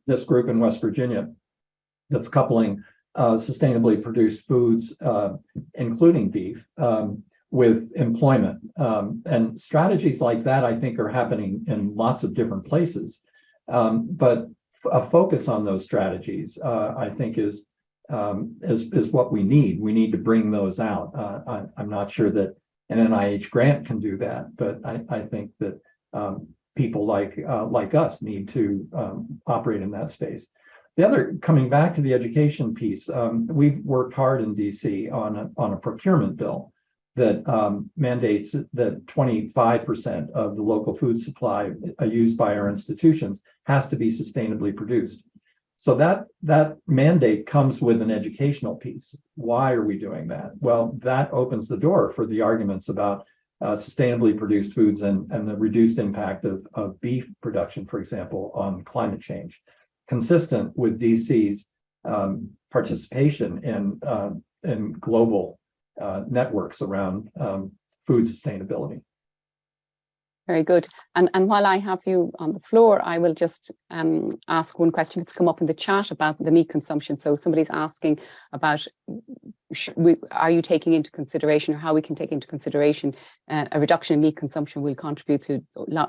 this group in West Virginia that's coupling sustainably produced foods, including beef, with employment. And strategies like that, I think, are happening in lots of different places. But a focus on those strategies, I think, is what we need. We need to bring those out. I'm not sure that an NIH grant can do that, but I think that people like us need to operate in that space. The other, coming back to the education piece, we've worked hard in DC on a procurement bill that mandates that 25% of the local food supply used by our institutions has to be sustainably produced. So that mandate comes with an educational piece. Why are we doing that? Well, that opens the door for the arguments about sustainably produced foods and the reduced impact of beef production, for example, on climate change, consistent with DC's participation in global networks around food sustainability. Very good. And while I have you on the floor, I will just ask one question that's come up in the chat about the meat consumption. So somebody's asking about, are you taking into consideration, or how we can take into consideration a reduction in meat consumption will contribute to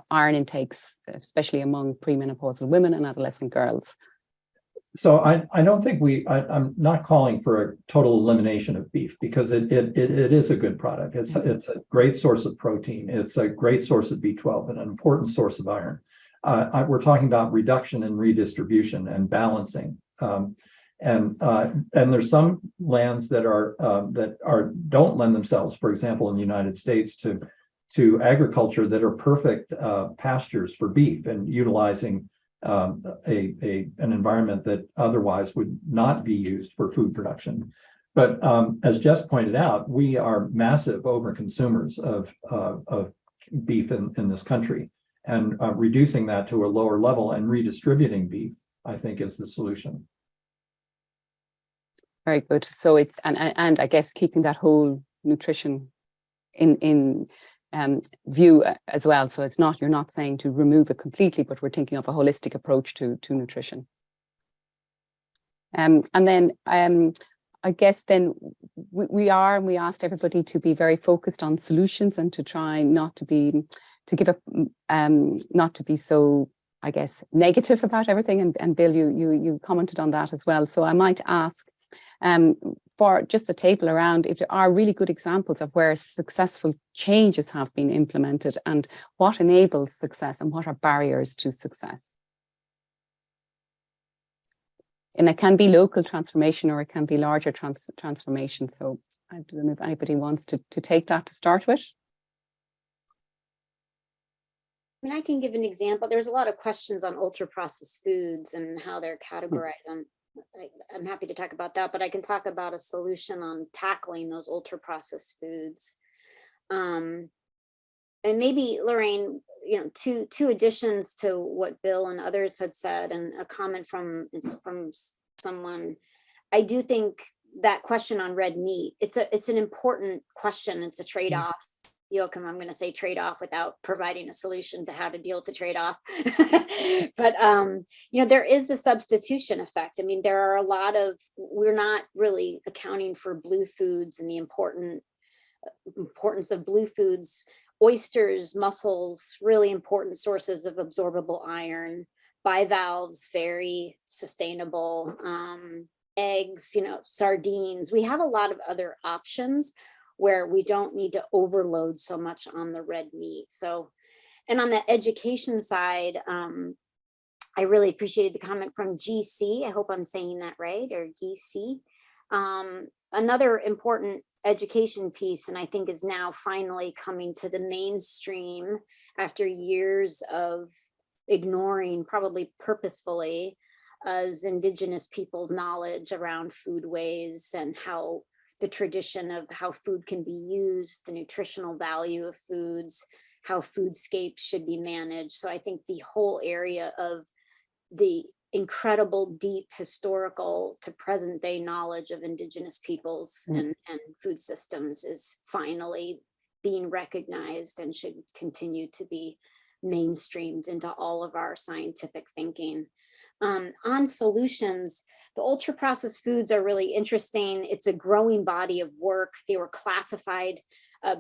iron intakes, especially among premenopausal women and adolescent girls? So I don't think I'm not calling for a total elimination of beef, because it is a good product. It's a great source of protein. It's a great source of B12 and an important source of iron. We're talking about reduction and redistribution and balancing. And there's some lands that don't lend themselves, for example, in the United States, to agriculture that are perfect pastures for beef, and utilizing an environment that otherwise would not be used for food production. But as Jess pointed out, we are massive overconsumers of beef in this country, and reducing that to a lower level and redistributing beef, I think, is the solution. Very good. So it's and I guess keeping that whole nutrition in view as well. So it's not, you're not saying to remove it completely, but we're thinking of a holistic approach to nutrition. And then I guess then we asked everybody to be very focused on solutions, and to try not to be so, I guess, negative about everything. And Bill, you commented on that as well. So I might ask for just a table around if there are really good examples of where successful changes have been implemented, and what enables success and what are barriers to success. And it can be local transformation, or it can be larger transformation. So I don't know if anybody wants to take that to start with. I mean, I can give an example. There's a lot of questions on ultra processed foods and how they're categorized. I'm happy to talk about that, but I can talk about a solution on tackling those ultra processed foods. And maybe, Lorraine, two additions to what Bill and others had said, and a comment from someone. I do think that question on red meat, it's an important question. It's a trade-off. Joachim, I'm going to say trade-off without providing a solution to how to deal with the trade-off. But, there is the substitution effect. I mean, there are we're not really accounting for blue foods and the importance of blue foods. Oysters, mussels, really important sources of absorbable iron. Bivalves, very sustainable. Eggs, sardines. We have a lot of other options where we don't need to overload so much on the red meat. So, and on the education side, I really appreciated the comment from GC. I hope I'm saying that right, or GC. Another important education piece, and I think is now finally coming to the mainstream after years of ignoring, probably purposefully, as Indigenous people's knowledge around foodways and how the tradition of how food can be used, the nutritional value of foods, how foodscapes should be managed. So I think the whole area of the incredible, deep historical to present day knowledge of Indigenous peoples and food systems is finally being recognized and should continue to be mainstreamed into all of our scientific thinking. On solutions, the ultra processed foods are really interesting. It's a growing body of work. They were classified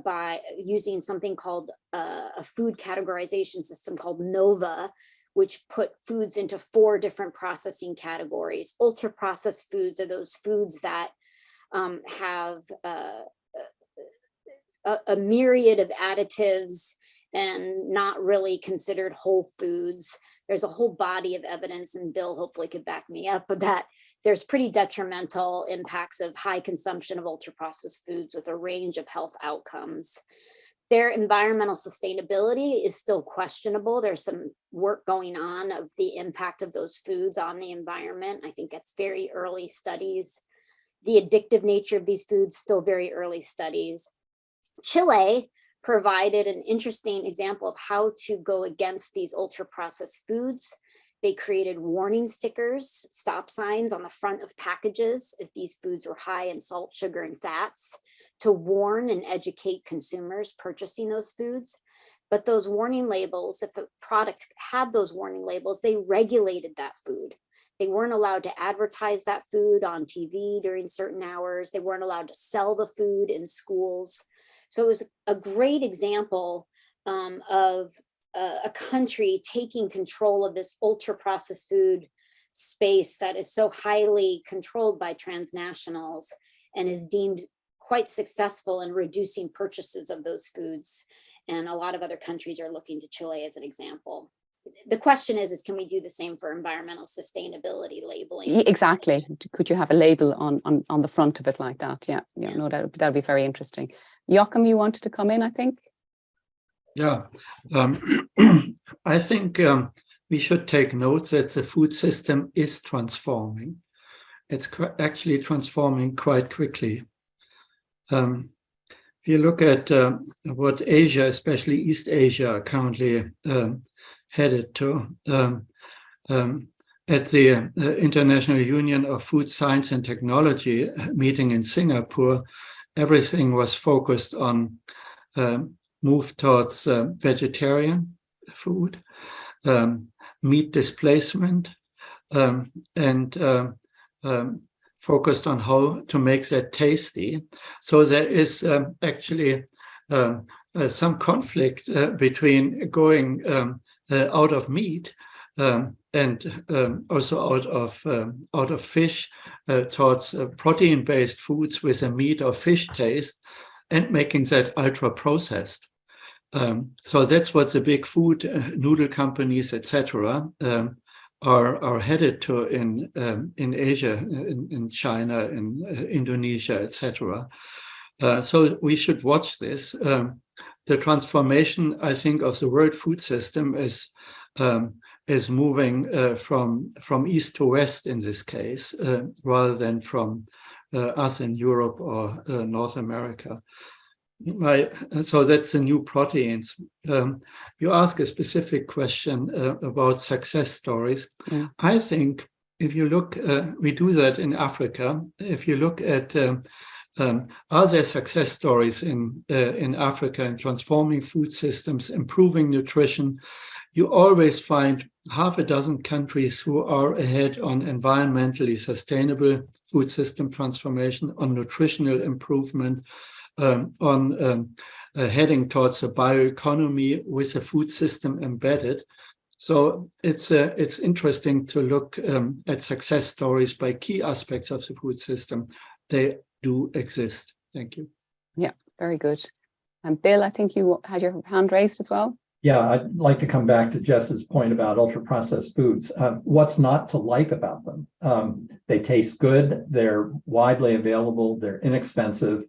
by using something called a food categorization system called NOVA, which put foods into 4 different processing categories. Ultra processed foods are those foods that have a myriad of additives and not really considered whole foods. There's a whole body of evidence, and Bill hopefully could back me up, but that there's pretty detrimental impacts of high consumption of ultra-processed foods with a range of health outcomes. Their environmental sustainability is still questionable. There's some work going on of the impact of those foods on the environment. I think that's very early studies. The addictive nature of these foods, still very early studies. Chile provided an interesting example of how to go against these ultra-processed foods. They created warning stickers, stop signs on the front of packages if these foods were high in salt, sugar, and fats, to warn and educate consumers purchasing those foods. But those warning labels, if a product had those warning labels, they regulated that food. They weren't allowed to advertise that food on TV during certain hours. They weren't allowed to sell the food in schools. So it was a great example of a country taking control of this ultra-processed food space that is so highly controlled by transnationals and is deemed quite successful in reducing purchases of those foods. And a lot of other countries are looking to Chile as an example. The question is can we do the same for environmental sustainability labeling? Exactly. Could you have a label on the front of it like that? Yeah, no, that'd be very interesting. Joachim, you wanted to come in, I think. Yeah, I think we should take note that the food system is transforming. It's actually transforming quite quickly. If you look at what Asia, especially East Asia, are currently headed to, at the International Union of Food Science and Technology meeting in Singapore, everything was focused on move towards vegetarian food, meat displacement, and focused on how to make that tasty. So there is actually some conflict between going out of meat and also out of fish towards protein-based foods with a meat or fish taste, and making that ultra processed. So that's what the big food noodle companies, etc., are headed to in Asia, in China, in Indonesia, etc. So we should watch this. The transformation, I think, of the world food system is moving from east to west in this case, rather than from us in Europe or North America. So that's the new proteins. You ask a specific question about success stories. Yeah. I think if you look, we do that in Africa. If you look at are there success stories in Africa in transforming food systems, improving nutrition, you always find half a dozen countries who are ahead on environmentally sustainable food system transformation, on nutritional improvement, on heading towards a bioeconomy with a food system embedded. So it's interesting to look at success stories by key aspects of the food system. They do exist. Thank you. Yeah, very good. And Bill, I think you had your hand raised as well. Yeah, I'd like to come back to Jess's point about ultra-processed foods. What's not to like about them? They taste good. They're widely available. They're inexpensive.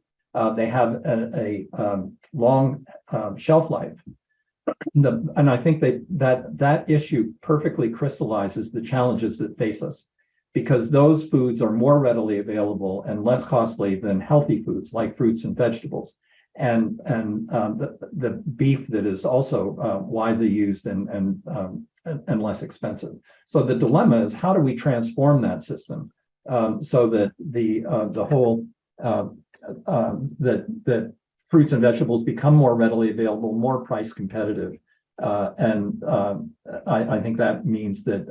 They have a long shelf life. And I think that issue perfectly crystallizes the challenges that face us, because those foods are more readily available and less costly than healthy foods like fruits and vegetables. And the beef that is also widely used and less expensive. So the dilemma is, how do we transform that system so that the whole that fruits and vegetables become more readily available, more price competitive, and I think that means that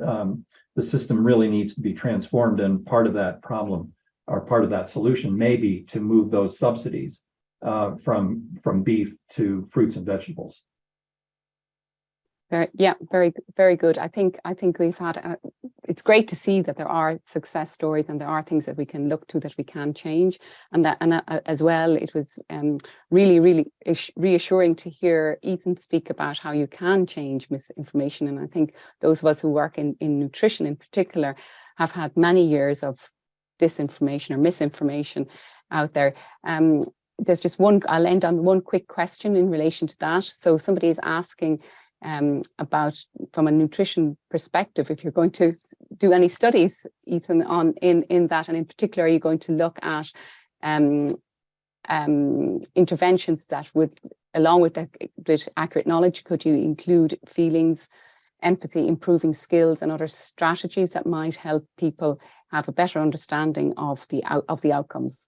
the system really needs to be transformed, and part of that problem or part of that solution may be to move those subsidies from beef to fruits and vegetables. Very good. I think we've had. It's great to see that there are success stories and there are things that we can look to that we can change, and that as well. It was really reassuring to hear Ethan speak about how you can change misinformation. And I think those of us who work in nutrition in particular have had many years of disinformation or misinformation out there. There's just I'll end on one quick question in relation to that. So somebody is asking about, from a nutrition perspective, if you're going to do any studies, Ethan, in that, and in particular, are you going to look at interventions that would, along with accurate knowledge, could you include feelings, empathy, improving skills, and other strategies that might help people have a better understanding of the outcomes?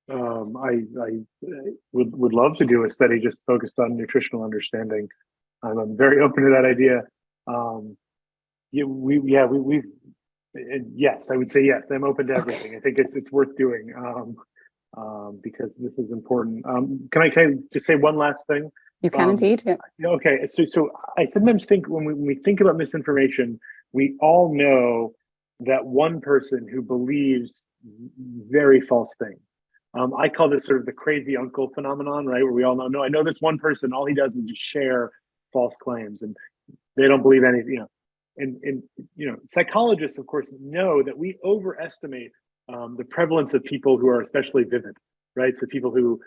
I would love to do a study just focused on nutritional understanding. I'm very open to that idea. Yes, I would say yes. I'm open to everything. I think it's worth doing because this is important. Can I just say one last thing? You can indeed. Yeah. Okay. So I sometimes think when we think about misinformation, we all know that one person who believes very false things. I call this sort of the crazy uncle phenomenon, right? Where we all know, no, I know this one person, all he does is just share false claims and they don't believe anything, and psychologists, of course, know that we overestimate the prevalence of people who are especially vivid, right? So people who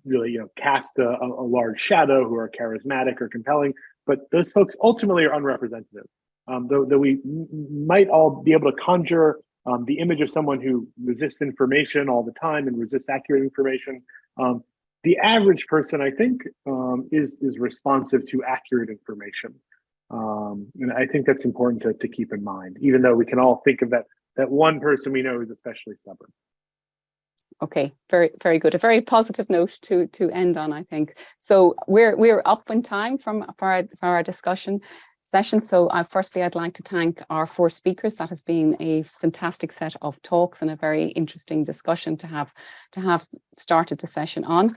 really, cast a large shadow, who are charismatic or compelling, but those folks ultimately are unrepresentative. Though we might all be able to conjure the image of someone who resists information all the time and resists accurate information. The average person, I think, is responsive to accurate information. And I think that's important to keep in mind, even though we can all think of that one person we know is especially stubborn. Okay, very, very good. A very positive note to end on, I think. So we're up in time for our discussion session. So firstly, I'd like to thank our 4 speakers. That has been a fantastic set of talks and a very interesting discussion to have started the session on.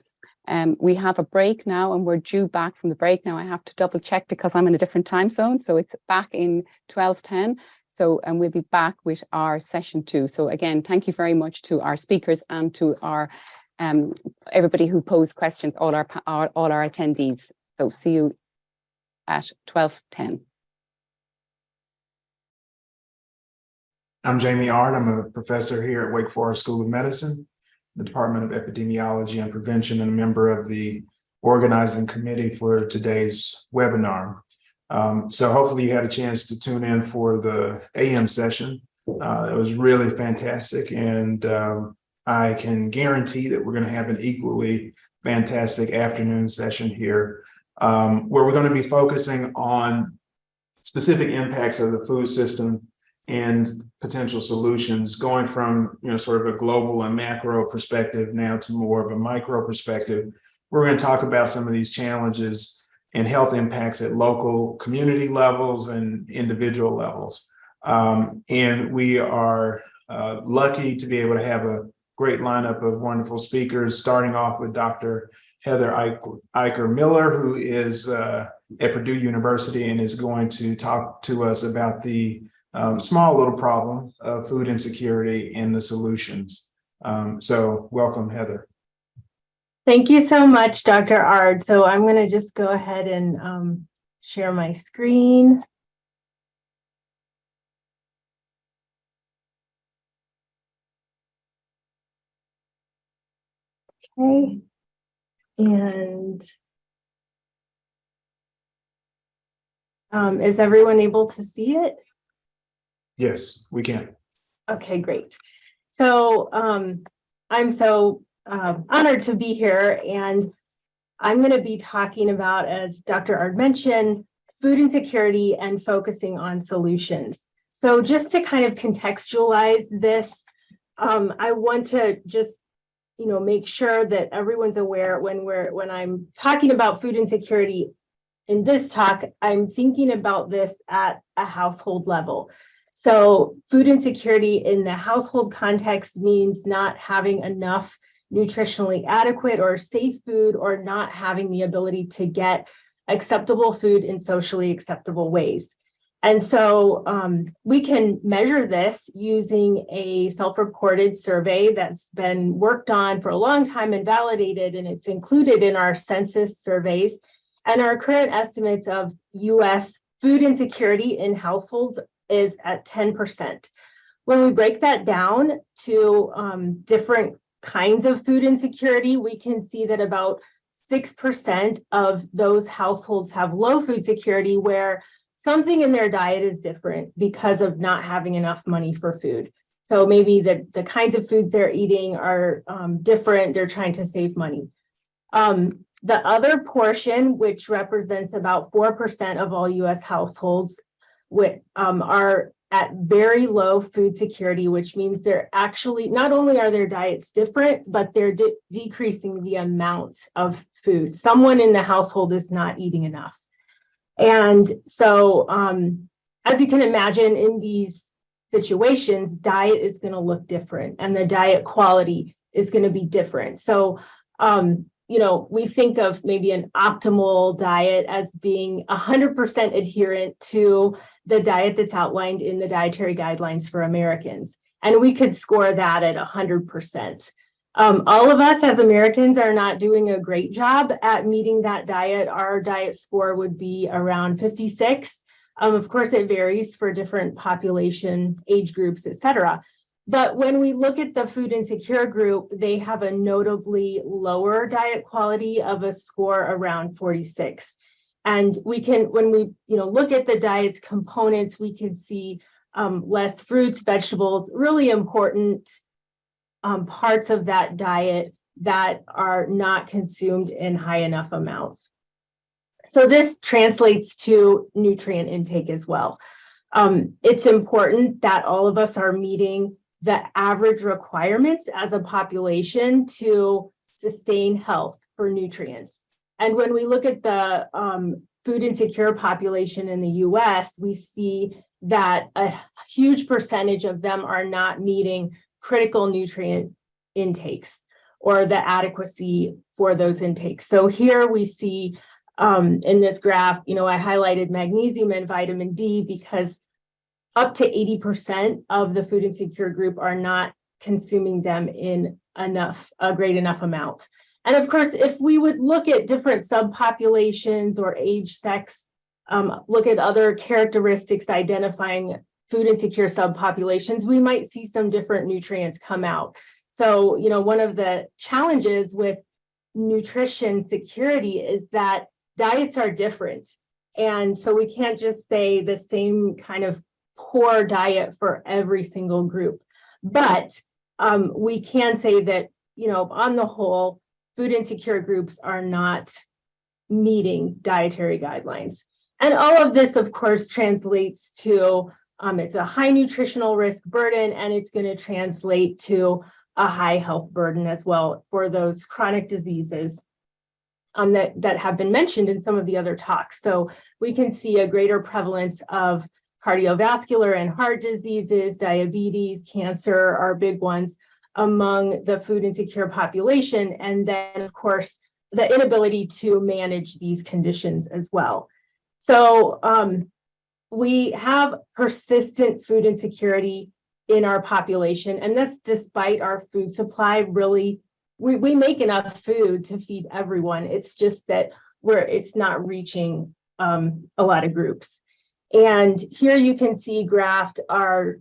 We have a break now, and we're due back from the break now. I have to double check because I'm in a different time zone. So it's back in 12:10. So, and we'll be back with our session 2. So again, thank you very much to our speakers and to our everybody who posed questions, all our attendees. So see you at 12:10. I'm Jamie Ard. I'm a professor here at Wake Forest School of Medicine, the Department of Epidemiology and Prevention, and a member of the organizing committee for today's webinar. So hopefully you had a chance to tune in for the AM session. It was really fantastic, and I can guarantee that we're going to have an equally fantastic afternoon session here, where we're going to be focusing on specific impacts of the food system and potential solutions, going from sort of a global and macro perspective now to more of a micro perspective. We're going to talk about some of these challenges and health impacts at local community levels and individual levels. And we are lucky to be able to have a great lineup of wonderful speakers, starting off with Dr. Heather Eicher Miller, who is at Purdue University and is going to talk to us about the small little problem of food insecurity and the solutions. So welcome, Heather. Thank you so much, Dr. Ard. So I'm going to just go ahead and share my screen. Okay. And is everyone able to see it? Yes, we can. Okay, great. So I'm so honored to be here, and I'm going to be talking about, as Dr. Ard mentioned, food insecurity and focusing on solutions. So just to kind of contextualize this, I want to just make sure that everyone's aware when I'm talking about food insecurity in this talk, I'm thinking about this at a household level. So food insecurity in the household context means not having enough nutritionally adequate or safe food, or not having the ability to get acceptable food in socially acceptable ways. And so we can measure this using a self-reported survey that's been worked on for a long time and validated, and it's included in our census surveys. And our current estimates of US food insecurity in households is at 10%. When we break that down to different kinds of food insecurity, we can see that about 6% of those households have low food security, where something in their diet is different because of not having enough money for food. So maybe the kinds of foods they're eating are different. They're trying to save money. The other portion, which represents about 4% of all US households, are at very low food security, which means they're actually, not only are their diets different, but they're decreasing the amount of food. Someone in the household is not eating enough. And so, as you can imagine, in these situations, diet is going to look different and the diet quality is going to be different. So, we think of maybe an optimal diet as being 100% adherent to the diet that's outlined in the dietary guidelines for Americans. And we could score that at 100%. All of us as Americans are not doing a great job at meeting that diet. Our diet score would be around 56. Of course, it varies for different population, age groups, et cetera. But when we look at the food insecure group, they have a notably lower diet quality of a score around 46. And we can, when we look at the diet's components, we can see less fruits, vegetables, really important parts of that diet that are not consumed in high enough amounts. So this translates to nutrient intake as well. It's important that all of us are meeting the average requirements as a population to sustain health for nutrients. And when we look at the food insecure population in the US, we see that a huge percentage of them are not meeting critical nutrient intakes or the adequacy for those intakes. So here we see in this graph, I highlighted magnesium and vitamin D because up to 80% of the food insecure group are not consuming them in a great enough amount. And of course, if we would look at different subpopulations or age, sex, look at other characteristics identifying food insecure subpopulations, we might see some different nutrients come out. So, one of the challenges with nutrition security is that diets are different. And so we can't just say the same kind of poor diet for every single group. But we can say that, on the whole, food insecure groups are not meeting dietary guidelines. And all of this, of course, translates to it's a high nutritional risk burden, and it's going to translate to a high health burden as well for those chronic diseases that have been mentioned in some of the other talks. So we can see a greater prevalence of cardiovascular and heart diseases, diabetes, cancer are big ones among the food insecure population. And then, of course, the inability to manage these conditions as well. So we have persistent food insecurity in our population, and that's despite our food supply. Really, we make enough food to feed everyone. It's just that it's not reaching a lot of groups. And here you can see graphed our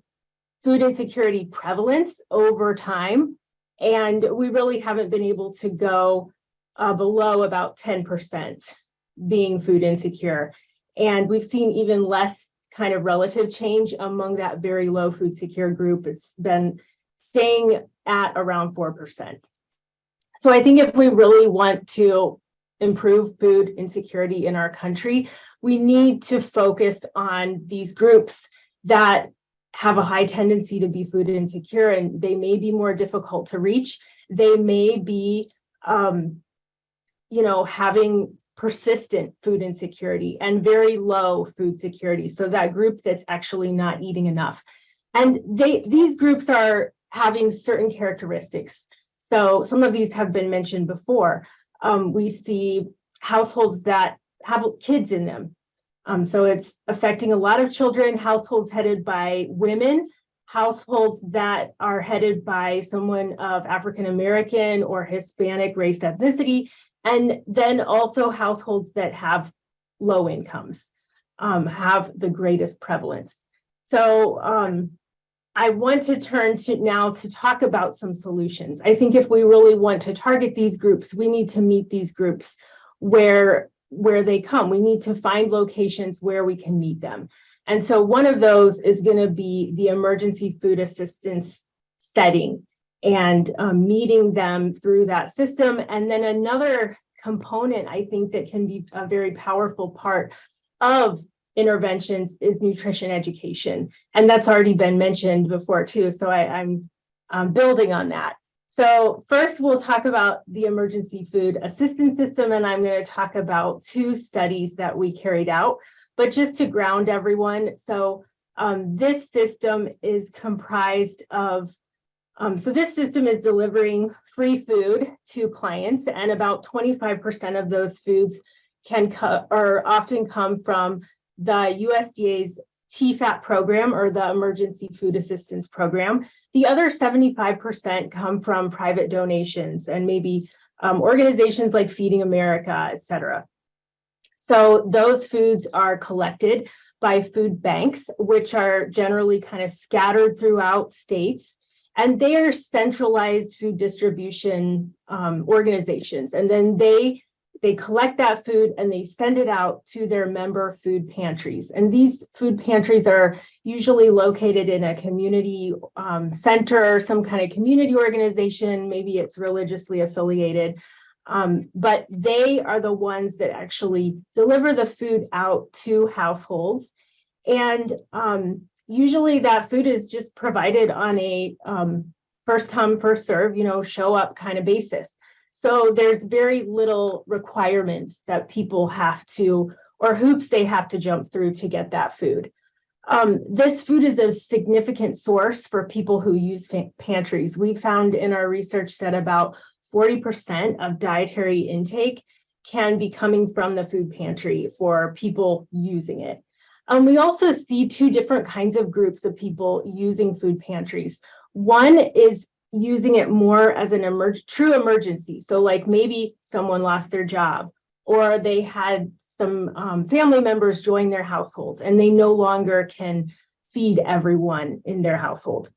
food insecurity prevalence over time. And we really haven't been able to go below about 10% being food insecure. And we've seen even less kind of relative change among that very low food secure group. It's been staying at around 4%. So I think if we really want to improve food insecurity in our country, we need to focus on these groups that have a high tendency to be food insecure, and they may be more difficult to reach. They may be, having persistent food insecurity and very low food security. So that group that's actually not eating enough. And these groups are having certain characteristics. So some of these have been mentioned before. We see households that have kids in them. So it's affecting a lot of children, households headed by women, households that are headed by someone of African American or Hispanic race ethnicity, and then also households that have low incomes have the greatest prevalence. So I want to turn to now to talk about some solutions. I think if we really want to target these groups, we need to meet these groups where they come. We need to find locations where we can meet them. And so one of those is going to be the emergency food assistance setting and meeting them through that system. And then another component I think that can be a very powerful part of interventions is nutrition education. And that's already been mentioned before too. So I'm building on that. So first we'll talk about the emergency food assistance system, and I'm going to talk about 2 studies that we carried out. But just to ground everyone, so this system is comprised of, so this system is delivering free food to clients, and about 25% of those foods can or often come from the USDA's TFAP program, or the Emergency Food Assistance Program. The other 75% come from private donations and maybe organizations like Feeding America, et cetera. So those foods are collected by food banks, which are generally kind of scattered throughout states. And they are centralized food distribution organizations. And then they collect that food and they send it out to their member food pantries. And these food pantries are usually located in a community center, some kind of community organization. Maybe it's religiously affiliated. But they are the ones that actually deliver the food out to households. And usually that food is just provided on a first come, first serve, show up kind of basis. So there's very little requirements that people have to, or hoops they have to jump through to get that food. This food is a significant source for people who use pantries. We found in our research that about 40% of dietary intake can be coming from the food pantry for people using it. We also see 2 different kinds of groups of people using food pantries. One is using it more as an true emergency. So like maybe someone lost their job, or they had some family members join their household and they no longer can feed everyone in their household.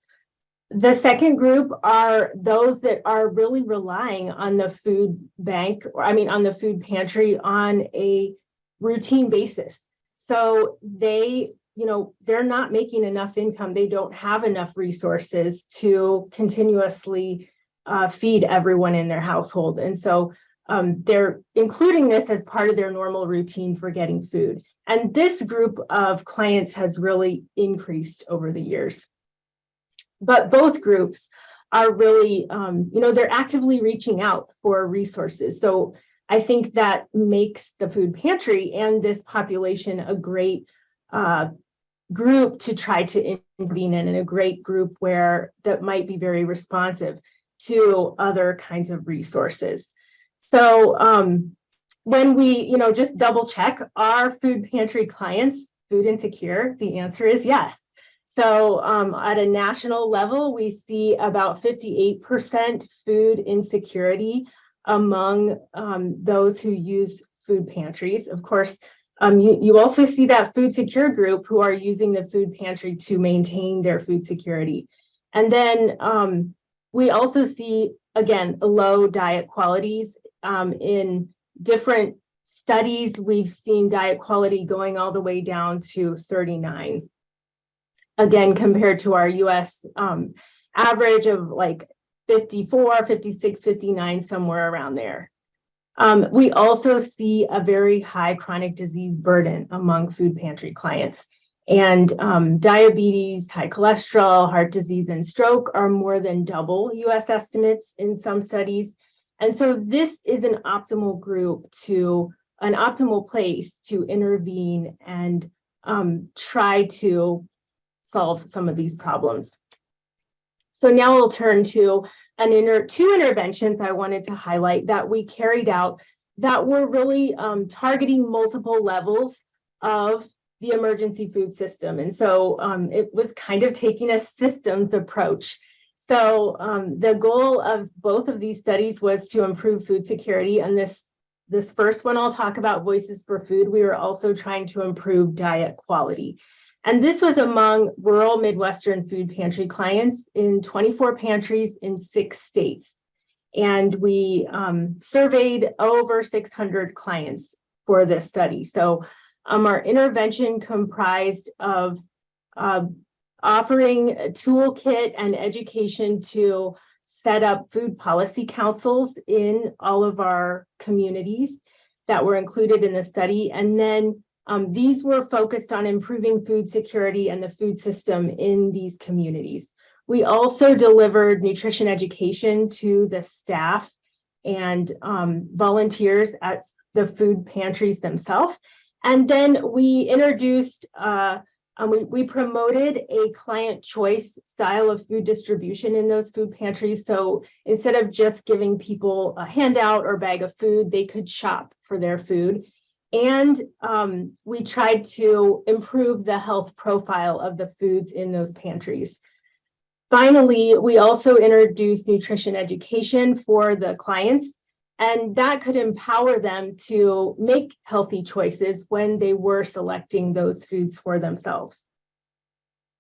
The second group are those that are really relying on the food bank, on the food pantry on a routine basis. So they're not making enough income. They don't have enough resources to continuously feed everyone in their household. And so they're including this as part of their normal routine for getting food. And this group of clients has really increased over the years. But both groups are really, they're actively reaching out for resources. So I think that makes the food pantry and this population a great group to try to intervene in, and a great group that might be very responsive to other kinds of resources. So when we, just double check, are food pantry clients food insecure? The answer is yes. So at a national level, we see about 58% food insecurity among those who use food pantries. Of course, you also see that food secure group who are using the food pantry to maintain their food security. And then we also see, again, low diet qualities. In different studies, we've seen diet quality going all the way down to 39. Again, compared to our US average of like 54, 56, 59, somewhere around there. We also see a very high chronic disease burden among food pantry clients. And diabetes, high cholesterol, heart disease, and stroke are more than double US estimates in some studies. And so this is an optimal an optimal place to intervene and try to solve some of these problems. So now we'll turn to two interventions I wanted to highlight that we carried out that were really targeting multiple levels of the emergency food system. And so it was kind of taking a systems approach. So the goal of both of these studies was to improve food security. And this first one I'll talk about, Voices for Food, we were also trying to improve diet quality. And this was among rural Midwestern food pantry clients in 24 pantries in 6 states. And we surveyed over 600 clients for this study. So our intervention comprised of offering a toolkit and education to set up food policy councils in all of our communities that were included in the study. And then these were focused on improving food security and the food system in these communities. We also delivered nutrition education to the staff and volunteers at the food pantries themselves. And then we introduced, we promoted a client choice style of food distribution in those food pantries. So instead of just giving people a handout or bag of food, they could shop for their food. And we tried to improve the health profile of the foods in those pantries. Finally, we also introduced nutrition education for the clients, and that could empower them to make healthy choices when they were selecting those foods for themselves.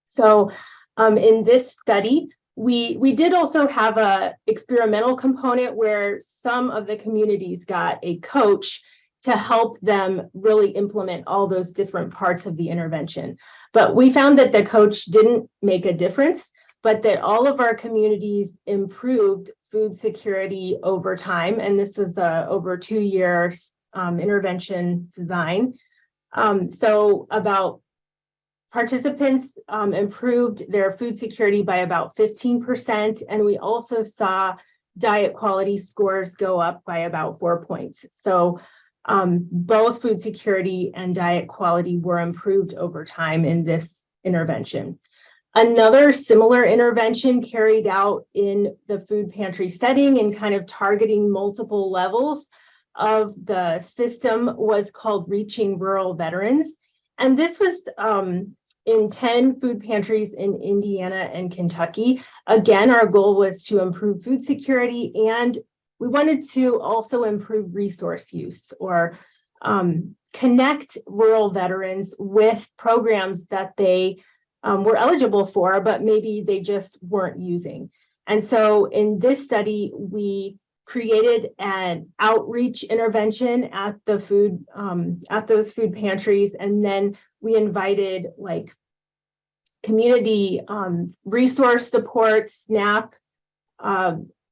So in this study, we did also have an experimental component where some of the communities got a coach to help them really implement all those different parts of the intervention. But we found that the coach didn't make a difference, but that all of our communities improved food security over time. And this was over 2 years intervention design. So about participants improved their food security by about 15%. And we also saw diet quality scores go up by about 4 points. So both food security and diet quality were improved over time in this intervention. Another similar intervention carried out in the food pantry setting and kind of targeting multiple levels of the system was called Reaching Rural Veterans. And this was in 10 food pantries in Indiana and Kentucky. Again, our goal was to improve food security, and we wanted to also improve resource use or connect rural veterans with programs that they were eligible for, but maybe they just weren't using. And so in this study, we created an outreach intervention at the food, at those food pantries. And then we invited like community resource support, SNAP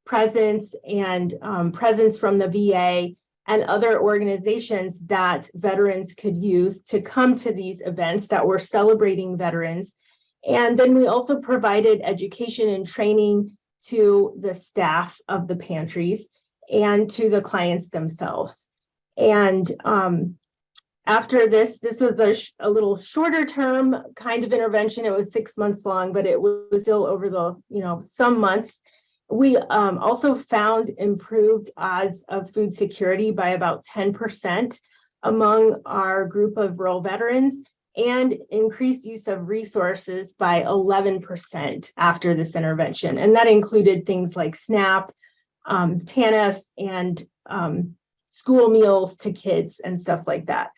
presence, and presence from the VA and other organizations that veterans could use to come to these events that were celebrating veterans. And then we also provided education and training to the staff of the pantries and to the clients themselves. And after this was a little shorter term kind of intervention. It was 6 months long, but it was still over the, some months. We also found improved odds of food security by about 10% among our group of rural veterans, and increased use of resources by 11% after this intervention. And that included things like SNAP, TANF, and school meals to kids and stuff like that.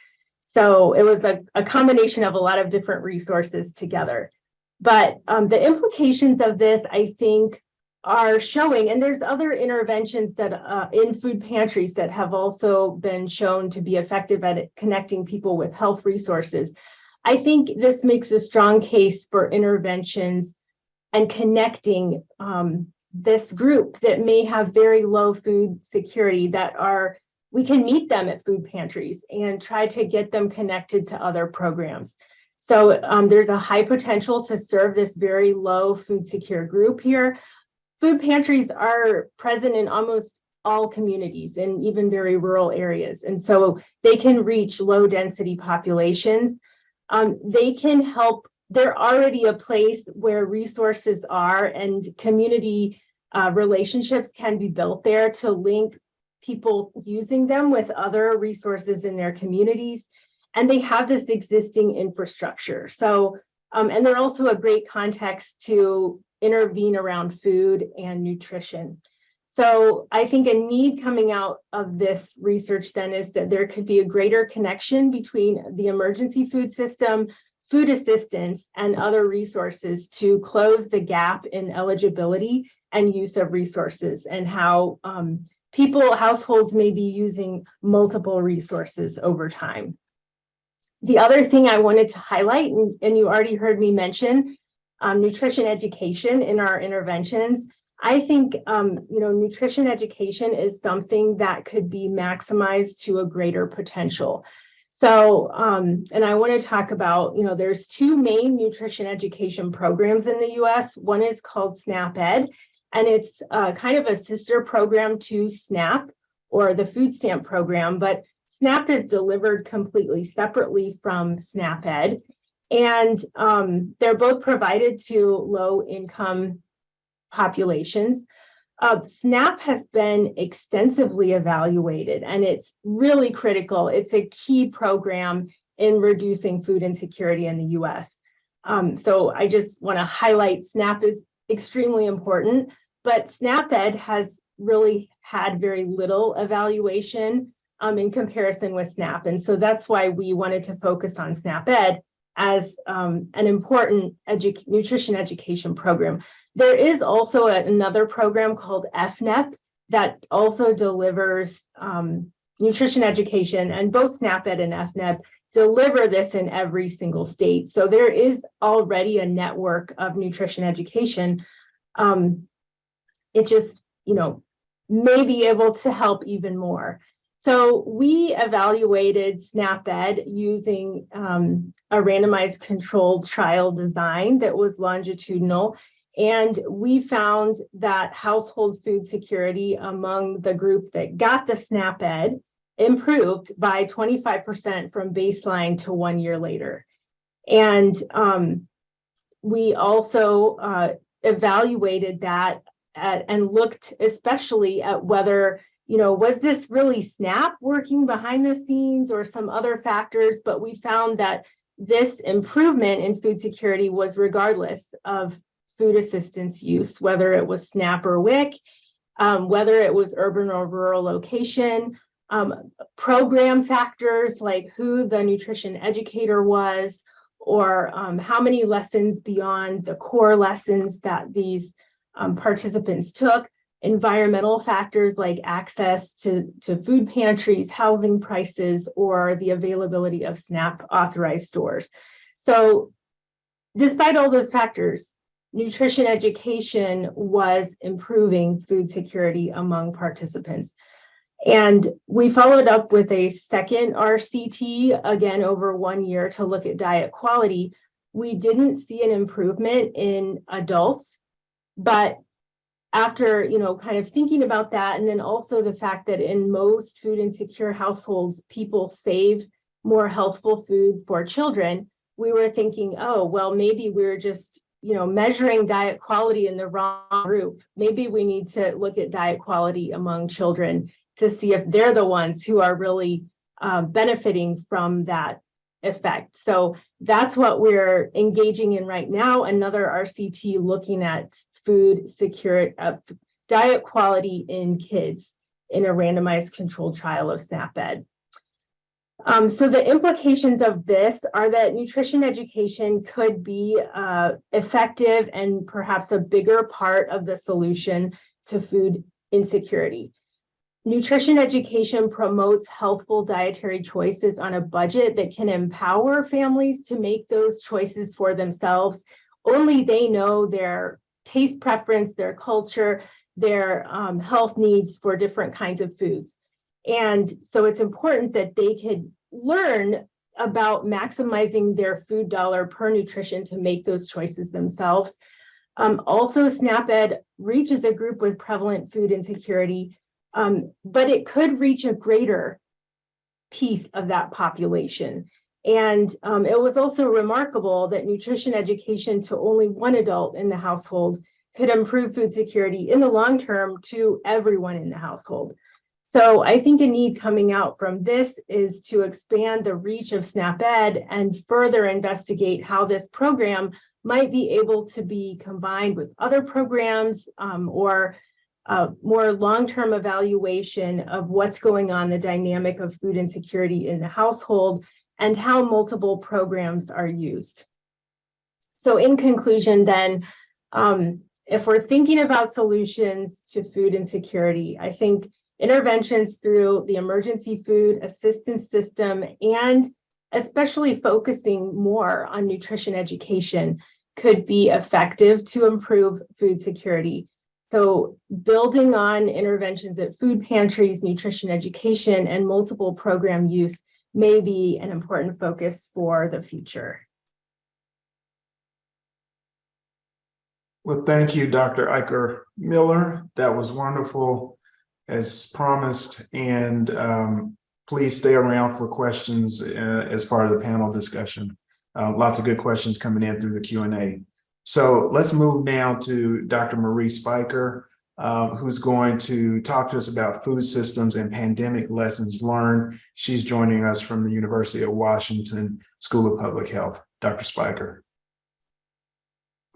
So it was a combination of a lot of different resources together. But the implications of this, I think, are showing, and there's other interventions that in food pantries that have also been shown to be effective at connecting people with health resources. I think this makes a strong case for interventions and connecting this group that may have very low food security we can meet them at food pantries and try to get them connected to other programs. So there's a high potential to serve this very low food secure group here. Food pantries are present in almost all communities and even very rural areas. And so they can reach low density populations. They can help, they're already a place where resources are, and community relationships can be built there to link people using them with other resources in their communities. And they have this existing infrastructure. So, and they're also a great context to intervene around food and nutrition. So I think a need coming out of this research then is that there could be a greater connection between the emergency food system, food assistance and other resources to close the gap in eligibility and use of resources, and how households may be using multiple resources over time. The other thing I wanted to highlight, and you already heard me mention, nutrition education in our interventions. I think nutrition education is something that could be maximized to a greater potential. So, and I want to talk about, there's two main nutrition education programs in the US. One is called SNAP Ed, and it's kind of a sister program to SNAP, or the food stamp program, but SNAP is delivered completely separately from SNAP Ed. And they're both provided to low-income populations. SNAP has been extensively evaluated, and it's really critical. It's a key program in reducing food insecurity in the US. So I just want to highlight SNAP is extremely important, but SNAP Ed has really had very little evaluation in comparison with SNAP. And so that's why we wanted to focus on SNAP Ed as an important nutrition education program. There is also another program called FNEP that also delivers nutrition education, and both SNAP Ed and FNEP deliver this in every single state. So there is already a network of nutrition education. It just, may be able to help even more. So we evaluated SNAP Ed using a randomized controlled trial design that was longitudinal. And we found that household food security among the group that got the SNAP Ed improved by 25% from baseline to 1 year later. And we also evaluated that and looked especially at whether, was this really SNAP working behind the scenes or some other factors? But we found that this improvement in food security was regardless of food assistance use, whether it was SNAP or WIC, whether it was urban or rural location, program factors like who the nutrition educator was, or how many lessons beyond the core lessons that these participants took, environmental factors like access to food pantries, housing prices, or the availability of SNAP authorized stores. So despite all those factors, nutrition education was improving food security among participants. And we followed up with a second RCT, again over 1 year, to look at diet quality. We didn't see an improvement in adults, but after, kind of thinking about that, and then also the fact that in most food insecure households, people save more healthful food for children, we were thinking, oh, well, maybe we're just, measuring diet quality in the wrong group. Maybe we need to look at diet quality among children to see if they're the ones who are really benefiting from that effect. So that's what we're engaging in right now. Another RCT looking at food security, diet quality in kids in a randomized controlled trial of SNAP Ed. So the implications of this are that nutrition education could be effective and perhaps a bigger part of the solution to food insecurity. Nutrition education promotes healthful dietary choices on a budget that can empower families to make those choices for themselves. Only they know their taste preference, their culture, their health needs for different kinds of foods. And so it's important that they can learn about maximizing their food dollar per nutrition to make those choices themselves. Also, SNAP Ed reaches a group with prevalent food insecurity, but it could reach a greater piece of that population. And it was also remarkable that nutrition education to only one adult in the household could improve food security in the long term to everyone in the household. So I think a need coming out from this is to expand the reach of SNAP Ed and further investigate how this program might be able to be combined with other programs or more long-term evaluation of what's going on, the dynamic of food insecurity in the household, and how multiple programs are used. So in conclusion then, if we're thinking about solutions to food insecurity, I think interventions through the emergency food assistance system and especially focusing more on nutrition education could be effective to improve food security. So building on interventions at food pantries, nutrition education, and multiple program use may be an important focus for the future. Well, thank you, Dr. Iker Miller. That was wonderful as promised. And please stay around for questions as part of the panel discussion. Lots of good questions coming in through the Q&A. So let's move now to Dr. Marie Spiker, who's going to talk to us about food systems and pandemic lessons learned. She's joining us from the University of Washington School of Public Health. Dr. Spiker.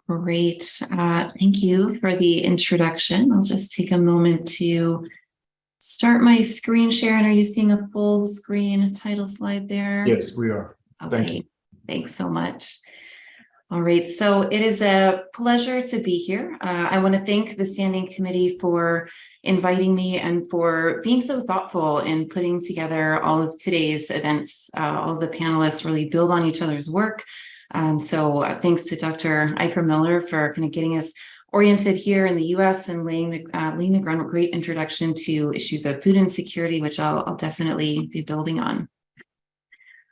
Great. Thank you for the introduction. I'll just take a moment to start my screen share. And are you seeing a full screen title slide there? Yes, we are. Okay. Thank you. Thanks so much. All right, so it is a pleasure to be here. I want to thank the Standing Committee for inviting me and for being so thoughtful in putting together all of today's events. All of the panelists really build on each other's work. So thanks to Dr. Iker Miller for kind of getting us oriented here in the US and laying the ground, great introduction to issues of food insecurity, which I'll definitely be building on.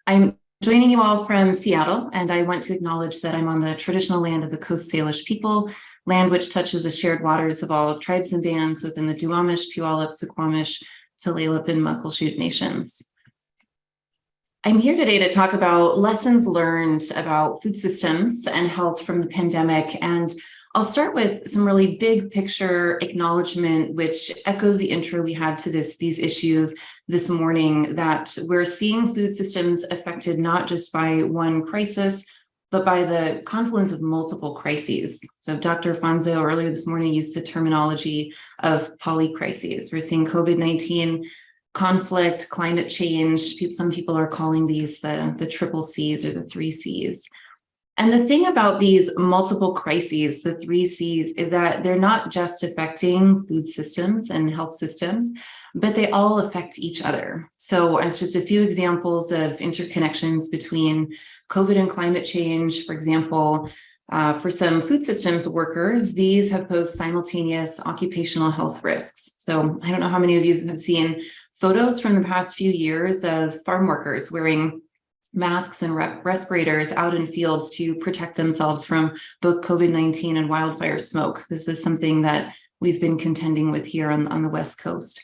I'm joining you all from Seattle, and I want to acknowledge that I'm on the traditional land of the Coast Salish people, land which touches the shared waters of all tribes and bands within the Duwamish, Puyallup, Suquamish, Tulalip, and Muckleshoot nations. I'm here today to talk about lessons learned about food systems and health from the pandemic, and I'll start with some really big picture acknowledgement, which echoes the intro we had to these issues this morning, that we're seeing food systems affected not just by one crisis, but by the confluence of multiple crises. So Dr. Fonzo earlier this morning used the terminology of polycrises. We're seeing COVID-19, conflict, climate change. Some people are calling these the triple C's or the three C's. And the thing about these multiple crises, the three C's, is that they're not just affecting food systems and health systems, but they all affect each other. So as just a few examples of interconnections between COVID and climate change, for example, for some food systems workers, these have posed simultaneous occupational health risks. So I don't know how many of you have seen photos from the past few years of farm workers wearing masks and respirators out in fields to protect themselves from both COVID-19 and wildfire smoke. This is something that we've been contending with here on the West Coast.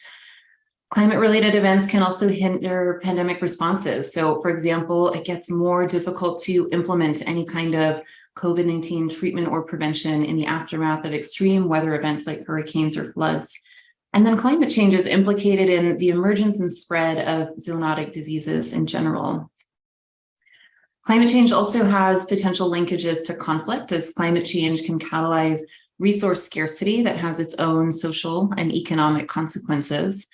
Climate-related events can also hinder pandemic responses. So, for example, it gets more difficult to implement any kind of COVID-19 treatment or prevention in the aftermath of extreme weather events like hurricanes or floods. And then climate change is implicated in the emergence and spread of zoonotic diseases in general. Climate change also has potential linkages to conflict, as climate change can catalyze resource scarcity that has its own social and economic consequences.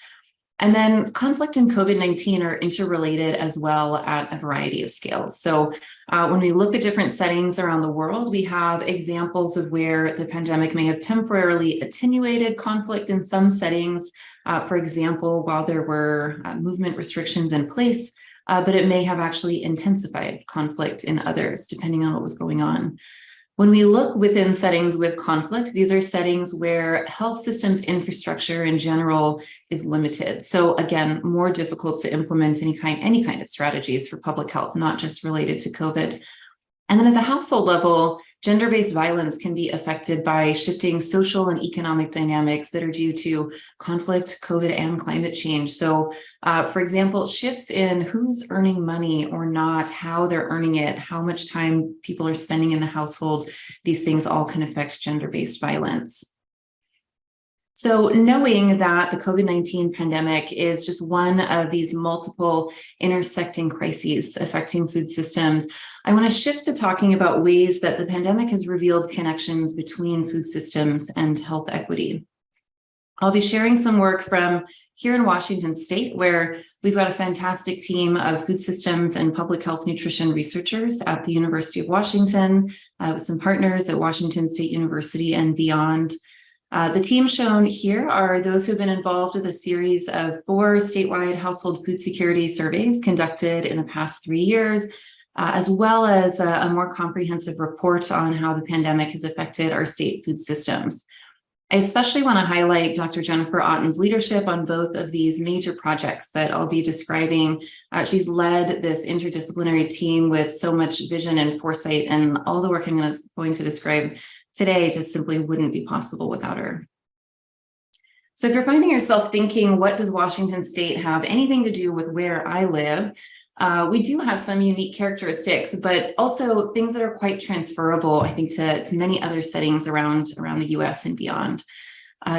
And then conflict and COVID-19 are interrelated as well at a variety of scales. So when we look at different settings around the world, we have examples of where the pandemic may have temporarily attenuated conflict in some settings. For example, while there were movement restrictions in place, but it may have actually intensified conflict in others, depending on what was going on. When we look within settings with conflict, these are settings where health systems infrastructure in general is limited. So again, more difficult to implement any kind of strategies for public health, not just related to COVID. And then at the household level, gender-based violence can be affected by shifting social and economic dynamics that are due to conflict, COVID, and climate change. So, for example, shifts in who's earning money or not, how they're earning it, how much time people are spending in the household, these things all can affect gender-based violence. So knowing that the COVID-19 pandemic is just one of these multiple intersecting crises affecting food systems, I want to shift to talking about ways that the pandemic has revealed connections between food systems and health equity. I'll be sharing some work from here in Washington State, where we've got a fantastic team of food systems and public health nutrition researchers at the University of Washington, with some partners at Washington State University and beyond. The team shown here are those who have been involved with a series of 4 statewide household food security surveys conducted in the past 3 years, as well as a more comprehensive report on how the pandemic has affected our state food systems. I especially want to highlight Dr. Jennifer Otten's leadership on both of these major projects that I'll be describing. She's led this interdisciplinary team with so much vision and foresight, and all the work I'm going to describe today just simply wouldn't be possible without her. So if you're finding yourself thinking, what does Washington State have anything to do with where I live? We do have some unique characteristics, but also things that are quite transferable, I think, to many other settings around the US and beyond.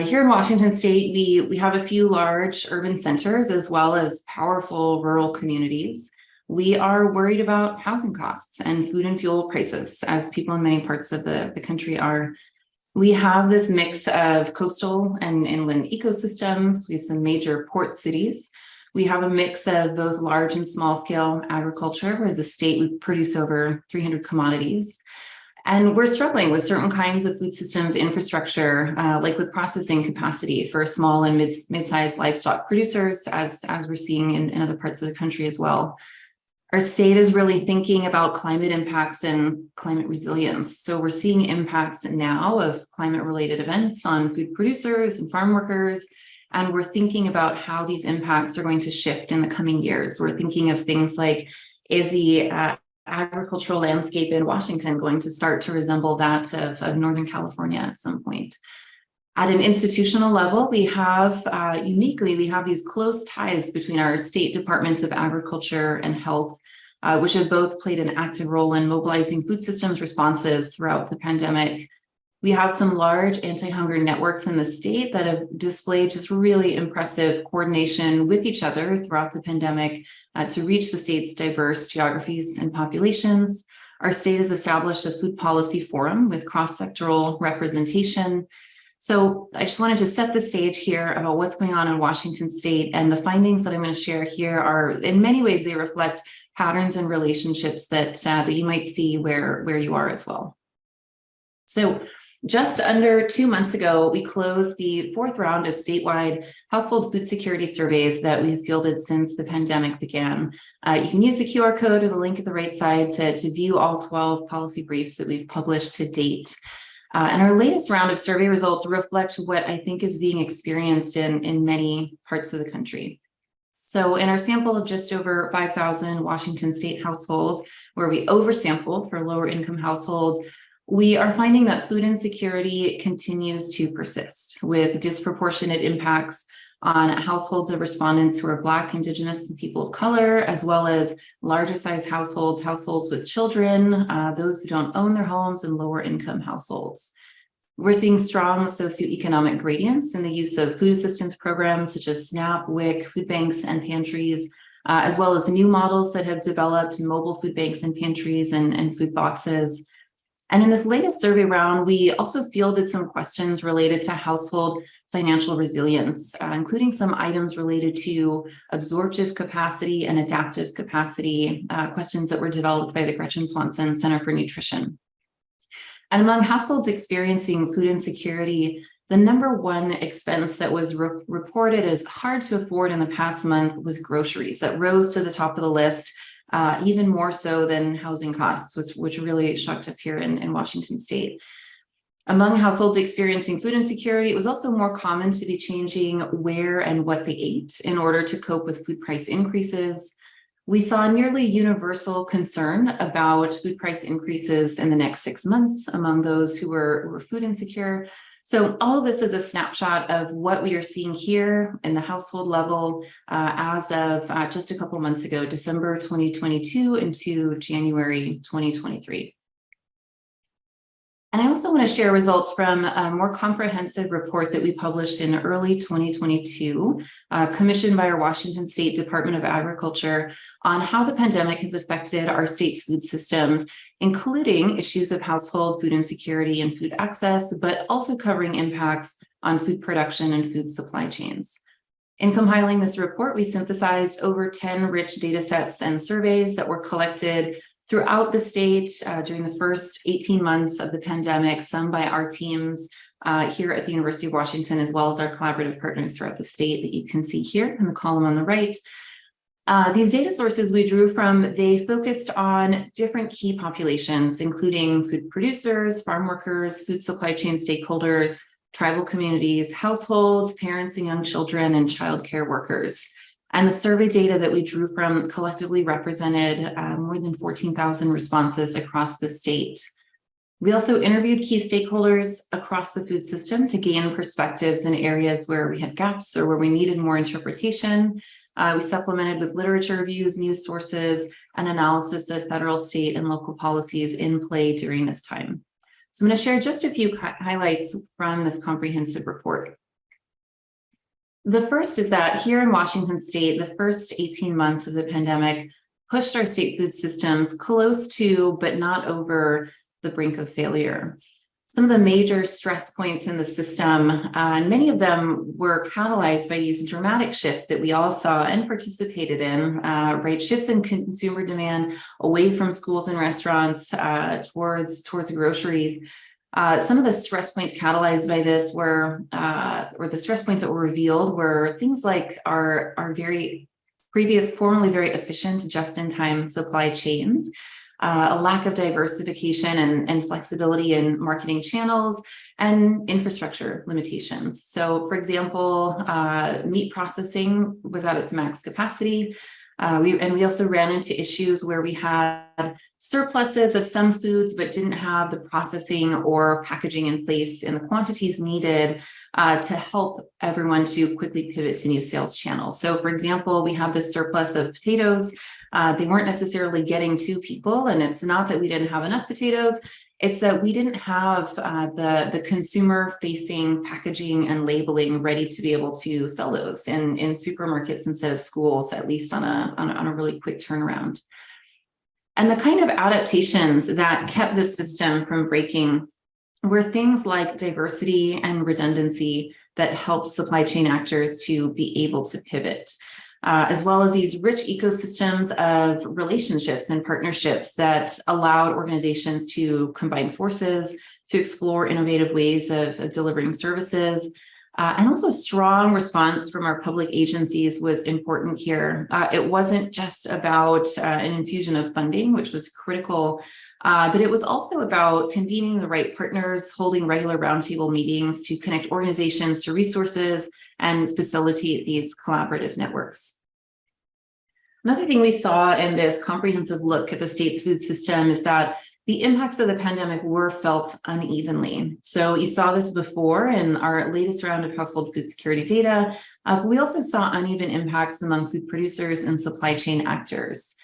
Here in Washington State, we have a few large urban centers as well as powerful rural communities. We are worried about housing costs and food and fuel prices, as people in many parts of the country are. We have this mix of coastal and inland ecosystems. We have some major port cities. We have a mix of both large and small scale agriculture, whereas a state we produce over 300 commodities. And we're struggling with certain kinds of food systems infrastructure, like with processing capacity for small and mid-sized livestock producers, as we're seeing in other parts of the country as well. Our state is really thinking about climate impacts and climate resilience. So we're seeing impacts now of climate-related events on food producers and farm workers. And we're thinking about how these impacts are going to shift in the coming years. We're thinking of things like, is the agricultural landscape in Washington going to start to resemble that of Northern California at some point? At an institutional level, we have, uniquely, we have these close ties between our state departments of agriculture and health, which have both played an active role in mobilizing food systems responses throughout the pandemic. We have some large anti-hunger networks in the state that have displayed just really impressive coordination with each other throughout the pandemic to reach the state's diverse geographies and populations. Our state has established a food policy forum with cross-sectoral representation. So I just wanted to set the stage here about what's going on in Washington State, and the findings that I'm going to share here are, in many ways, they reflect patterns and relationships that you might see where you are as well. So just under 2 months ago, we closed the 4th round of statewide household food security surveys that we have fielded since the pandemic began. You can use the QR code or the link at the right side to view all 12 policy briefs that we've published to date. And our latest round of survey results reflect what I think is being experienced in many parts of the country. So in our sample of just over 5,000 Washington State households, where we oversample for lower income households, we are finding that food insecurity continues to persist, with disproportionate impacts on households of respondents who are Black, Indigenous, and people of color, as well as larger size households, households with children, those who don't own their homes, and lower income households. We're seeing strong socioeconomic gradients in the use of food assistance programs such as SNAP, WIC, food banks, and pantries, as well as new models that have developed, mobile food banks and pantries and food boxes. And in this latest survey round, we also fielded some questions related to household financial resilience, including some items related to absorptive capacity and adaptive capacity, questions that were developed by the Gretchen Swanson Center for Nutrition. And among households experiencing food insecurity, the #1 expense that was reported as hard to afford in the past month was groceries. That rose to the top of the list, even more so than housing costs, which really shocked us here in Washington State. Among households experiencing food insecurity, it was also more common to be changing where and what they ate in order to cope with food price increases. We saw nearly universal concern about food price increases in the next 6 months among those who were food insecure. So all of this is a snapshot of what we are seeing here in the household level as of just a couple months ago, December 2022 into January 2023. And I also want to share results from a more comprehensive report that we published in early 2022, commissioned by our Washington State Department of Agriculture, on how the pandemic has affected our state's food systems, including issues of household food insecurity and food access, but also covering impacts on food production and food supply chains. In compiling this report, we synthesized over 10 rich data sets and surveys that were collected throughout the state during the first 18 months of the pandemic, some by our teams here at the University of Washington, as well as our collaborative partners throughout the state that you can see here in the column on the right. These data sources we drew from, they focused on different key populations, including food producers, farm workers, food supply chain stakeholders, tribal communities, households, parents and young children, and childcare workers. And the survey data that we drew from collectively represented more than 14,000 responses across the state. We also interviewed key stakeholders across the food system to gain perspectives in areas where we had gaps or where we needed more interpretation. We supplemented with literature reviews, news sources, and analysis of federal, state, and local policies in play during this time. So I'm going to share just a few highlights from this comprehensive report. The first is that here in Washington state, the first 18 months of the pandemic pushed our state food systems close to, but not over, the brink of failure. Some of the major stress points in the system, and many of them were catalyzed by these dramatic shifts that we all saw and participated in, right? Shifts in consumer demand away from schools and restaurants towards groceries. Some of the stress points catalyzed by this were, or the stress points that were revealed were things like our formerly very efficient just-in-time supply chains, a lack of diversification and flexibility in marketing channels, and infrastructure limitations. So, for example, meat processing was at its max capacity. We also ran into issues where we had surpluses of some foods, but didn't have the processing or packaging in place in the quantities needed to help everyone to quickly pivot to new sales channels. So, for example, we have this surplus of potatoes. They weren't necessarily getting to people, and it's not that we didn't have enough potatoes, it's that we didn't have the consumer-facing packaging and labeling ready to be able to sell those in supermarkets instead of schools, at least on a really quick turnaround. And the kind of adaptations that kept the system from breaking were things like diversity and redundancy that helped supply chain actors to be able to pivot. As well as these rich ecosystems of relationships and partnerships that allowed organizations to combine forces, to explore innovative ways of delivering services. And also strong response from our public agencies was important here. It wasn't just about an infusion of funding, which was critical, but it was also about convening the right partners, holding regular roundtable meetings to connect organizations to resources and facilitate these collaborative networks. Another thing we saw in this comprehensive look at the state's food system is that the impacts of the pandemic were felt unevenly. So you saw this before in our latest round of household food security data, but we also saw uneven impacts among food producers and supply chain actors.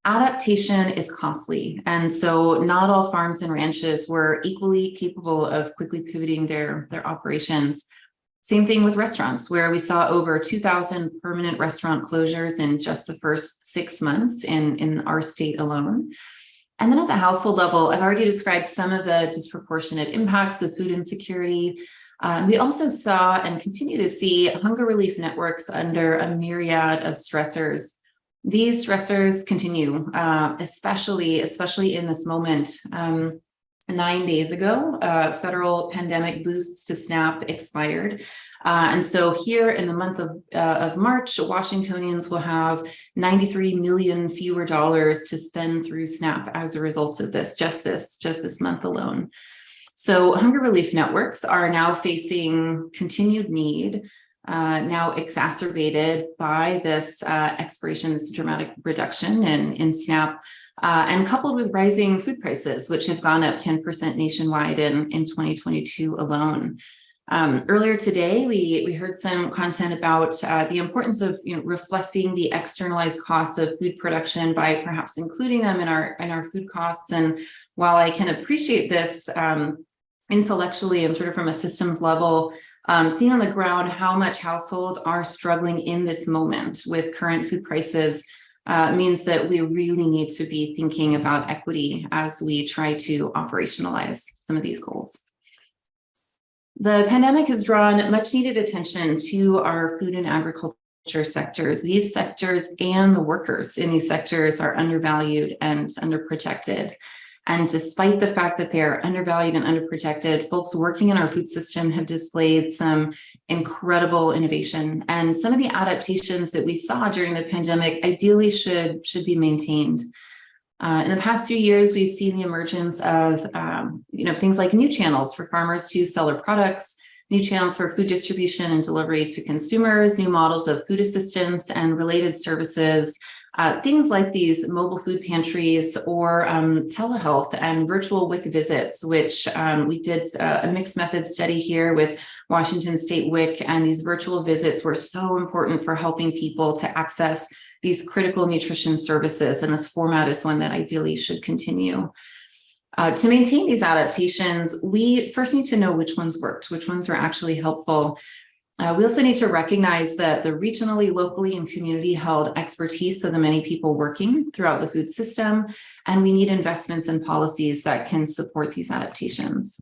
Adaptation is costly, and so not all farms and ranches were equally capable of quickly pivoting their operations. Same thing with restaurants, where we saw over 2,000 permanent restaurant closures in just the first 6 months in our state alone. And then at the household level, I've already described some of the disproportionate impacts of food insecurity. We also saw and continue to see hunger relief networks under a myriad of stressors. These stressors continue, especially in this moment. 9 days ago, federal pandemic boosts to SNAP expired. And so here in the month of March, Washingtonians will have 93 million fewer dollars to spend through SNAP as a result of this, just this month alone. So hunger relief networks are now facing continued need, now exacerbated by this expiration, this dramatic reduction in SNAP, and coupled with rising food prices, which have gone up 10% nationwide in 2022 alone. Earlier today, we heard some content about the importance of reflecting the externalized costs of food production by perhaps including them in our food costs. And while I can appreciate this intellectually and sort of from a systems level, seeing on the ground how much households are struggling in this moment with current food prices means that we really need to be thinking about equity as we try to operationalize some of these goals. The pandemic has drawn much needed attention to our food and agriculture sectors, these sectors and the workers in these sectors are undervalued and underprotected. And despite the fact that they're undervalued and underprotected, folks working in our food system have displayed some incredible innovation. And some of the adaptations that we saw during the pandemic ideally should be maintained. In the past few years, we've seen the emergence of things like new channels for farmers to sell their products, new channels for food distribution and delivery to consumers, new models of food assistance and related services, things like these mobile food pantries or telehealth and virtual WIC visits, which we did a mixed method study here with Washington State WIC, and these virtual visits were so important for helping people to access these critical nutrition services, and this format is one that ideally should continue. To maintain these adaptations, we first need to know which ones worked, which ones were actually helpful. We also need to recognize that the regionally, locally, and community-held expertise of the many people working throughout the food system, and we need investments and policies that can support these adaptations.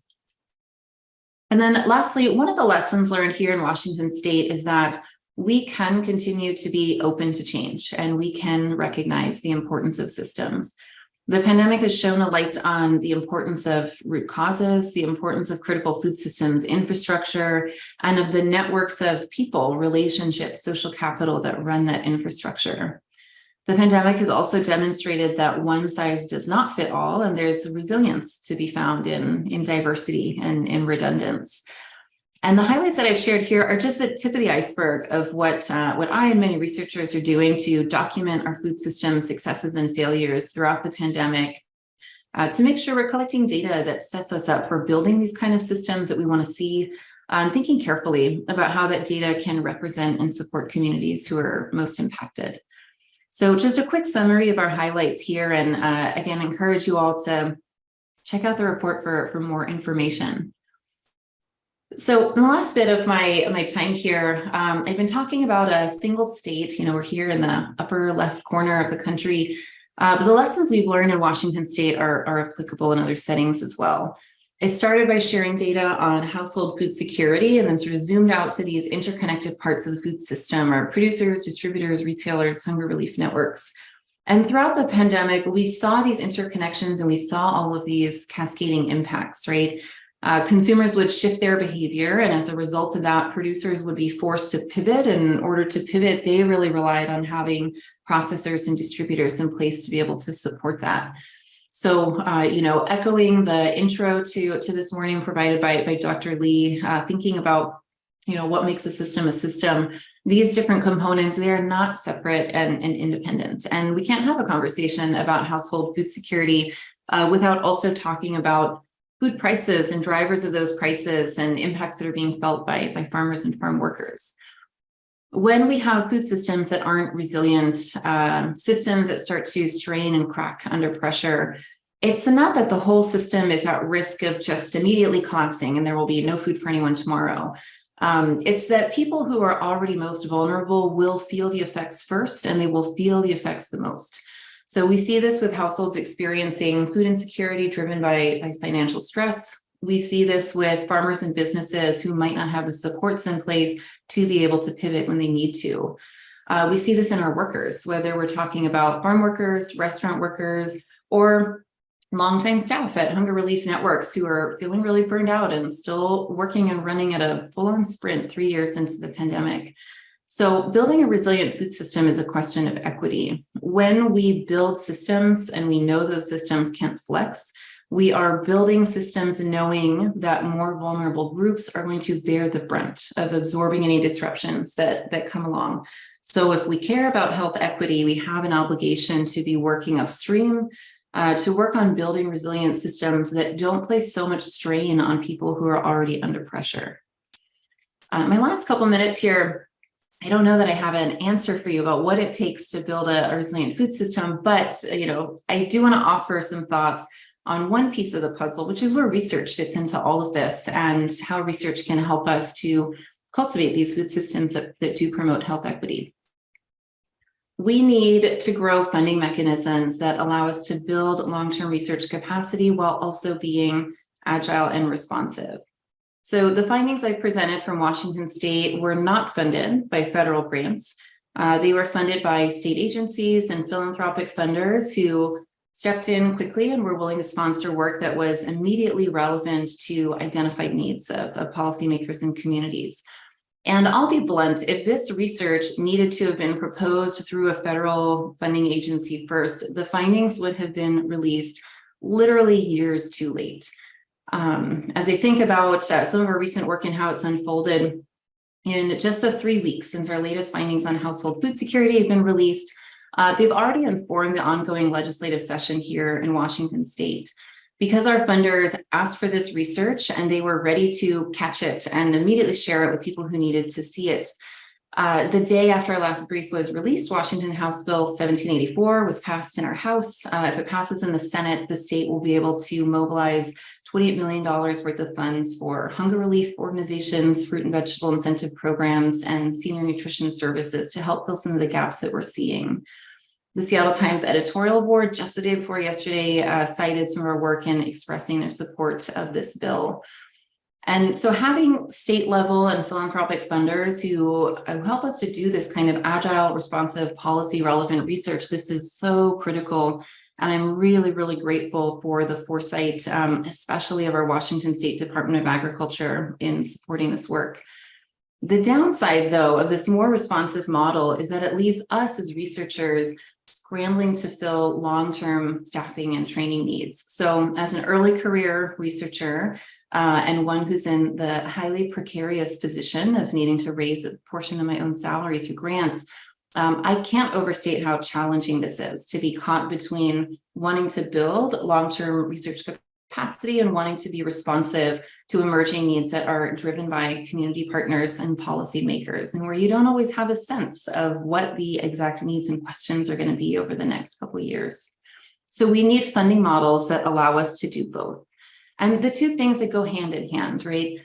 And then lastly, one of the lessons learned here in Washington State is that we can continue to be open to change, and we can recognize the importance of systems. The pandemic has shown a light on the importance of root causes, the importance of critical food systems infrastructure, and of the networks of people, relationships, social capital that run that infrastructure. The pandemic has also demonstrated that one size does not fit all, and there's resilience to be found in diversity and in redundance. And the highlights that I've shared here are just the tip of the iceberg of what I and many researchers are doing to document our food system successes and failures throughout the pandemic, to make sure we're collecting data that sets us up for building these kind of systems that we want to see, and thinking carefully about how that data can represent and support communities who are most impacted. So just a quick summary of our highlights here, and again, encourage you all to check out the report for more information. So in the last bit of my time here, I've been talking about a single state. We're here in the upper left corner of the country, but the lessons we've learned in Washington State are applicable in other settings as well. I started by sharing data on household food security, and then sort of zoomed out to these interconnected parts of the food system, our producers, distributors, retailers, hunger relief networks. And throughout the pandemic, we saw these interconnections and we saw all of these cascading impacts, right? Consumers would shift their behavior, and as a result of that, producers would be forced to pivot. And in order to pivot, they really relied on having processors and distributors in place to be able to support that. So, echoing the intro to this morning provided by Dr. Lee, thinking about, what makes a system, these different components, they are not separate and independent. And we can't have a conversation about household food security without also talking about food prices and drivers of those prices and impacts that are being felt by farmers and farm workers. When we have food systems that aren't resilient, systems that start to strain and crack under pressure, it's not that the whole system is at risk of just immediately collapsing and there will be no food for anyone tomorrow. It's that people who are already most vulnerable will feel the effects first, and they will feel the effects the most. So we see this with households experiencing food insecurity driven by financial stress. We see this with farmers and businesses who might not have the supports in place to be able to pivot when they need to. We see this in our workers, whether we're talking about farm workers, restaurant workers, or longtime staff at hunger relief networks who are feeling really burned out and still working and running at a full-on sprint 3 years into the pandemic. So building a resilient food system is a question of equity. When we build systems and we know those systems can't flex, we are building systems knowing that more vulnerable groups are going to bear the brunt of absorbing any disruptions that come along. So if we care about health equity, we have an obligation to be working upstream, to work on building resilient systems that don't place so much strain on people who are already under pressure. My last couple minutes here, I don't know that I have an answer for you about what it takes to build a resilient food system, but I do want to offer some thoughts on one piece of the puzzle, which is where research fits into all of this and how research can help us to cultivate these food systems that do promote health equity. We need to grow funding mechanisms that allow us to build long-term research capacity while also being agile and responsive. So the findings I presented from Washington State were not funded by federal grants. They were funded by state agencies and philanthropic funders who stepped in quickly and were willing to sponsor work that was immediately relevant to identified needs of policymakers and communities. And I'll be blunt, if this research needed to have been proposed through a federal funding agency first, the findings would have been released literally years too late. As I think about some of our recent work and how it's unfolded, in just the 3 weeks since our latest findings on household food security have been released, they've already informed the ongoing legislative session here in Washington State. Because our funders asked for this research and they were ready to catch it and immediately share it with people who needed to see it. The day after our last brief was released, Washington House Bill 1784 was passed in our House. If it passes in the Senate, the state will be able to mobilize $28 million worth of funds for hunger relief organizations, fruit and vegetable incentive programs, and senior nutrition services to help fill some of the gaps that we're seeing. The Seattle Times editorial board just the day before yesterday cited some of our work in expressing their support of this bill. And so having state level and philanthropic funders who help us to do this kind of agile, responsive, policy relevant research, this is so critical. And I'm really, really grateful for the foresight, especially of our Washington State Department of Agriculture in supporting this work. The downside, though, of this more responsive model is that it leaves us as researchers scrambling to fill long-term staffing and training needs. So as an early career researcher and one who's in the highly precarious position of needing to raise a portion of my own salary through grants, I can't overstate how challenging this is to be caught between wanting to build long-term research capacity and wanting to be responsive to emerging needs that are driven by community partners and policymakers, and where you don't always have a sense of what the exact needs and questions are going to be over the next couple of years. So we need funding models that allow us to do both. And the two things that go hand in hand, right?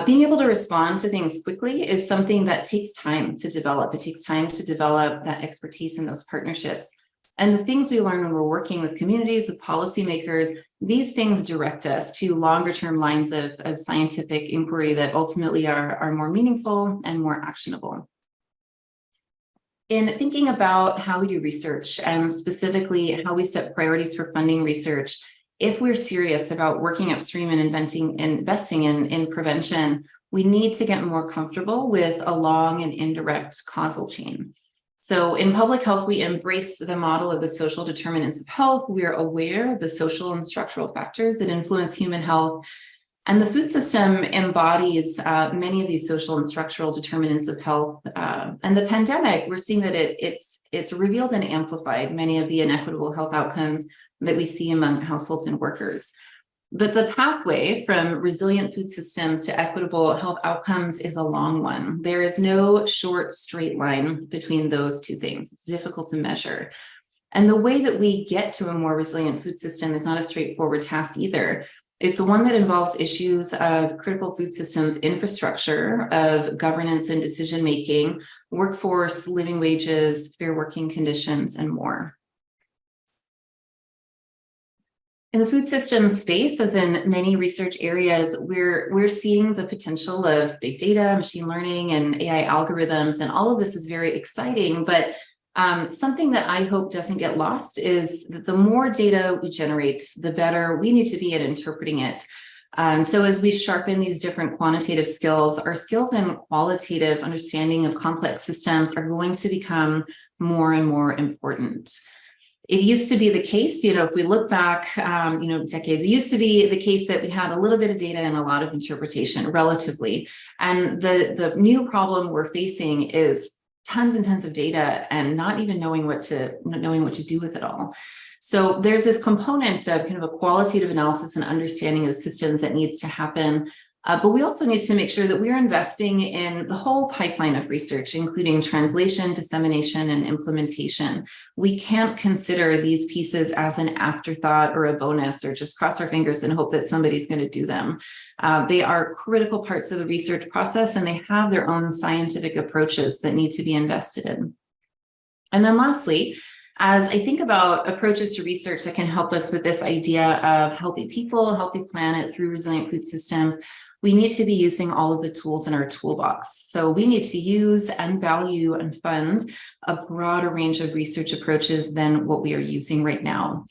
Being able to respond to things quickly is something that takes time to develop. It takes time to develop that expertise in those partnerships. And the things we learn when we're working with communities, with policymakers, these things direct us to longer term lines of scientific inquiry that ultimately are more meaningful and more actionable. In thinking about how we do research and specifically how we set priorities for funding research, if we're serious about working upstream and investing in prevention, we need to get more comfortable with a long and indirect causal chain. So in public health, we embrace the model of the social determinants of health. We are aware of the social and structural factors that influence human health. And the food system embodies many of these social and structural determinants of health. And the pandemic, we're seeing that it's revealed and amplified many of the inequitable health outcomes that we see among households and workers. But the pathway from resilient food systems to equitable health outcomes is a long one. There is no short, straight line between those two things. It's difficult to measure. And the way that we get to a more resilient food system is not a straightforward task either. It's one that involves issues of critical food systems infrastructure, of governance and decision-making, workforce, living wages, fair working conditions, and more. In the food systems space, as in many research areas, we're seeing the potential of big data, machine learning, and AI algorithms, and all of this is very exciting. But something that I hope doesn't get lost is that the more data we generate, the better we need to be at interpreting it. And so as we sharpen these different quantitative skills, our skills in qualitative understanding of complex systems are going to become more and more important. It used to be the case, if we look back, decades, it used to be the case that we had a little bit of data and a lot of interpretation relatively. And the new problem we're facing is tons and tons of data and not even knowing what to do with it all. So there's this component of kind of a qualitative analysis and understanding of systems that needs to happen. But we also need to make sure that we're investing in the whole pipeline of research, including translation, dissemination, and implementation. We can't consider these pieces as an afterthought or a bonus or just cross our fingers and hope that somebody's going to do them. They are critical parts of the research process, and they have their own scientific approaches that need to be invested in. And then lastly, as I think about approaches to research that can help us with this idea of healthy people, healthy planet through resilient food systems, we need to be using all of the tools in our toolbox. So we need to use and value and fund a broader range of research approaches than what we are using right now.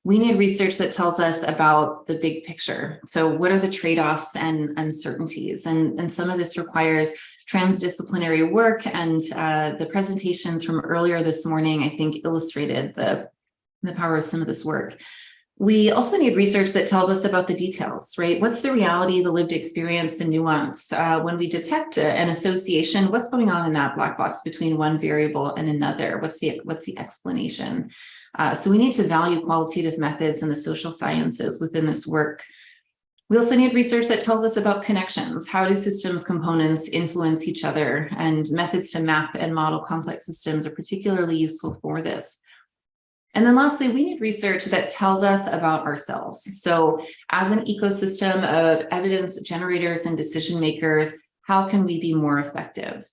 We need research that tells us about the big picture. So what are the trade-offs and uncertainties? And some of this requires transdisciplinary work, and the presentations from earlier this morning, I think, illustrated the power of some of this work. We also need research that tells us about the details, right? What's the reality, the lived experience, the nuance? When we detect an association, what's going on in that black box between one variable and another? What's the explanation? So we need to value qualitative methods and the social sciences within this work. We also need research that tells us about connections. How do systems components influence each other? And methods to map and model complex systems are particularly useful for this. And then lastly, we need research that tells us about ourselves. So as an ecosystem of evidence generators and decision makers, how can we be more effective?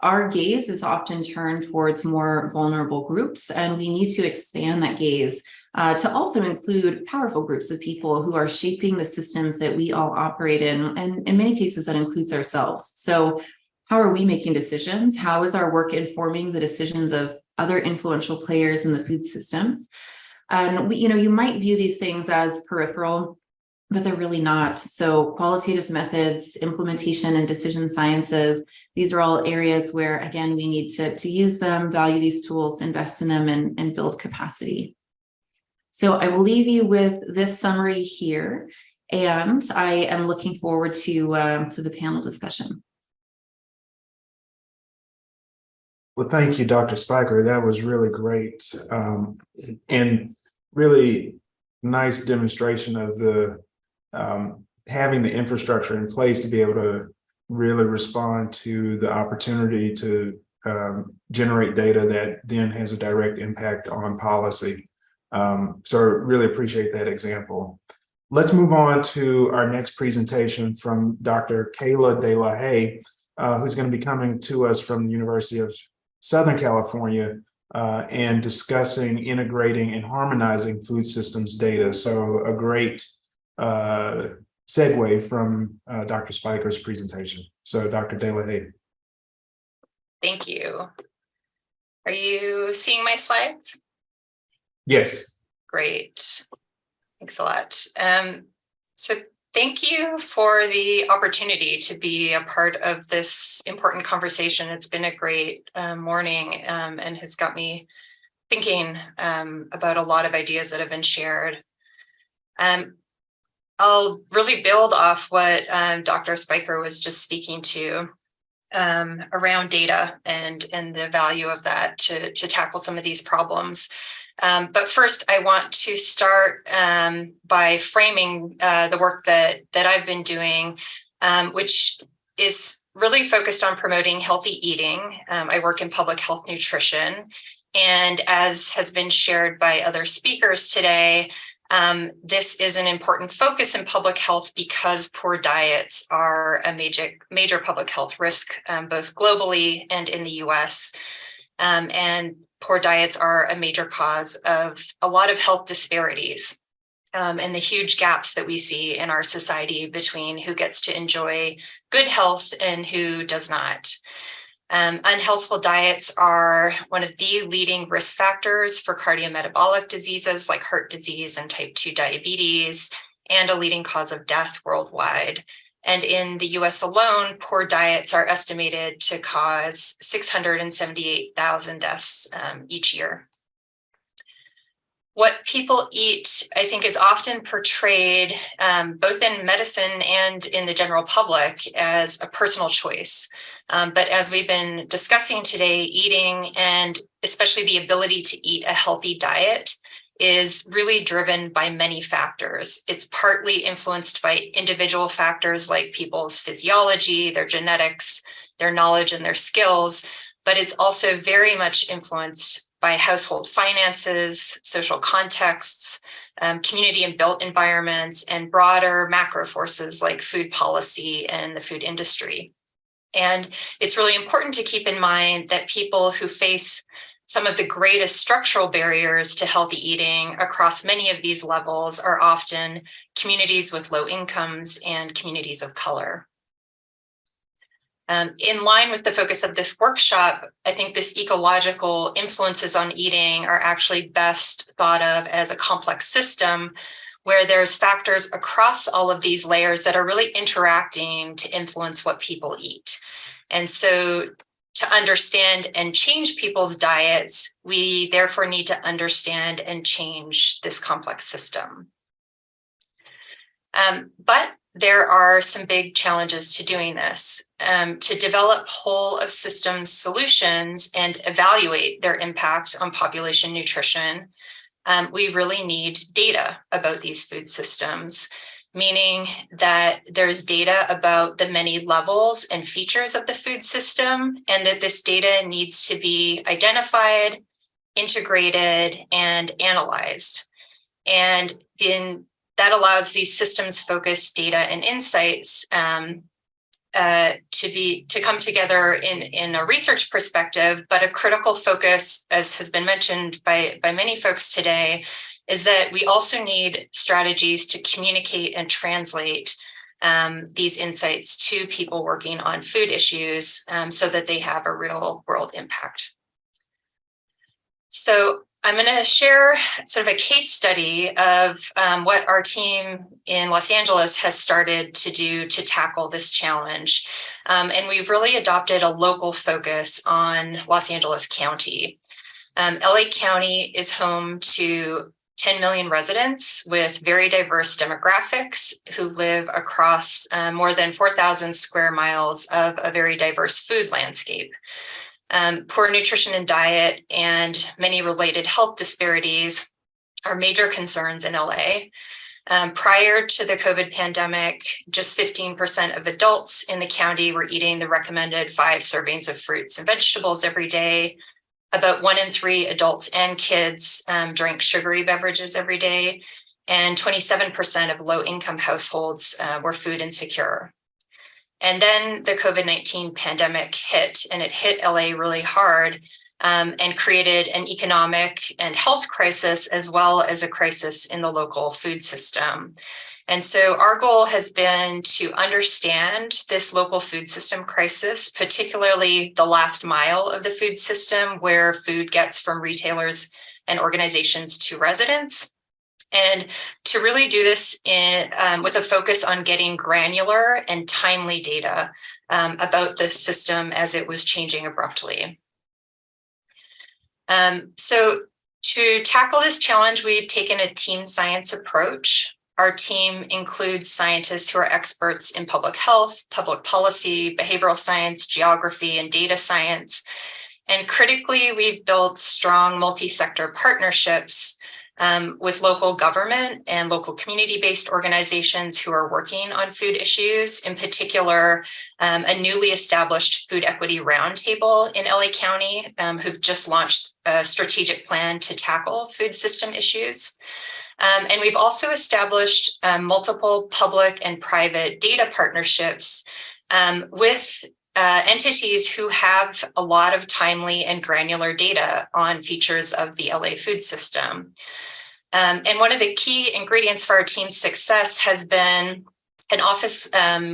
Our gaze is often turned towards more vulnerable groups, and we need to expand that gaze to also include powerful groups of people who are shaping the systems that we all operate in, and in many cases that includes ourselves. So how are we making decisions? How is our work informing the decisions of other influential players in the food systems? And you might view these things as peripheral, but they're really not. So qualitative methods, implementation, and decision sciences, these are all areas where, again, we need to use them, value these tools, invest in them, and build capacity. So I will leave you with this summary here, and I am looking forward to the panel discussion. Well, thank you, Dr. Spiker. That was really great, and really nice demonstration of the having the infrastructure in place to be able to really respond to the opportunity to generate data that then has a direct impact on policy. So I really appreciate that example. Let's move on to our next presentation from Dr. Kayla De La Haye, who's going to be coming to us from the University of Southern California and discussing integrating and harmonizing food systems data. So a great segue from Dr. Spiker's presentation. So Dr. De La Haye. Thank you. Are you seeing my slides? Yes. Great. Thanks a lot. So thank you for the opportunity to be a part of this important conversation. It's been a great morning and has got me thinking about a lot of ideas that have been shared. I'll really build off what Dr. Spiker was just speaking to around data and the value of that to tackle some of these problems. But first, I want to start by framing the work that I've been doing, which is really focused on promoting healthy eating. I work in public health nutrition, and as has been shared by other speakers today, this is an important focus in public health because poor diets are a major public health risk, both globally and in the US. And poor diets are a major cause of a lot of health disparities and the huge gaps that we see in our society between who gets to enjoy good health and who does not. Unhealthful diets are one of the leading risk factors for cardiometabolic diseases like heart disease and type 2 diabetes, and a leading cause of death worldwide. And in the US alone, poor diets are estimated to cause 678,000 deaths each year. What people eat, I think, is often portrayed both in medicine and in the general public as a personal choice. But as we've been discussing today, eating, and especially the ability to eat a healthy diet, is really driven by many factors. It's partly influenced by individual factors like people's physiology, their genetics, their knowledge, and their skills, but it's also very much influenced by household finances, social contexts, community and built environments, and broader macro forces like food policy and the food industry. And it's really important to keep in mind that people who face some of the greatest structural barriers to healthy eating across many of these levels are often communities with low incomes and communities of color. In line with the focus of this workshop, I think this ecological influences on eating are actually best thought of as a complex system where there's factors across all of these layers that are really interacting to influence what people eat. And so to understand and change people's diets, we therefore need to understand and change this complex system. But there are some big challenges to doing this. To develop whole of systems solutions and evaluate their impact on population nutrition, we really need data about these food systems, meaning that there's data about the many levels and features of the food system, and that this data needs to be identified, integrated, and analyzed. And that allows these systems-focused data and insights to come together in a research perspective, but a critical focus, as has been mentioned by many folks today, is that we also need strategies to communicate and translate these insights to people working on food issues so that they have a real world impact. So I'm going to share sort of a case study of what our team in Los Angeles has started to do to tackle this challenge. And we've really adopted a local focus on Los Angeles County. LA County is home to 10 million residents with very diverse demographics who live across more than 4,000 square miles of a very diverse food landscape. Poor nutrition and diet and many related health disparities are major concerns in LA. Prior to the COVID pandemic, just 15% of adults in the county were eating the recommended 5 servings of fruits and vegetables every day. About 1 in 3 adults and kids drank sugary beverages every day, and 27% of low-income households were food insecure. And then the COVID-19 pandemic hit, and it hit LA really hard and created an economic and health crisis, as well as a crisis in the local food system. And so our goal has been to understand this local food system crisis, particularly the last mile of the food system, where food gets from retailers and organizations to residents. And to really do this with a focus on getting granular and timely data about the system as it was changing abruptly. So to tackle this challenge, we've taken a team science approach. Our team includes scientists who are experts in public health, public policy, behavioral science, geography, and data science. And critically, we've built strong multi-sector partnerships with local government and local community-based organizations who are working on food issues, in particular, a newly established Food Equity Roundtable in LA County, who've just launched a strategic plan to tackle food system issues. And we've also established multiple public and private data partnerships with entities who have a lot of timely and granular data on features of the LA food system. And one of the key ingredients for our team's success has been an office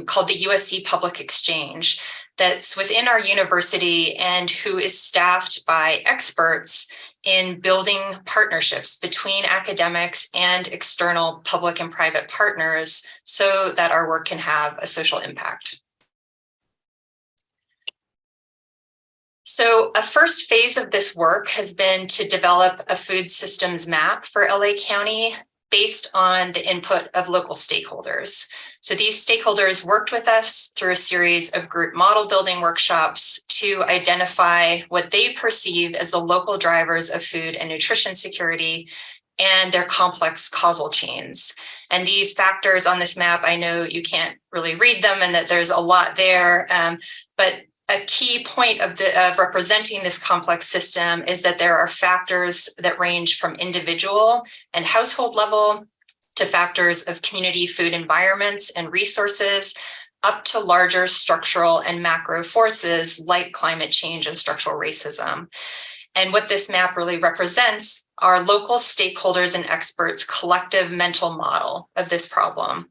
called the USC Public Exchange that's within our university and who is staffed by experts in building partnerships between academics and external public and private partners so that our work can have a social impact. So a first phase of this work has been to develop a food systems map for LA County based on the input of local stakeholders. So these stakeholders worked with us through a series of group model building workshops to identify what they perceive as the local drivers of food and nutrition security and their complex causal chains. And these factors on this map, I know you can't really read them and that there's a lot there, but a key point of representing this complex system is that there are factors that range from individual and household level to factors of community food environments and resources, up to larger structural and macro forces like climate change and structural racism. And what this map really represents are local stakeholders and experts' collective mental model of this problem.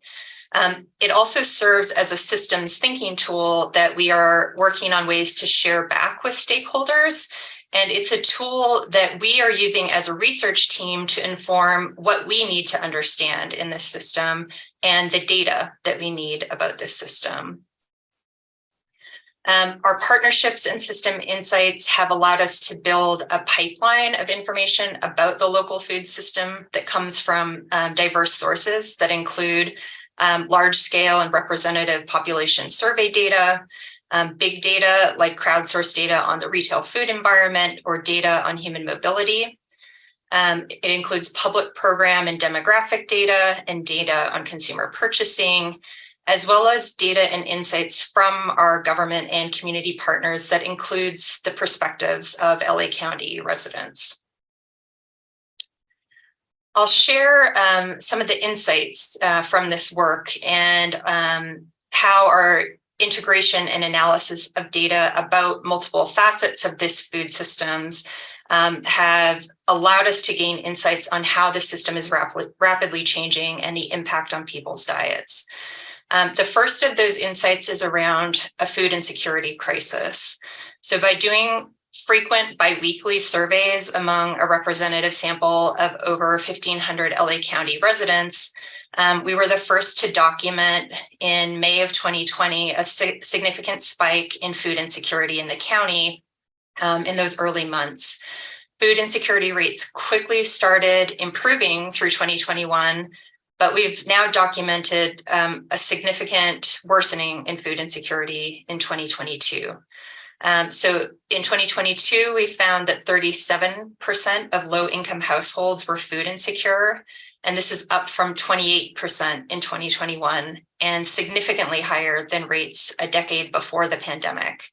It also serves as a systems thinking tool that we are working on ways to share back with stakeholders. And it's a tool that we are using as a research team to inform what we need to understand in this system and the data that we need about this system. Our partnerships and system insights have allowed us to build a pipeline of information about the local food system that comes from diverse sources that include large scale and representative population survey data, big data like crowdsourced data on the retail food environment or data on human mobility. It includes public program and demographic data and data on consumer purchasing, as well as data and insights from our government and community partners that includes the perspectives of LA County residents. I'll share some of the insights from this work and how our integration and analysis of data about multiple facets of this food systems have allowed us to gain insights on how the system is rapidly changing and the impact on people's diets. The first of those insights is around a food insecurity crisis. So by doing frequent biweekly surveys among a representative sample of over 1,500 LA County residents, we were the first to document in May of 2020 a significant spike in food insecurity in the county in those early months. Food insecurity rates quickly started improving through 2021, but we've now documented a significant worsening in food insecurity in 2022. So in 2022, we found that 37% of low-income households were food insecure, and this is up from 28% in 2021 and significantly higher than rates a decade before the pandemic.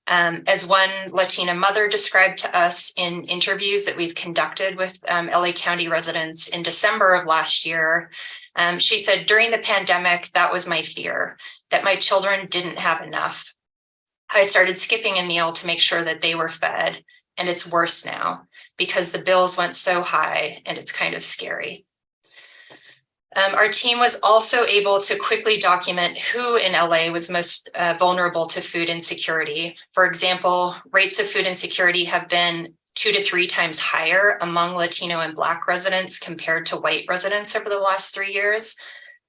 As one Latina mother described to us in interviews that we've conducted with LA County residents in December of last year, she said, during the pandemic, that was my fear, that my children didn't have enough. I started skipping a meal to make sure that they were fed, and it's worse now because the bills went so high and it's kind of scary. Our team was also able to quickly document who in LA was most vulnerable to food insecurity. For example, rates of food insecurity have been 2 to 3 times higher among Latino and Black residents compared to white residents over the last 3 years.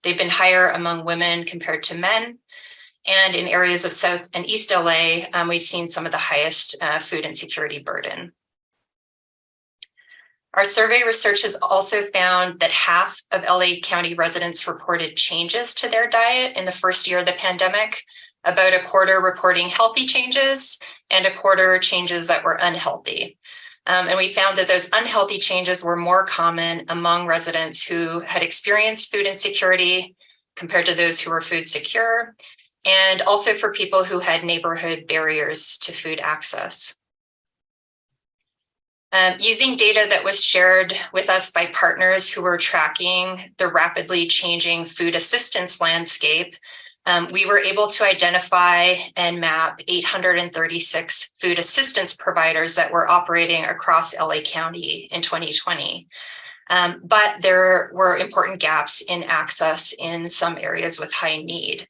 They've been higher among women compared to men. And in areas of South and East LA, we've seen some of the highest food insecurity burden. Our survey research has also found that half of LA County residents reported changes to their diet in the first year of the pandemic, about a quarter reporting healthy changes and a quarter changes that were unhealthy. And we found that those unhealthy changes were more common among residents who had experienced food insecurity compared to those who were food secure, and also for people who had neighborhood barriers to food access. Using data that was shared with us by partners who were tracking the rapidly changing food assistance landscape, we were able to identify and map 836 food assistance providers that were operating across LA County in 2020. But there were important gaps in access in some areas with high need.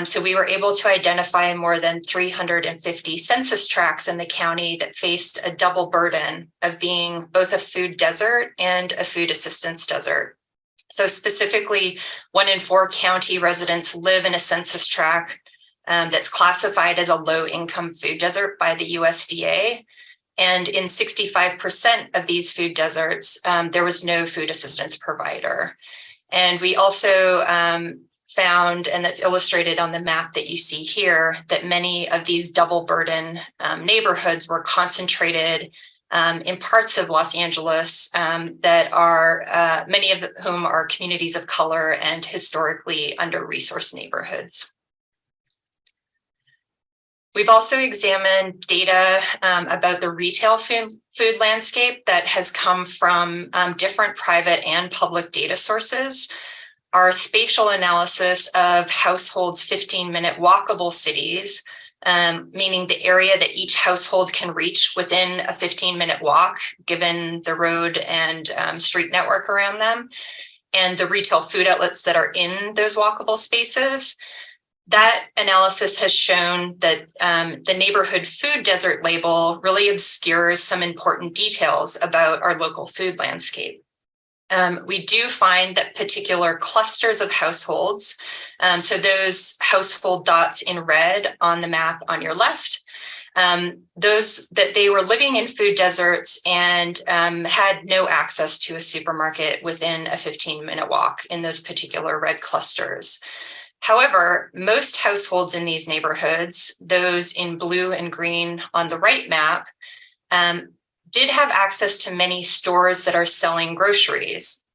So we were able to identify more than 350 census tracts in the county that faced a double burden of being both a food desert and a food assistance desert. So specifically, 1 in 4 county residents live in a census tract that's classified as a low-income food desert by the USDA. And in 65% of these food deserts, there was no food assistance provider. And we also found, and that's illustrated on the map that you see here, that many of these double burden neighborhoods were concentrated in parts of Los Angeles that are, many of whom are communities of color and historically under-resourced neighborhoods. We've also examined data about the retail food landscape that has come from different private and public data sources. Our spatial analysis of households' 15-minute walkable cities meaning the area that each household can reach within a 15-minute walk, given the road and street network around them, and the retail food outlets that are in those walkable spaces. That analysis has shown that the neighborhood food desert label really obscures some important details about our local food landscape. We do find that particular clusters of households, so those household dots in red on the map on your left, those that they were living in food deserts and had no access to a supermarket within a 15-minute walk in those particular red clusters. However, most households in these neighborhoods, those in blue and green on the right map, did have access to many stores that are selling groceries.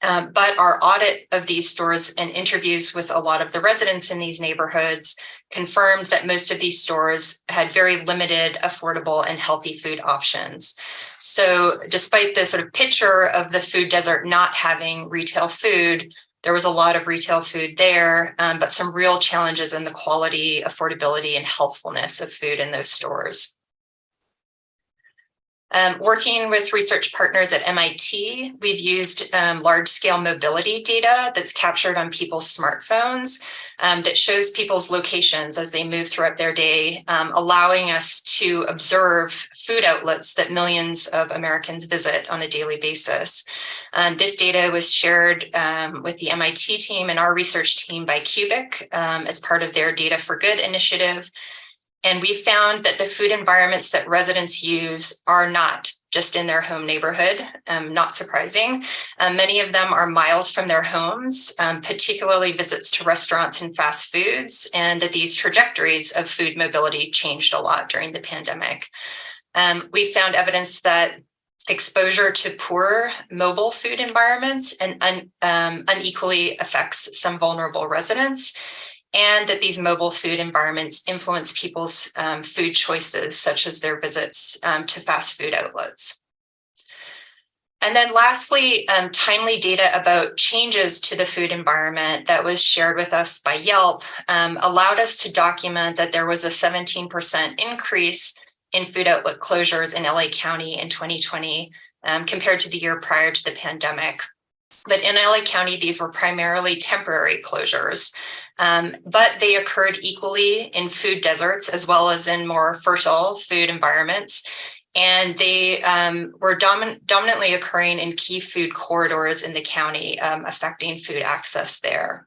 But our audit of these stores and interviews with a lot of the residents in these neighborhoods confirmed that most of these stores had very limited, affordable, and healthy food options. So despite the sort of picture of the food desert not having retail food, there was a lot of retail food there, but some real challenges in the quality, affordability, and healthfulness of food in those stores. Working with research partners at MIT, we've used large-scale mobility data that's captured on people's smartphones that shows people's locations as they move throughout their day, allowing us to observe food outlets that millions of Americans visit on a daily basis. This data was shared with the MIT team and our research team by Cubic as part of their Data for Good initiative. And we found that the food environments that residents use are not just in their home neighborhood, not surprising. Many of them are miles from their homes, particularly visits to restaurants and fast foods, and that these trajectories of food mobility changed a lot during the pandemic. We found evidence that exposure to poor mobile food environments and unequally affects some vulnerable residents, and that these mobile food environments influence people's food choices, such as their visits to fast food outlets. And then lastly, timely data about changes to the food environment that was shared with us by Yelp allowed us to document that there was a 17% increase in food outlet closures in LA County in 2020 compared to the year prior to the pandemic. But in LA County, these were primarily temporary closures. But they occurred equally in food deserts as well as in more fertile food environments. And they were dominantly occurring in key food corridors in the county, affecting food access there.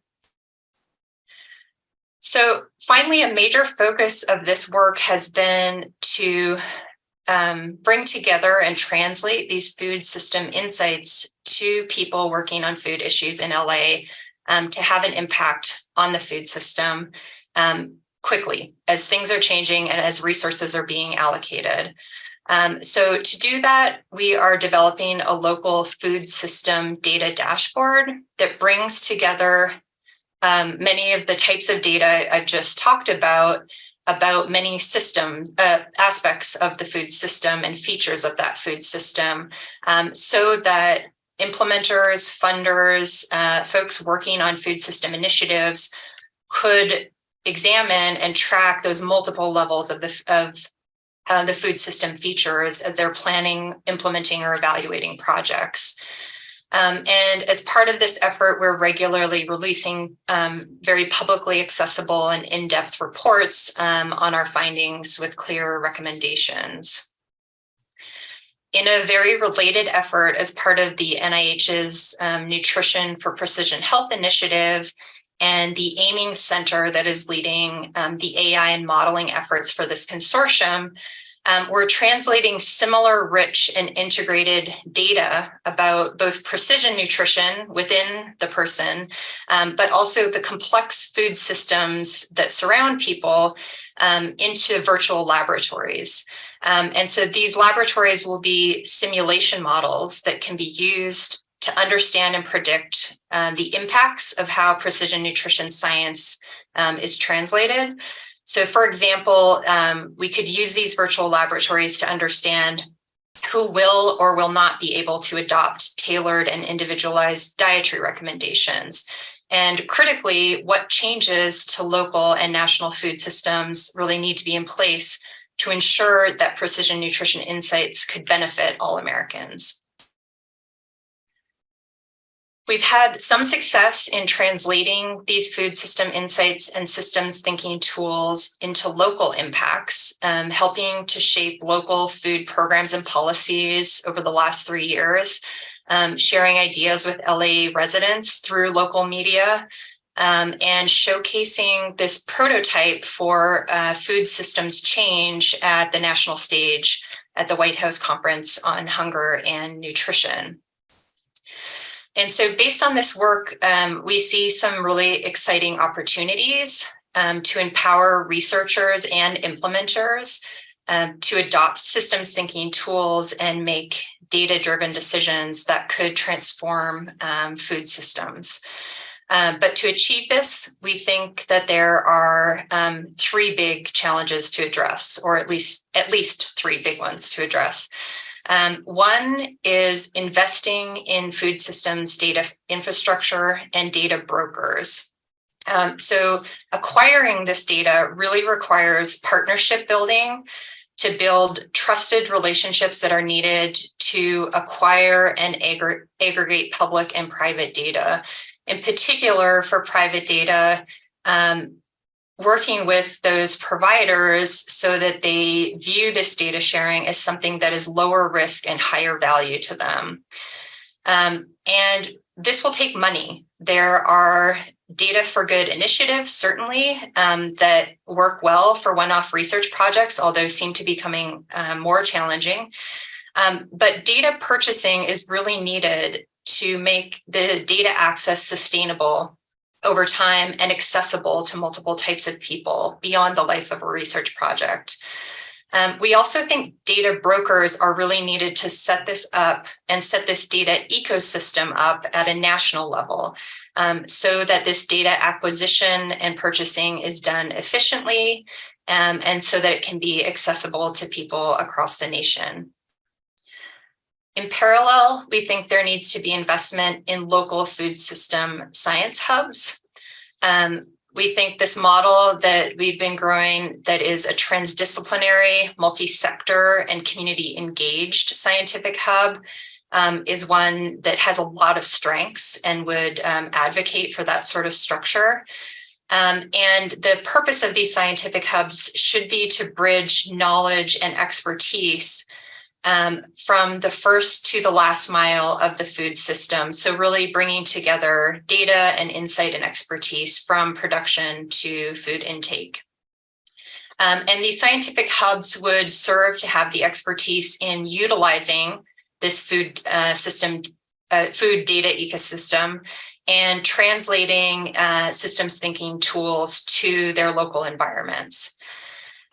So finally, a major focus of this work has been to bring together and translate these food system insights to people working on food issues in LA to have an impact on the food system quickly as things are changing and as resources are being allocated. So to do that, we are developing a local food system data dashboard that brings together many of the types of data I've just talked about many system aspects of the food system and features of that food system, so that implementers, funders, folks working on food system initiatives could examine and track those multiple levels of the food system features as they're planning, implementing, or evaluating projects. And as part of this effort, we're regularly releasing very publicly accessible and in-depth reports on our findings with clear recommendations. In a very related effort as part of the NIH's Nutrition for Precision Health initiative and the Aiming Center that is leading the AI and modeling efforts for this consortium, we're translating similar rich and integrated data about both precision nutrition within the person, but also the complex food systems that surround people into virtual laboratories. And so these laboratories will be simulation models that can be used to understand and predict the impacts of how precision nutrition science is translated. So for example, we could use these virtual laboratories to understand who will or will not be able to adopt tailored and individualized dietary recommendations. And critically, what changes to local and national food systems really need to be in place to ensure that precision nutrition insights could benefit all Americans. We've had some success in translating these food system insights and systems thinking tools into local impacts, helping to shape local food programs and policies over the last 3 years, sharing ideas with LA residents through local media, and showcasing this prototype for food systems change at the national stage at the White House Conference on Hunger and Nutrition. And so based on this work, we see some really exciting opportunities to empower researchers and implementers to adopt systems thinking tools and make data-driven decisions that could transform food systems. But to achieve this, we think that there are 3 big challenges to address, or at least 3 big ones to address. One is investing in food systems data infrastructure and data brokers. So acquiring this data really requires partnership building to build trusted relationships that are needed to acquire and aggregate public and private data. In particular, for private data, working with those providers so that they view this data sharing as something that is lower risk and higher value to them. And this will take money. There are data for good initiatives, certainly, that work well for one-off research projects, although seem to be becoming more challenging. But data purchasing is really needed to make the data access sustainable over time and accessible to multiple types of people beyond the life of a research project. We also think data brokers are really needed to set this up and set this data ecosystem up at a national level, so that this data acquisition and purchasing is done efficiently, and so that it can be accessible to people across the nation. In parallel, we think there needs to be investment in local food system science hubs. We think this model that we've been growing, that is a transdisciplinary, multi-sector, and community-engaged scientific hub, is one that has a lot of strengths and would advocate for that sort of structure. And the purpose of these scientific hubs should be to bridge knowledge and expertise from the first to the last mile of the food system. So really bringing together data and insight and expertise from production to food intake. And these scientific hubs would serve to have the expertise in utilizing this food food data ecosystem and translating systems thinking tools to their local environments.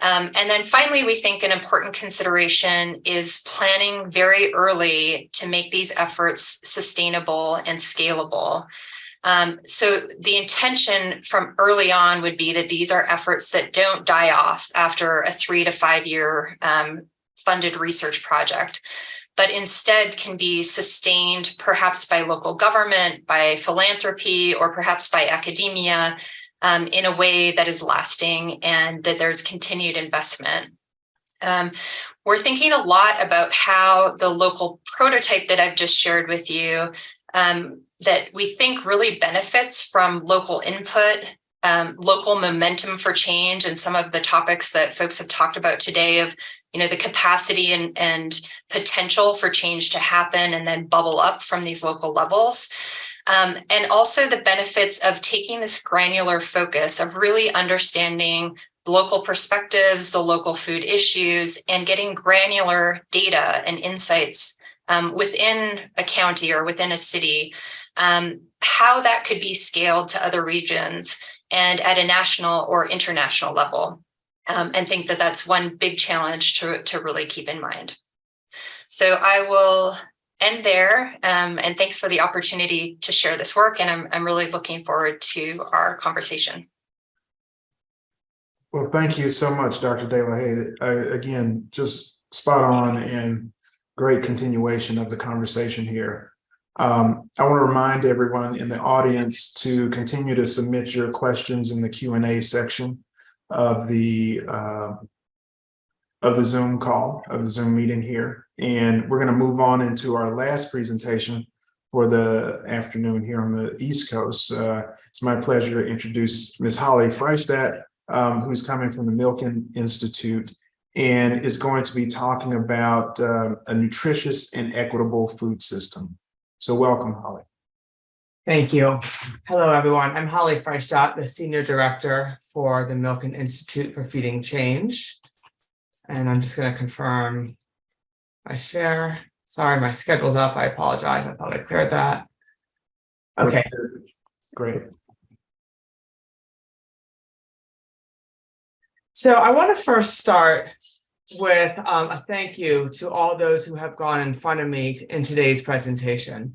And then finally, we think an important consideration is planning very early to make these efforts sustainable and scalable. So the intention from early on would be that these are efforts that don't die off after a 3 to 5 year funded research project, but instead can be sustained perhaps by local government, by philanthropy, or perhaps by academia, in a way that is lasting and that there's continued investment. We're thinking a lot about how the local prototype that I've just shared with you, that we think really benefits from local input, local momentum for change, and some of the topics that folks have talked about today of, the capacity and potential for change to happen and then bubble up from these local levels. And also the benefits of taking this granular focus of really understanding the local perspectives, the local food issues, and getting granular data and insights within a county or within a city, how that could be scaled to other regions and at a national or international level. And think that that's one big challenge to really keep in mind. So I will end there, and thanks for the opportunity to share this work, and I'm really looking forward to our conversation. Well, thank you so much, Dr. De La Haye. Again, just spot on and great continuation of the conversation here. I want to remind everyone in the audience to continue to submit your questions in the Q&A section of the Zoom call, of the Zoom meeting here. And we're going to move on into our last presentation for the afternoon here on the East Coast. It's my pleasure to introduce Ms. Holly Freistadt, who's coming from the Milken Institute and is going to be talking about a nutritious and equitable food system. So welcome, Holly. Thank you. Hello, everyone. I'm Holly Freistadt, the Senior Director for the Milken Institute for Feeding Change. And I'm just going to confirm my share. Sorry, my schedule's up. I apologize. I thought I cleared that. Okay. Great. So I want to first start with a thank you to all those who have gone in front of me in today's presentation.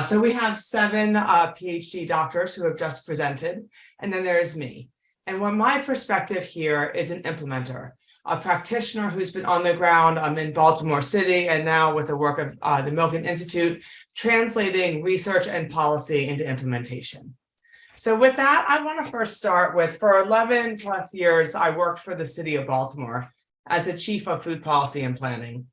So we have 7 PhD doctors who have just presented, and then there's me. And what my perspective here is an implementer, a practitioner who's been on the ground in Baltimore City and now with the work of the Milken Institute, translating research and policy into implementation. So with that, I want to first start with, for 11 plus years, I worked for the city of Baltimore as a chief of food policy and planning.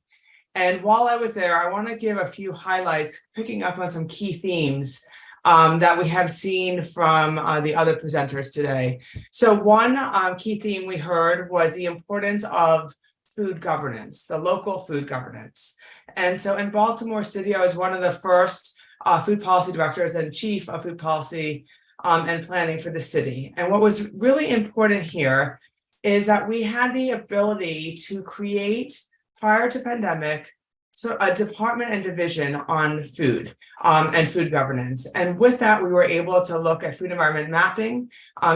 And while I was there, I want to give a few highlights, picking up on some key themes that we have seen from the other presenters today. So one key theme we heard was the importance of food governance, the local food governance. And so in Baltimore City, I was one of the first food policy directors and chief of food policy and planning for the city. And what was really important here is that we had the ability to create, prior to pandemic, so a department and division on food and food governance. And with that, we were able to look at food environment mapping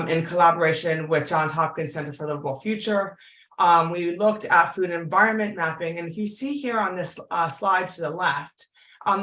in collaboration with Johns Hopkins Center for Livable Future. We looked at food environment mapping. And if you see here on this slide to the left,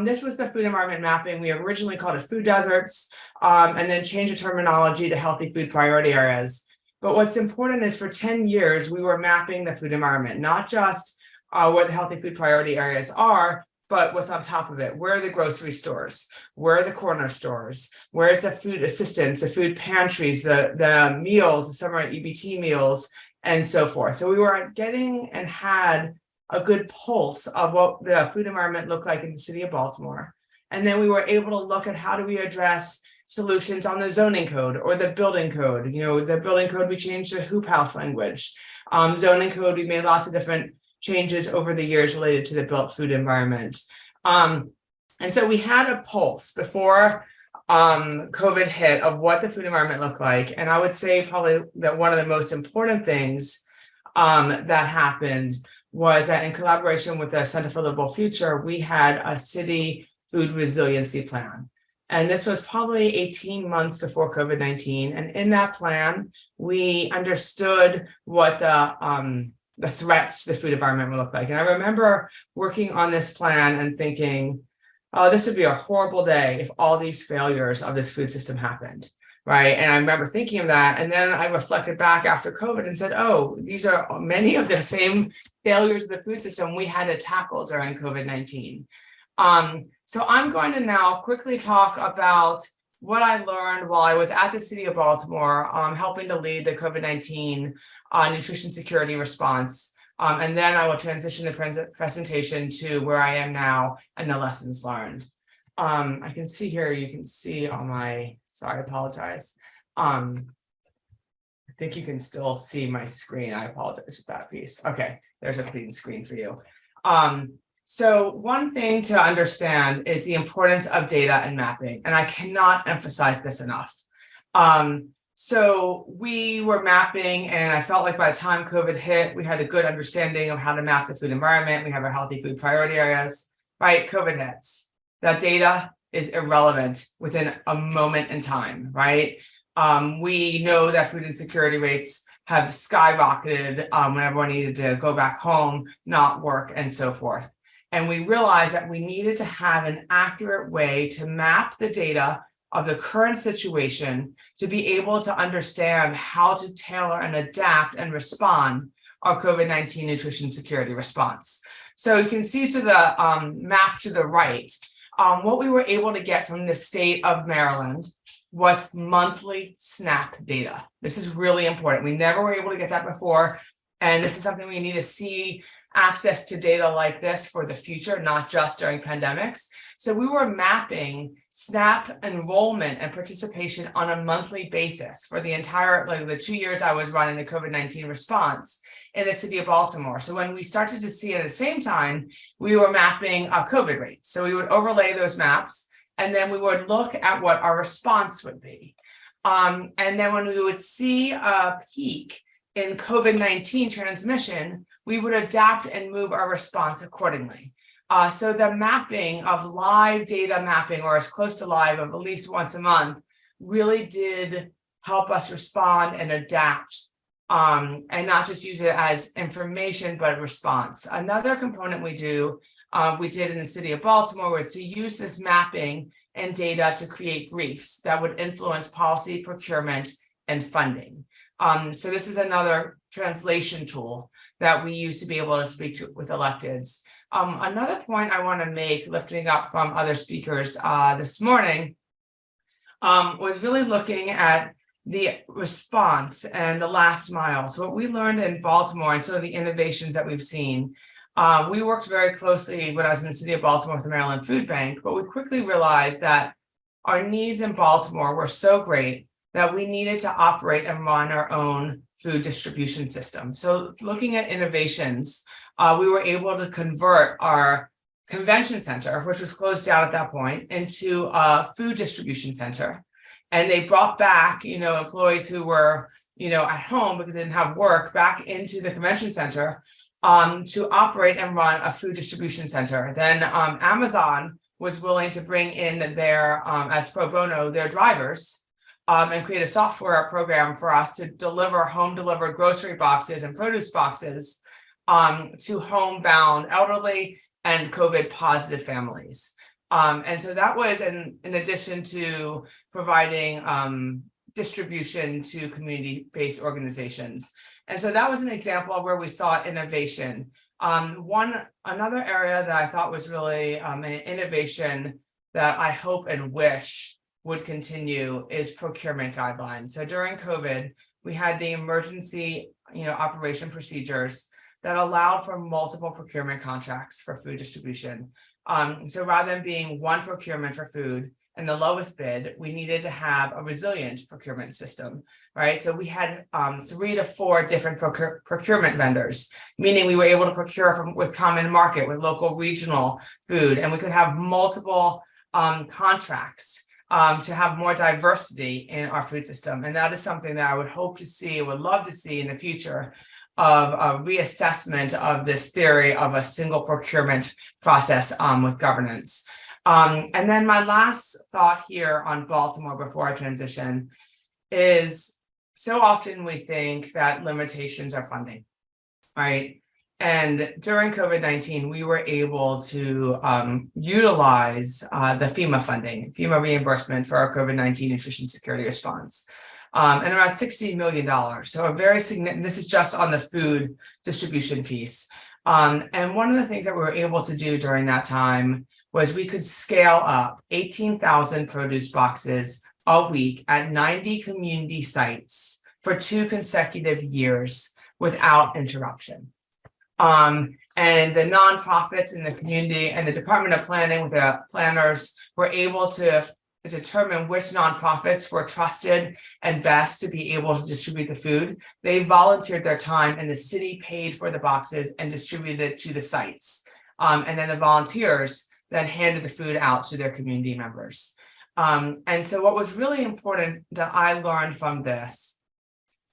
this was the food environment mapping. We originally called it food deserts and then changed the terminology to healthy food priority areas. But what's important is for 10 years, we were mapping the food environment, not just where the healthy food priority areas are, but what's on top of it. Where are the grocery stores? Where are the corner stores? Where's the food assistance, the food pantries, the meals, the summer EBT meals, and so forth. So we were getting and had a good pulse of what the food environment looked like in the city of Baltimore. And then we were able to look at how do we address solutions on the zoning code or the building code. You know, the building code, we changed the hoop house language. Zoning code, we made lots of different changes over the years related to the built food environment. And so we had a pulse before COVID hit of what the food environment looked like. And I would say probably that one of the most important things that happened was that in collaboration with the Center for Livable Future, we had a city food resiliency plan. And this was probably 18 months before COVID-19. And in that plan, we understood what the threats to the food environment would look like. And I remember working on this plan and thinking, oh, this would be a horrible day if all these failures of this food system happened, right? And I remember thinking of that. And then I reflected back after COVID and said, oh, these are many of the same failures of the food system we had to tackle during COVID-19. So I'm going to now quickly talk about what I learned while I was at the city of Baltimore, helping to lead the COVID-19 nutrition security response. And then I will transition the presentation to where I am now and the lessons learned. I can see here, you can see on my, sorry, I apologize. I think you can still see my screen. I apologize for that piece. Okay, there's a clean screen for you. So one thing to understand is the importance of data and mapping, and I cannot emphasize this enough. So we were mapping, and I felt like by the time COVID hit, we had a good understanding of how to map the food environment. We have our healthy food priority areas, right? COVID hits. That data is irrelevant within a moment in time, right? We know that food insecurity rates have skyrocketed when everyone needed to go back home, not work, and so forth. And we realized that we needed to have an accurate way to map the data of the current situation to be able to understand how to tailor and adapt and respond our COVID-19 nutrition security response. So you can see to the map to the right, what we were able to get from the state of Maryland was monthly SNAP data. This is really important. We never were able to get that before. And this is something we need to see access to data like this for the future, not just during pandemics. So we were mapping SNAP enrollment and participation on a monthly basis for the entire, like the 2 years I was running the COVID-19 response in the city of Baltimore. So when we started to see at the same time, we were mapping COVID rates. So we would overlay those maps, and then we would look at what our response would be. And then when we would see a peak in COVID-19 transmission, we would adapt and move our response accordingly. So the mapping of live data mapping, or as close to live of at least once a month, really did help us respond and adapt, and not just use it as information, but response. Another component we did in the city of Baltimore was to use this mapping and data to create briefs that would influence policy, procurement, and funding. So this is another translation tool that we use to be able to speak with electeds. Another point I want to make, lifting up from other speakers this morning, was really looking at the response and the last mile. So what we learned in Baltimore and sort of the innovations that we've seen, we worked very closely when I was in the city of Baltimore with the Maryland Food Bank, but we quickly realized that our needs in Baltimore were so great that we needed to operate and run our own food distribution system. So looking at innovations, we were able to convert our convention center, which was closed down at that point, into a food distribution center. And they brought back, employees who were, at home because they didn't have work, back into the convention center to operate and run a food distribution center. Then Amazon was willing to bring in their, as pro bono, their drivers, and create a software program for us to deliver home-delivered grocery boxes and produce boxes to homebound elderly and COVID-positive families. And so that was in addition to providing distribution to community-based organizations. And so that was an example of where we saw innovation. Another area that I thought was really an innovation that I hope and wish would continue is procurement guidelines. So during COVID, we had the emergency, operation procedures that allowed for multiple procurement contracts for food distribution. So rather than being one procurement for food and the lowest bid, we needed to have a resilient procurement system, right? So we had 3 to 4 different procurement vendors, meaning we were able to procure with common market, with local regional food, and we could have multiple contracts to have more diversity in our food system. And that is something that I would hope to see, would love to see in the future, of a reassessment of this theory of a single procurement process with governance. And then my last thought here on Baltimore before I transition is, so often we think that limitations are funding, right? And during COVID-19, we were able to utilize the FEMA funding, FEMA reimbursement for our COVID-19 nutrition security response, and around $60 million. So a very significant, this is just on the food distribution piece. And one of the things that we were able to do during that time was we could scale up 18,000 produce boxes a week at 90 community sites for 2 consecutive years without interruption. And the nonprofits in the community and the Department of Planning with the planners were able to determine which nonprofits were trusted and best to be able to distribute the food. They volunteered their time and the city paid for the boxes and distributed it to the sites. And then the volunteers then handed the food out to their community members. And so what was really important that I learned from this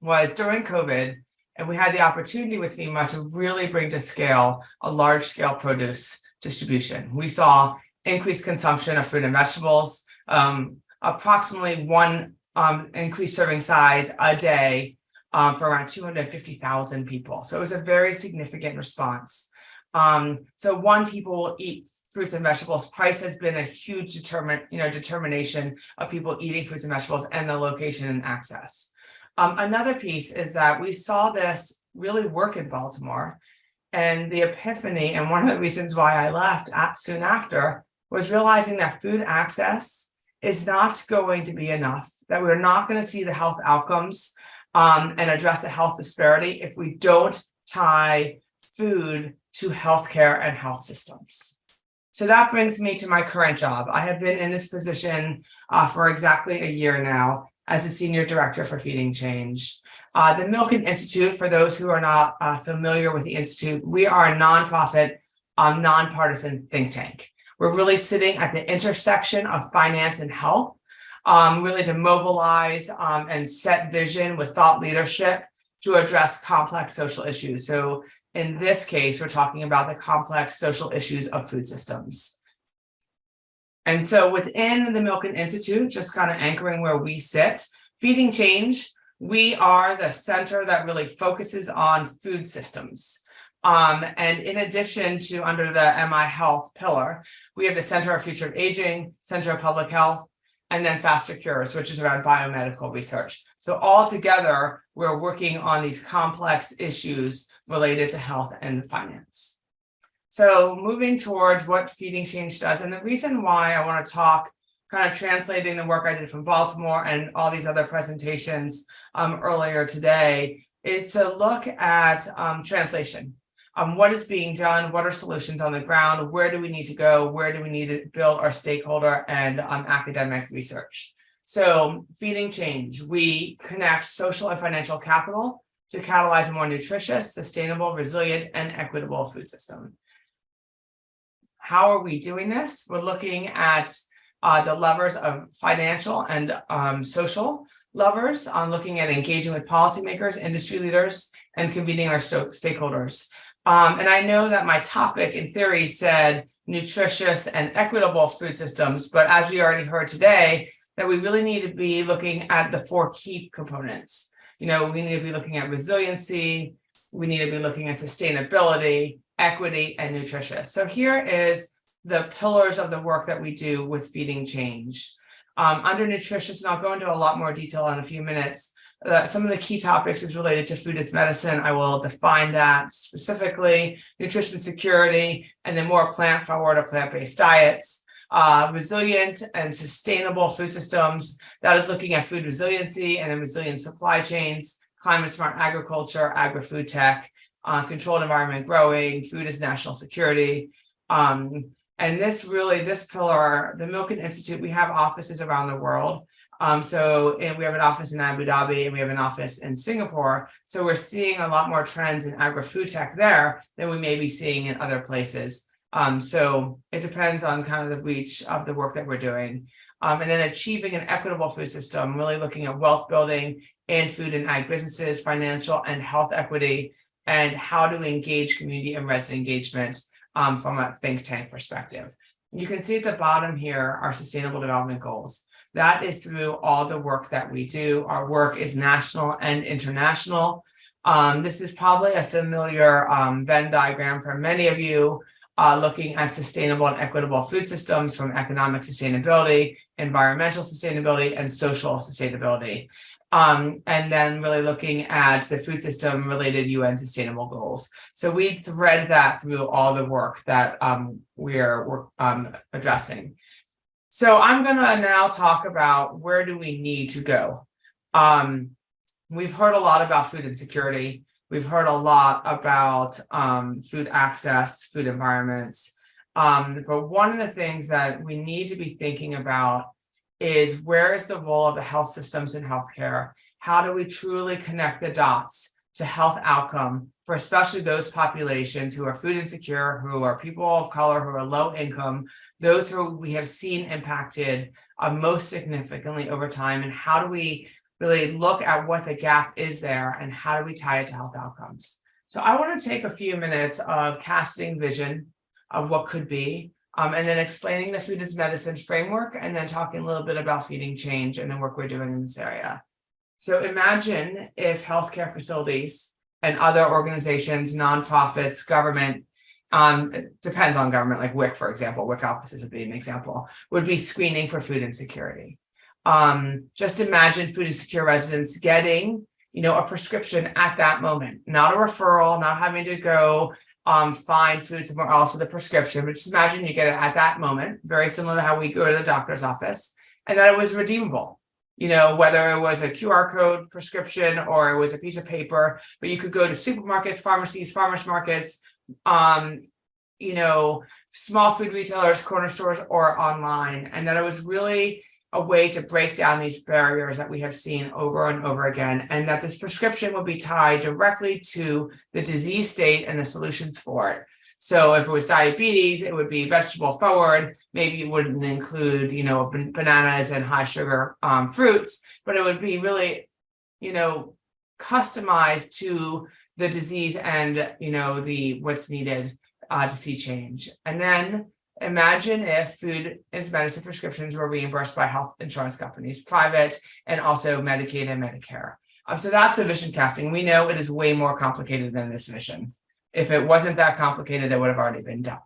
was during COVID, and we had the opportunity with FEMA to really bring to scale a large scale produce distribution. We saw increased consumption of fruit and vegetables, approximately 1 increased serving size a day for around 250,000 people. So it was a very significant response. So people will eat fruits and vegetables. Price has been a huge determination of people eating fruits and vegetables, and the location and access. Another piece is that we saw this really work in Baltimore, and the epiphany, and one of the reasons why I left soon after, was realizing that food access is not going to be enough, that we're not going to see the health outcomes and address a health disparity if we don't tie food to healthcare and health systems. So that brings me to my current job. I have been in this position for exactly a year now as a senior director for Feeding Change. The Milken Institute, for those who are not familiar with the Institute, we are a nonprofit, nonpartisan think tank. We're really sitting at the intersection of finance and health, really to mobilize and set vision with thought leadership to address complex social issues. So in this case, we're talking about the complex social issues of food systems. And so within the Milken Institute, just kind of anchoring where we sit, Feeding Change, we are the center that really focuses on food systems. And in addition to under the MI Health pillar, we have the Center of Future of Aging, Center of Public Health, and then Faster Cures, which is around biomedical research. So all together, we're working on these complex issues related to health and finance. So moving towards what Feeding Change does, and the reason why I want to talk, kind of translating the work I did from Baltimore and all these other presentations earlier today, is to look at translation. What is being done? What are solutions on the ground? Where do we need to go? Where do we need to build our stakeholder and academic research? So Feeding Change, we connect social and financial capital to catalyze a more nutritious, sustainable, resilient, and equitable food system. How are we doing this? We're looking at the levers of financial and social levers, on looking at engaging with policymakers, industry leaders, and convening our stakeholders. And I know that my topic in theory said nutritious and equitable food systems, but as we already heard today, that we really need to be looking at the 4 key components. We need to be looking at resiliency, we need to be looking at sustainability, equity, and nutritious. So here is the pillars of the work that we do with Feeding Change. Under nutritious, and I'll go into a lot more detail in a few minutes, some of the key topics is related to food as medicine. I will define that specifically, nutrition security, and then more plant-forward or plant-based diets. Resilient and sustainable food systems, that is looking at food resiliency and resilient supply chains, climate smart agriculture, agri-food tech, controlled environment growing, food as national security. And this pillar, the Milken Institute, we have offices around the world. And we have an office in Abu Dhabi and we have an office in Singapore. So we're seeing a lot more trends in agri-food tech there than we may be seeing in other places. So it depends on kind of the reach of the work that we're doing. And then achieving an equitable food system, really looking at wealth building in food and ag businesses, financial and health equity, and how to engage community and resident engagement from a think tank perspective. You can see at the bottom here, our sustainable development goals. That is through all the work that we do. Our work is national and international. This is probably a familiar Venn diagram for many of you, looking at sustainable and equitable food systems from economic sustainability, environmental sustainability, and social sustainability. And then really looking at the food system related UN sustainable goals. So we thread that through all the work that we're addressing. So I'm going to now talk about where do we need to go. We've heard a lot about food insecurity. We've heard a lot about food access, food environments. But one of the things that we need to be thinking about is where is the role of the health systems in healthcare? How do we truly connect the dots to health outcome for especially those populations who are food insecure, who are people of color, who are low income, those who we have seen impacted most significantly over time, and how do we really look at what the gap is there and how do we tie it to health outcomes? So I want to take a few minutes of casting vision of what could be, and then explaining the food as medicine framework, and then talking a little bit about Feeding Change and the work we're doing in this area. So imagine if healthcare facilities and other organizations, nonprofits, government, it depends on government, like WIC, for example, WIC offices would be an example, would be screening for food insecurity. Just imagine food insecure residents getting, a prescription at that moment, not a referral, not having to go find food somewhere else with a prescription, but just imagine you get it at that moment, very similar to how we go to the doctor's office, and that it was redeemable. You know, whether it was a QR code prescription or it was a piece of paper, but you could go to supermarkets, pharmacies, farmers markets, you know, small food retailers, corner stores, or online, and that it was really a way to break down these barriers that we have seen over and over again, and that this prescription would be tied directly to the disease state and the solutions for it. So if it was diabetes, it would be vegetable forward. Maybe it wouldn't include, you know, bananas and high sugar fruits, but it would be really, you know, customized to the disease and, you know, the what's needed to see change. And then imagine if food as medicine prescriptions were reimbursed by health insurance companies, private and also Medicaid and Medicare. So that's the vision casting. We know it is way more complicated than this vision. If it wasn't that complicated, it would have already been done,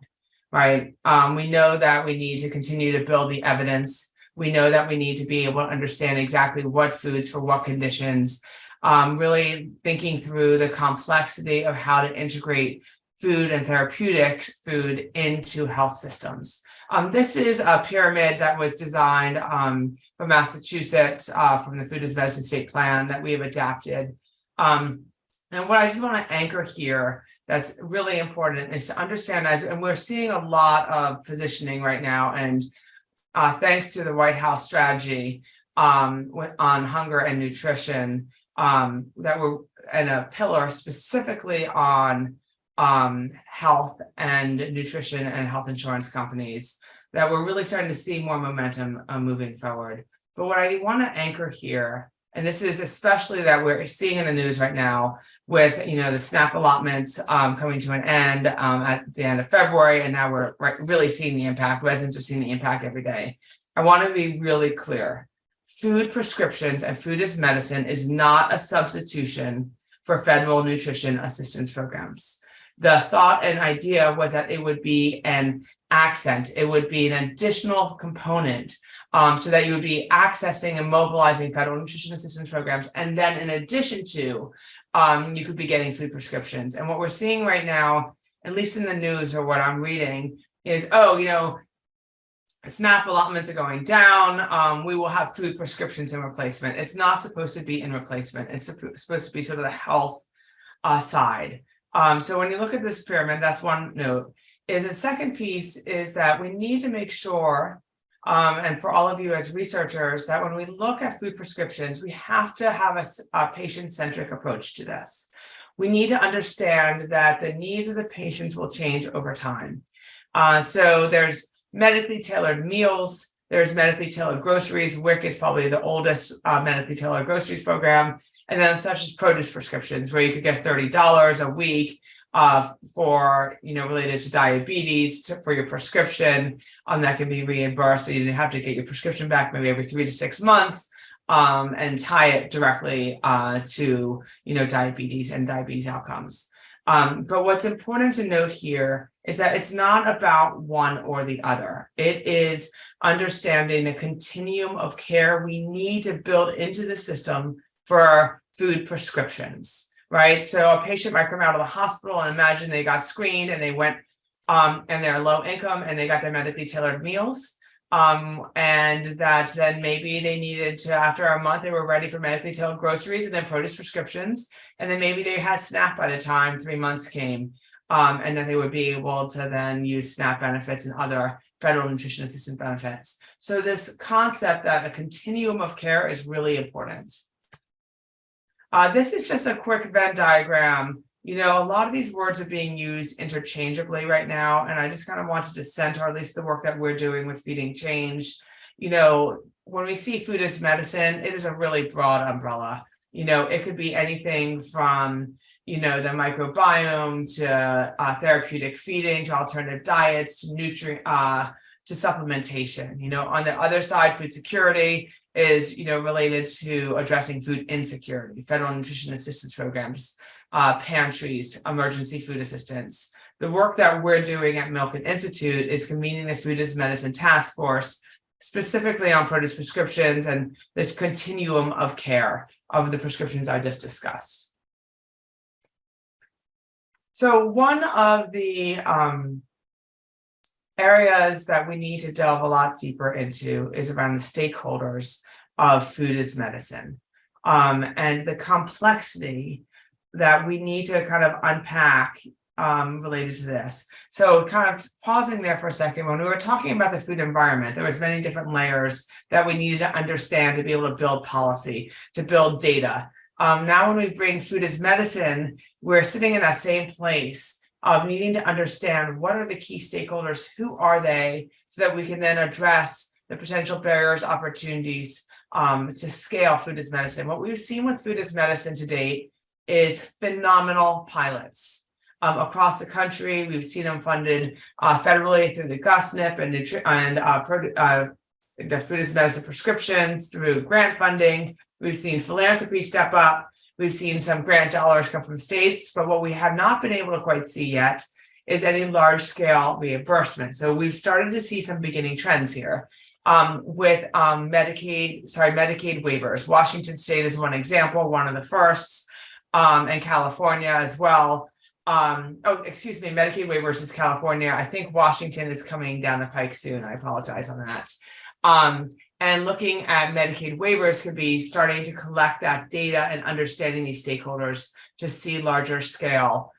right? We know that we need to continue to build the evidence. We know that we need to be able to understand exactly what foods for what conditions, really thinking through the complexity of how to integrate food and therapeutic food into health systems. This is a pyramid that was designed from Massachusetts, from the Food as Medicine State Plan that we have adapted. And what I just want to anchor here that's really important is to understand, and we're seeing a lot of positioning right now, and thanks to the White House strategy on hunger and nutrition, that we're in a pillar specifically on health and nutrition and health insurance companies, that we're really starting to see more momentum moving forward. But what I want to anchor here, and this is especially that we're seeing in the news right now with, you know, the SNAP allotments coming to an end at the end of February, and now we're really seeing the impact. Residents are seeing the impact every day. I want to be really clear. Food prescriptions and food as medicine is not a substitution for federal nutrition assistance programs. The thought and idea was that it would be an accent, it would be an additional component, so that you would be accessing and mobilizing federal nutrition assistance programs. And then in addition to, you could be getting food prescriptions. And what we're seeing right now, at least in the news or what I'm reading, is, oh, you know, SNAP allotments are going down. We will have food prescriptions in replacement. It's not supposed to be in replacement. It's supposed to be sort of the health side. So when you look at this pyramid, that's one note. Is the second piece is that we need to make sure, and for all of you as researchers, that when we look at food prescriptions, we have to have a patient-centric approach to this. We need to understand that the needs of the patients will change over time. So there's medically tailored meals, there's medically tailored groceries. WIC is probably the oldest medically tailored groceries program. And then such as produce prescriptions, where you could get $30 a week for, you know, related to diabetes for your prescription, that can be reimbursed. So you have to get your prescription back maybe every 3 to 6 months, and tie it directly to, you know, diabetes and diabetes outcomes. But what's important to note here is that it's not about one or the other. It is understanding the continuum of care we need to build into the system for food prescriptions, right? So a patient might come out of the hospital and imagine they got screened and they went and they're low income and they got their medically tailored meals. And that then maybe they needed to, after a month, they were ready for medically tailored groceries and then produce prescriptions. And then maybe they had SNAP by the time 3 months came. And then they would be able to then use SNAP benefits and other federal nutrition assistance benefits. So this concept that the continuum of care is really important. This is just a quick Venn diagram. You know, a lot of these words are being used interchangeably right now, and I just kind of wanted to center at least the work that we're doing with Feeding Change. You know, when we see food as medicine, it is a really broad umbrella. You know, it could be anything from, you know, the microbiome to therapeutic feeding to alternative diets to nutrient to supplementation. You know, on the other side, food security is, you know, related to addressing food insecurity, federal nutrition assistance programs, pantries, emergency food assistance. The work that we're doing at Milken Institute is convening the Food as Medicine Task Force, specifically on produce prescriptions and this continuum of care of the prescriptions I just discussed. So one of the areas that we need to delve a lot deeper into is around the stakeholders of food as medicine, and the complexity that we need to kind of unpack related to this. So kind of pausing there for a second, when we were talking about the food environment, there was many different layers that we needed to understand to be able to build policy, to build data. Now when we bring food as medicine, we're sitting in that same place of needing to understand what are the key stakeholders, who are they, so that we can then address the potential barriers, opportunities to scale food as medicine. What we've seen with food as medicine to date is phenomenal pilots. Across the country, we've seen them funded federally through the GUSNIP and the food as medicine prescriptions through grant funding. We've seen philanthropy step up. We've seen some grant dollars come from states, but what we have not been able to quite see yet is any large scale reimbursement. So we've started to see some beginning trends here with Medicaid waivers. Washington State is one example, one of the first, and California as well. Medicaid waivers is California. I think Washington is coming down the pike soon. I apologize on that. And looking at Medicaid waivers could be starting to collect that data and understanding these stakeholders to see larger scale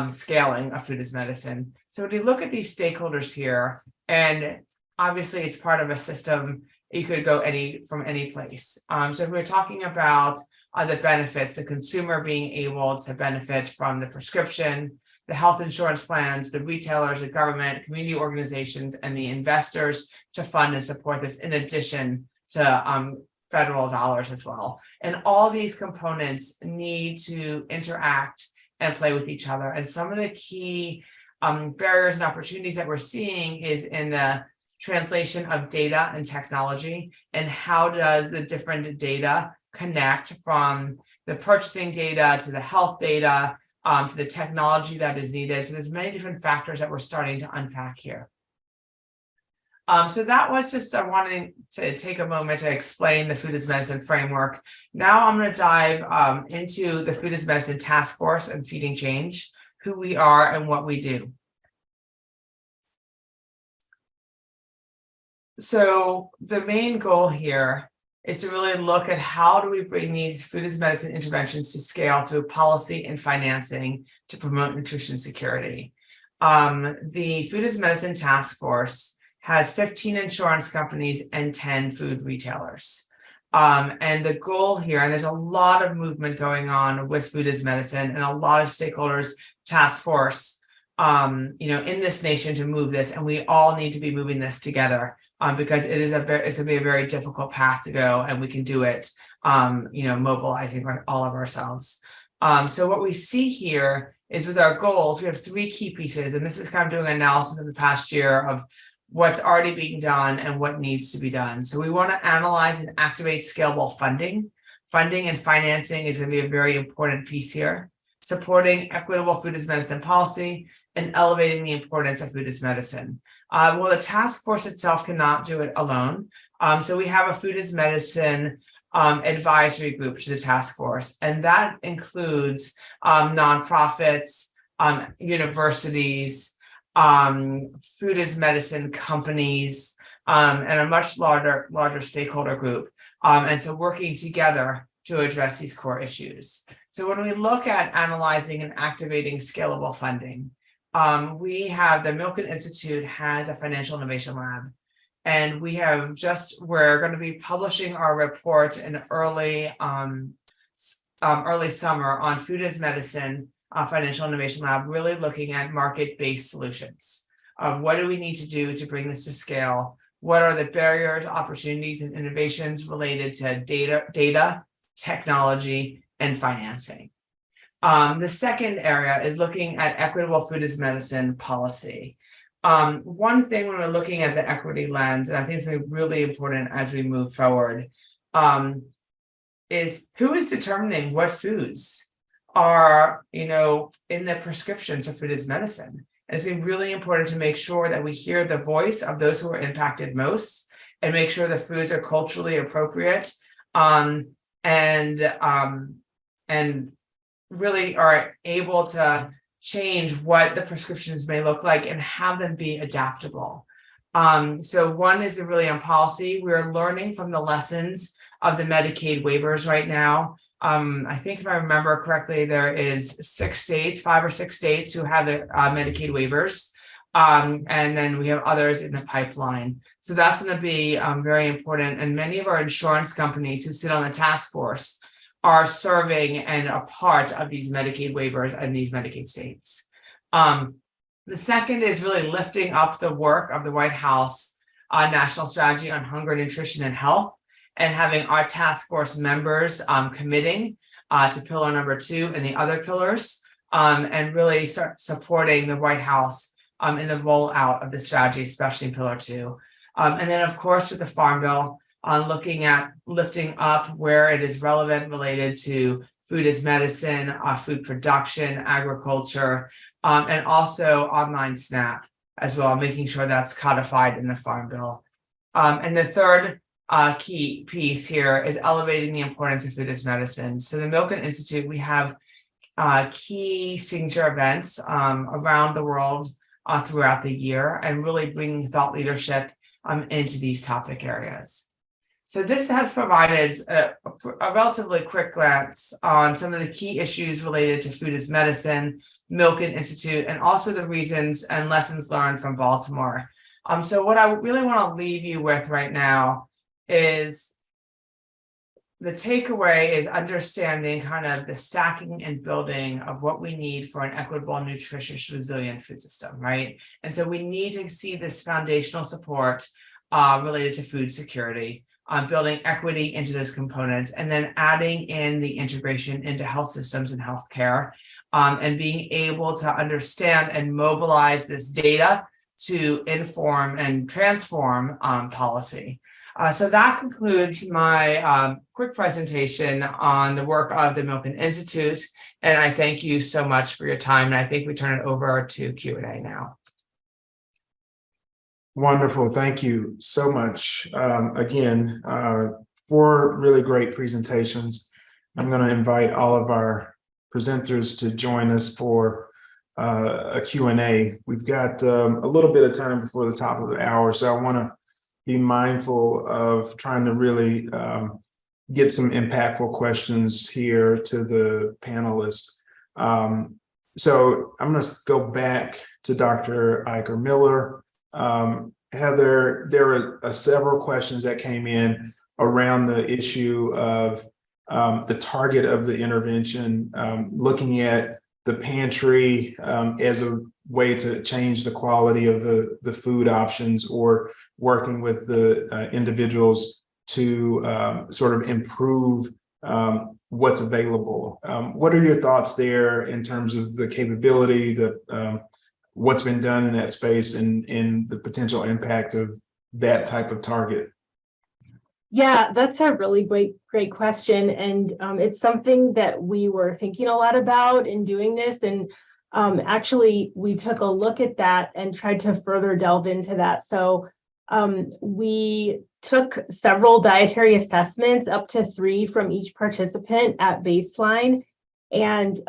scaling of food as medicine. So when you look at these stakeholders here, and obviously it's part of a system, you could go from any place. So if we're talking about the benefits, the consumer being able to benefit from the prescription, the health insurance plans, the retailers, the government, community organizations, and the investors to fund and support this in addition to federal dollars as well. And all these components need to interact and play with each other. And some of the key barriers and opportunities that we're seeing is in the translation of data and technology, and how does the different data connect from the purchasing data to the health data to the technology that is needed. So there's many different factors that we're starting to unpack here. So that was just, I wanted to take a moment to explain the food as medicine framework. Now I'm going to dive into the food as medicine task force and feeding change, who we are and what we do. So the main goal here is to really look at how do we bring these food as medicine interventions to scale through policy and financing to promote nutrition security. The Food as Medicine Task Force has 15 insurance companies and 10 food retailers. And the goal here, and there's a lot of movement going on with food as medicine and a lot of stakeholders task force, in this nation to move this, and we all need to be moving this together. Because it's going to be a very difficult path to go, and we can do it, mobilizing all of ourselves. So what we see here is with our goals, we have three key pieces, and this is kind of doing an analysis of the past year of what's already being done and what needs to be done. So we want to analyze and activate scalable funding. Funding and financing is going to be a very important piece here. Supporting equitable food as medicine policy and elevating the importance of food as medicine. Well, the task force itself cannot do it alone. So we have a food as medicine advisory group to the task force, and that includes nonprofits, universities, food as medicine companies, and a much larger stakeholder group. And so working together to address these core issues. So when we look at analyzing and activating scalable funding, we have the Milken Institute has a financial innovation lab, and we're going to be publishing our report in early summer on food as medicine financial innovation lab, really looking at market-based solutions of what do we need to do to bring this to scale. What are the barriers, opportunities, and innovations related to data, technology, and financing. The second area is looking at equitable food as medicine policy. One thing when we're looking at the equity lens, and I think it's going to be really important as we move forward, is who is determining what foods are, in the prescriptions for food as medicine. And it's really important to make sure that we hear the voice of those who are impacted most and make sure the foods are culturally appropriate, and really are able to change what the prescriptions may look like and have them be adaptable. So one is really on policy. We're learning from the lessons of the Medicaid waivers right now. I think if I remember correctly, there is 5 or 6 states who have the Medicaid waivers. And then we have others in the pipeline. So that's going to be very important. And many of our insurance companies who sit on the task force are serving and a part of these Medicaid waivers and these Medicaid states. The second is really lifting up the work of the White House National Strategy on Hunger, Nutrition, and Health, and having our task force members committing to pillar number 2 and the other pillars, and really start supporting the White House in the rollout of the strategy, especially in pillar 2. And then, of course, with the Farm Bill, on looking at lifting up where it is relevant related to food as medicine, food production, agriculture, and also online SNAP as well, making sure that's codified in the Farm Bill. And the third key piece here is elevating the importance of food as medicine. So the Milken Institute, we have key signature events around the world throughout the year, and really bringing thought leadership into these topic areas. So this has provided a relatively quick glance on some of the key issues related to food as medicine, Milken Institute, and also the reasons and lessons learned from Baltimore. So what I really want to leave you with right now is the takeaway is understanding kind of the stacking and building of what we need for an equitable, nutritious, resilient food system, right? And so we need to see this foundational support related to food security, building equity into those components, and then adding in the integration into health systems and healthcare, and being able to understand and mobilize this data to inform and transform policy. So that concludes my quick presentation on the work of the Milken Institute. And I thank you so much for your time. And I think we turn it over to Q&A now. Wonderful. Thank you so much. Again, 4 really great presentations. I'm going to invite all of our presenters to join us for a Q&A. We've got a little bit of time before the top of the hour, so I want to be mindful of trying to really get some impactful questions here to the panelists. So I'm going to go back to Dr. Iker Miller. Heather, there were several questions that came in around the issue of the target of the intervention, looking at the pantry as a way to change the quality of the food options, or working with the individuals to sort of improve what's available. What are your thoughts there in terms of the capability, what's been done in that space, and the potential impact of that type of target? Yeah, that's a really great question. And it's something that we were thinking a lot about in doing this. And actually, we took a look at that and tried to further delve into that. So we took several dietary assessments, up to 3 from each participant at baseline. And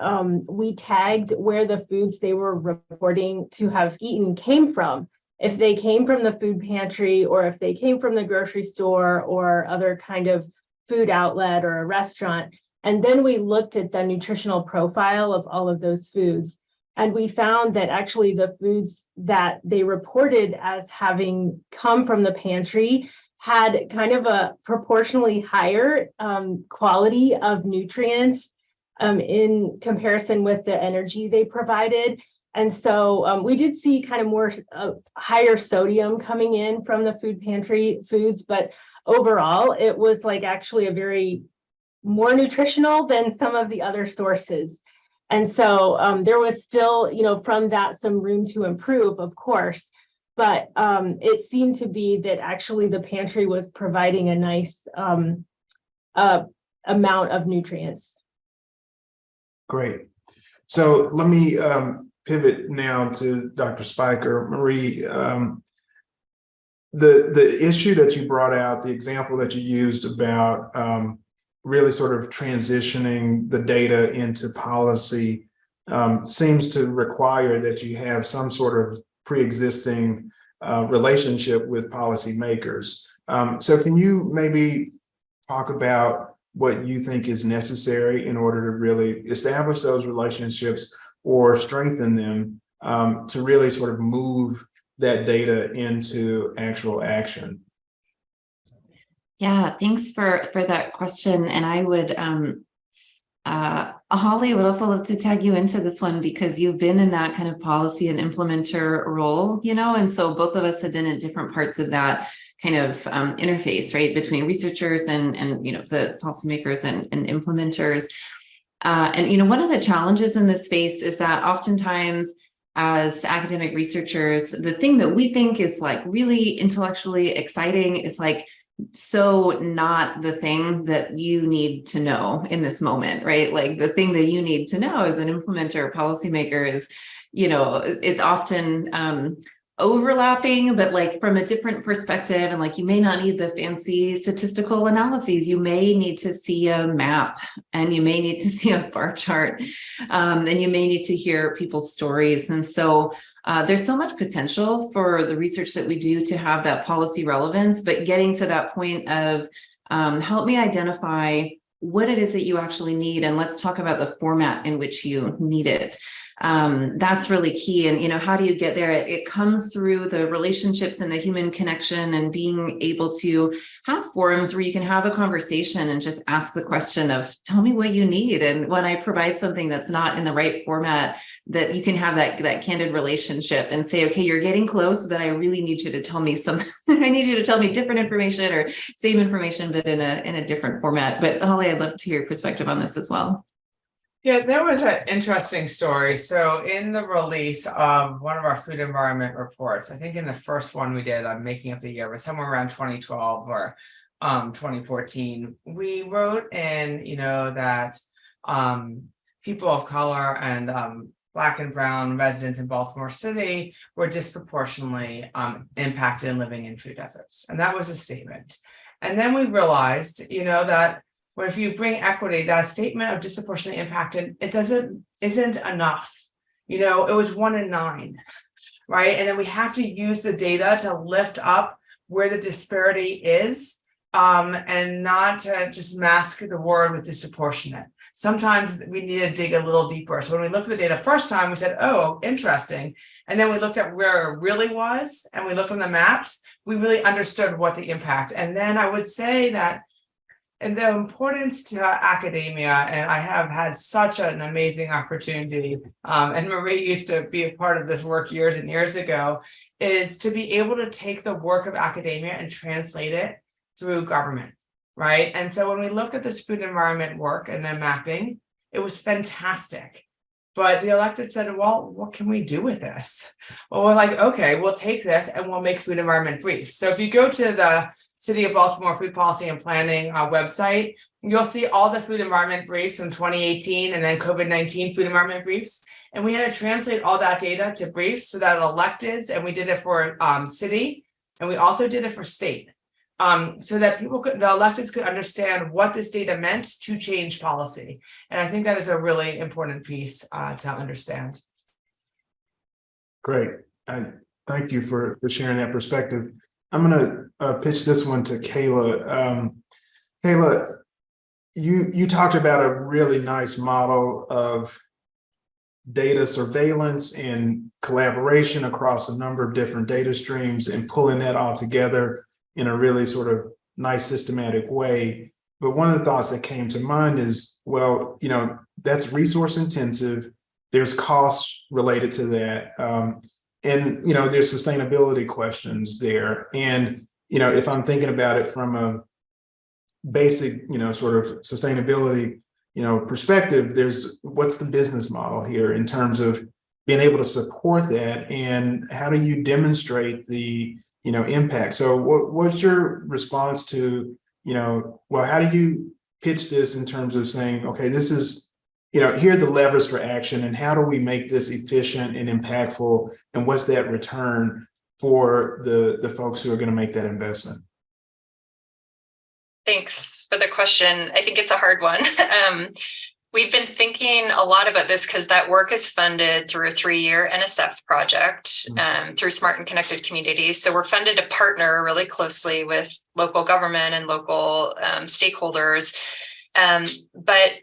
we tagged where the foods they were reporting to have eaten came from. If they came from the food pantry, or if they came from the grocery store or other kind of food outlet or a restaurant. And then we looked at the nutritional profile of all of those foods. And we found that actually the foods that they reported as having come from the pantry had kind of a proportionally higher quality of nutrients in comparison with the energy they provided. And so we did see kind of more higher sodium coming in from the food pantry foods, but overall it was like actually a very more nutritional than some of the other sources. And so there was still, from that some room to improve, of course, but it seemed to be that actually the pantry was providing a nice amount of nutrients. Great. So let me pivot now to Dr. Spiker. Marie, the issue that you brought out, the example that you used about really sort of transitioning the data into policy, seems to require that you have some sort of pre-existing relationship with policymakers. So can you maybe talk about what you think is necessary in order to really establish those relationships or strengthen them to really sort of move that data into actual action? Yeah, thanks for that question. And I would, Holly, would also love to tag you into this one because you've been in that kind of policy and implementer role, and so both of us have been at different parts of that kind of interface, right, between researchers and the policymakers and implementers. And one of the challenges in this space is that oftentimes as academic researchers, the thing that we think is like really intellectually exciting is like so not the thing that you need to know in this moment, right? Like the thing that you need to know as an implementer or policymaker is, it's often overlapping, but like from a different perspective. And like, you may not need the fancy statistical analyses. You may need to see a map and you may need to see a bar chart and you may need to hear people's stories. And so there's so much potential for the research that we do to have that policy relevance, but getting to that point of help me identify what it is that you actually need. And let's talk about the format in which you need it. That's really key. And, how do you get there? It comes through the relationships and the human connection and being able to have forums where you can have a conversation and just ask the question of, tell me what you need. And when I provide something that's not in the right format, that you can have that candid relationship and say, okay, you're getting close, but I really need you to tell me something. I need you to tell me different information or same information, but in a different format. But Holly, I'd love to hear your perspective on this as well. Yeah, there was an interesting story. So in the release of one of our food environment reports, I think in the first one we did, I'm making up the year, but somewhere around 2012 or 2014, we wrote in, that people of color and Black and brown residents in Baltimore City were disproportionately impacted in living in food deserts. And that was a statement. And then we realized, that where if you bring equity, that statement of disproportionately impacted, isn't enough. It was 1 in 9, right? And then we have to use the data to lift up where the disparity is and not to just mask the word with disproportionate. Sometimes we need to dig a little deeper. So when we looked at the data first time, we said, oh, interesting. And then we looked at where it really was and we looked on the maps, we really understood what the impact. And then I would say that and the importance to academia, and I have had such an amazing opportunity, and Marie used to be a part of this work years and years ago, is to be able to take the work of academia and translate it through government, right? And so when we look at this food environment work and then mapping, it was fantastic. But the elected said, well, what can we do with this? Well, we're like, okay, we'll take this and we'll make food environment briefs. So if you go to the City of Baltimore Food Policy and Planning website, you'll see all the food environment briefs from 2018 and then COVID-19 food environment briefs. And we had to translate all that data to briefs so that electeds, and we did it for city, and we also did it for state, so that the electeds could understand what this data meant to change policy. And I think that is a really important piece to understand. Great. Thank you for sharing that perspective. I'm going to pitch this one to Kayla. Kayla, you talked about a really nice model of data surveillance and collaboration across a number of different data streams and pulling that all together in a really sort of nice systematic way. But one of the thoughts that came to mind is, well, that's resource intensive. There's costs related to that. And, there's sustainability questions there. And, if I'm thinking about it from a basic, sort of sustainability, perspective, what's the business model here in terms of being able to support that, and how do you demonstrate the, impact? So what's your response to, well, how do you pitch this in terms of saying, okay, this is, here are the levers for action, and how do we make this efficient and impactful, and what's that return for the folks who are going to make that investment? Thanks for the question. I think it's a hard one. We've been thinking a lot about this because that work is funded through a 3-year NSF project through Smart and Connected Communities. So we're funded to partner really closely with local government and local stakeholders. But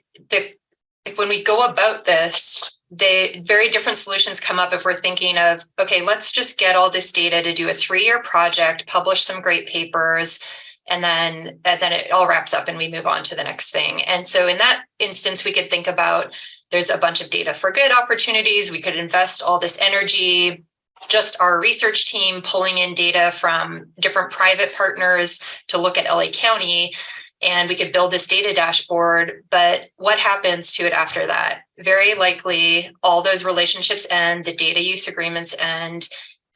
when we go about this, very different solutions come up if we're thinking of, okay, let's just get all this data to do a 3-year project, publish some great papers, and then it all wraps up and we move on to the next thing. And so in that instance, we could think about, there's a bunch of data for good opportunities. We could invest all this energy, just our research team pulling in data from different private partners to look at LA County, and we could build this data dashboard. But what happens to it after that? Very likely all those relationships end, the data use agreements end,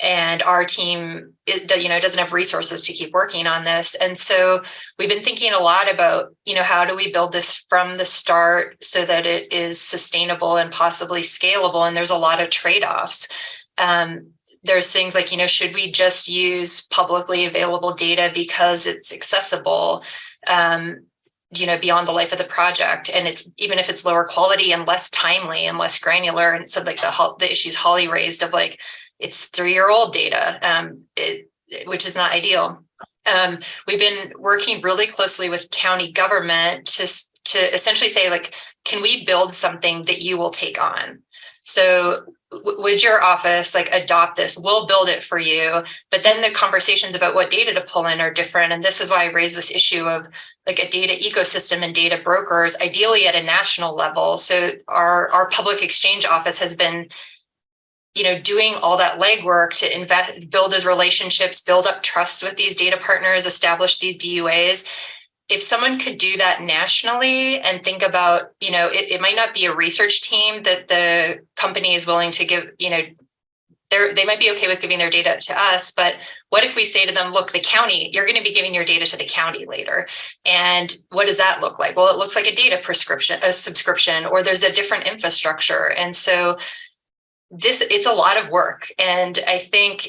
and our team, doesn't have resources to keep working on this. And so we've been thinking a lot about, how do we build this from the start so that it is sustainable and possibly scalable? And there's a lot of trade-offs. There's things like, should we just use publicly available data because it's accessible, beyond the life of the project? And it's, even if it's lower quality and less timely and less granular. And so like the issues Holly raised of like, it's 3-year-old data, which is not ideal. We've been working really closely with county government to essentially say, like, can we build something that you will take on? So would your office adopt this? We'll build it for you. But then the conversations about what data to pull in are different. And this is why I raised this issue of a data ecosystem and data brokers, ideally at a national level. So our public exchange office has been doing all that legwork to invest, build those relationships, build up trust with these data partners, establish these DUAs. If someone could do that nationally and think about, it might not be a research team that the company is willing to give, they might be okay with giving their data to us, but what if we say to them, look, the county, you're going to be giving your data to the county later. And what does that look like? Well, it looks like a subscription, or there's a different infrastructure. And so it's a lot of work. And I think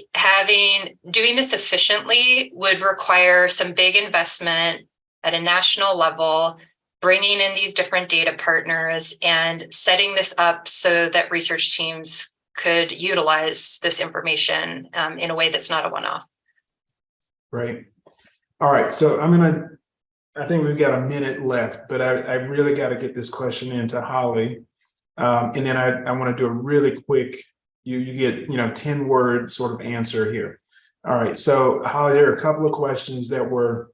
doing this efficiently would require some big investment at a national level, bringing in these different data partners and setting this up so that research teams could utilize this information in a way that's not a one-off. Great. All right. So I think we've got a minute left, but I really got to get this question into Holly. And then I want to do a really quick, you get, 10-word sort of answer here. All right. So Holly, there are a couple of questions that were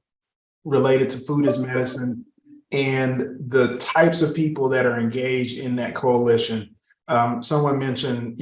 related to food as medicine and the types of people that are engaged in that coalition. Someone mentioned,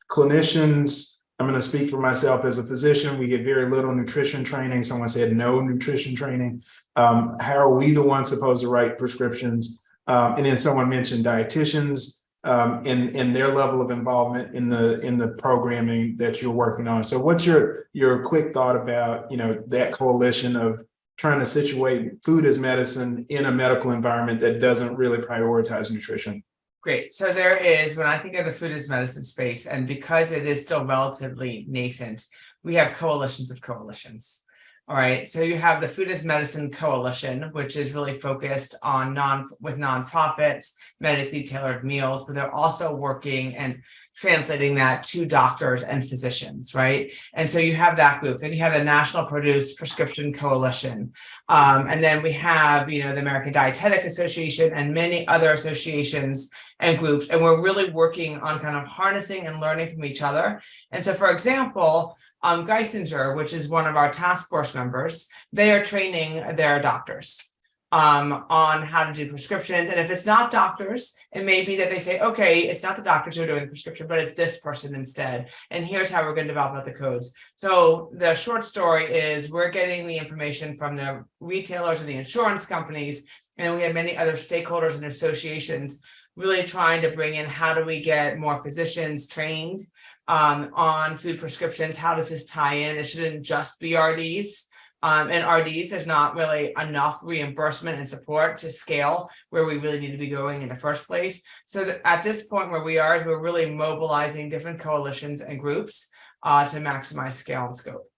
clinicians. I'm going to speak for myself as a physician. We get very little nutrition training. Someone said no nutrition training. How are we the ones supposed to write prescriptions? And then someone mentioned dietitians and their level of involvement in the programming that you're working on. So what's your quick thought about, that coalition of trying to situate food as medicine in a medical environment that doesn't really prioritize nutrition? Great. So there is, when I think of the food as medicine space, and because it is still relatively nascent, we have coalitions of coalitions. All right. So you have the Food as Medicine Coalition, which is really focused on with nonprofits, medically tailored meals, but they're also working and translating that to doctors and physicians, right? And so you have that group. Then you have the National Produce Prescription Coalition. And then we have, the American Dietetic Association and many other associations and groups. And we're really working on kind of harnessing and learning from each other. And so, for example, Geisinger, which is one of our task force members, they are training their doctors on how to do prescriptions. And if it's not doctors, it may be that they say, okay, it's not the doctors who are doing the prescription, but it's this person instead. And here's how we're going to develop the codes. So the short story is we're getting the information from the retailers and the insurance companies, and we have many other stakeholders and associations really trying to bring in, how do we get more physicians trained on food prescriptions? How does this tie in? It shouldn't just be RDs. And RDs, there's not really enough reimbursement and support to scale where we really need to be going in the first place. So at this point where we are, is we're really mobilizing different coalitions and groups to maximize scale and scope.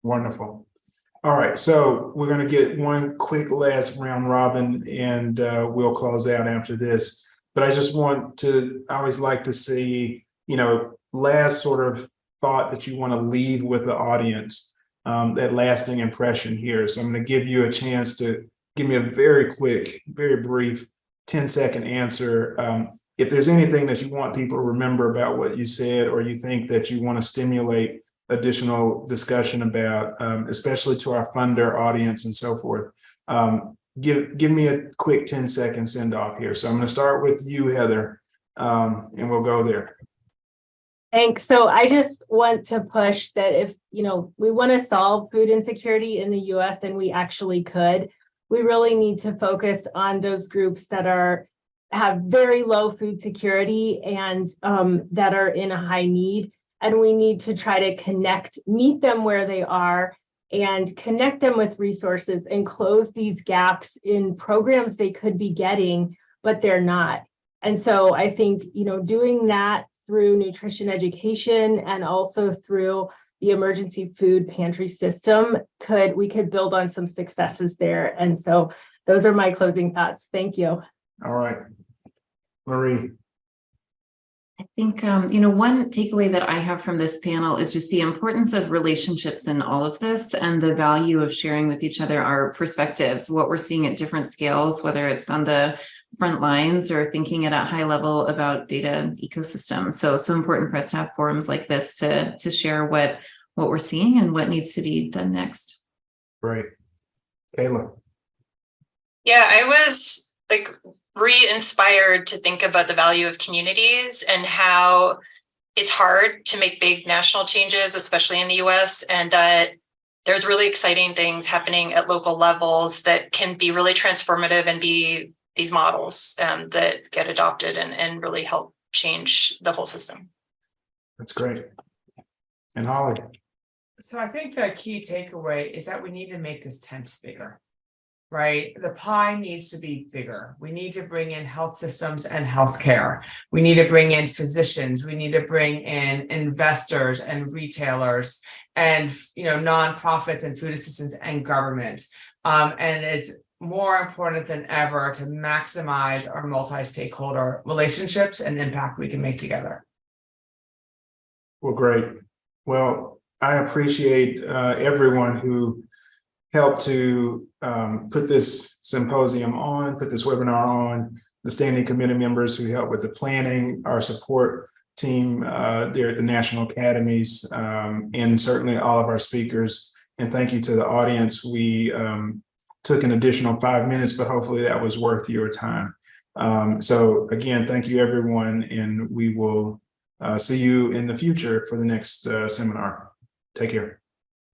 Wonderful. All right, so we're going to get one quick last round robin, and we'll close out after this. But I just want to, I always like to see, last sort of thought that you want to leave with the audience, that lasting impression here. So I'm going to give you a chance to give me a very quick, very brief 10-second answer. If there's anything that you want people to remember about what you said, or you think that you want to stimulate additional discussion about, especially to our funder audience and so forth, give me a quick 10-second send off here. So I'm going to start with you, Heather, and we'll go there. Thanks. So I just want to push that if, we want to solve food insecurity in the US, and we actually could, we really need to focus on those groups that have very low food security and that are in a high need. And we need to try to meet them where they are and connect them with resources and close these gaps in programs they could be getting, but they're not. And so I think, doing that through nutrition education and also through the emergency food pantry system, we could build on some successes there. And so those are my closing thoughts. Thank you. All right, Marie. I think, one takeaway that I have from this panel is just the importance of relationships in all of this, and the value of sharing with each other our perspectives, what we're seeing at different scales, whether it's on the front lines or thinking at a high level about data ecosystems. So important for us to have forums like this to share what we're seeing and what needs to be done next. Great. Kayla. Yeah, I was re-inspired to think about the value of communities and how it's hard to make big national changes, especially in the US, and that there's really exciting things happening at local levels that can be really transformative and be these models that get adopted and really help change the whole system. That's great. And Holly. So I think the key takeaway is that we need to make this tent bigger, right? The pie needs to be bigger. We need to bring in health systems and healthcare. We need to bring in physicians. We need to bring in investors and retailers and, nonprofits and food assistance and government. And it's more important than ever to maximize our multi-stakeholder relationships and impact we can make together. Well, great. Well, I appreciate everyone who helped to put this symposium on, put this webinar on, the standing committee members who helped with the planning, our support team there at the National Academies, and certainly all of our speakers. And thank you to the audience. We took an additional 5 minutes, but hopefully that was worth your time. So again, thank you everyone, and we will see you in the future for the next seminar. Take care.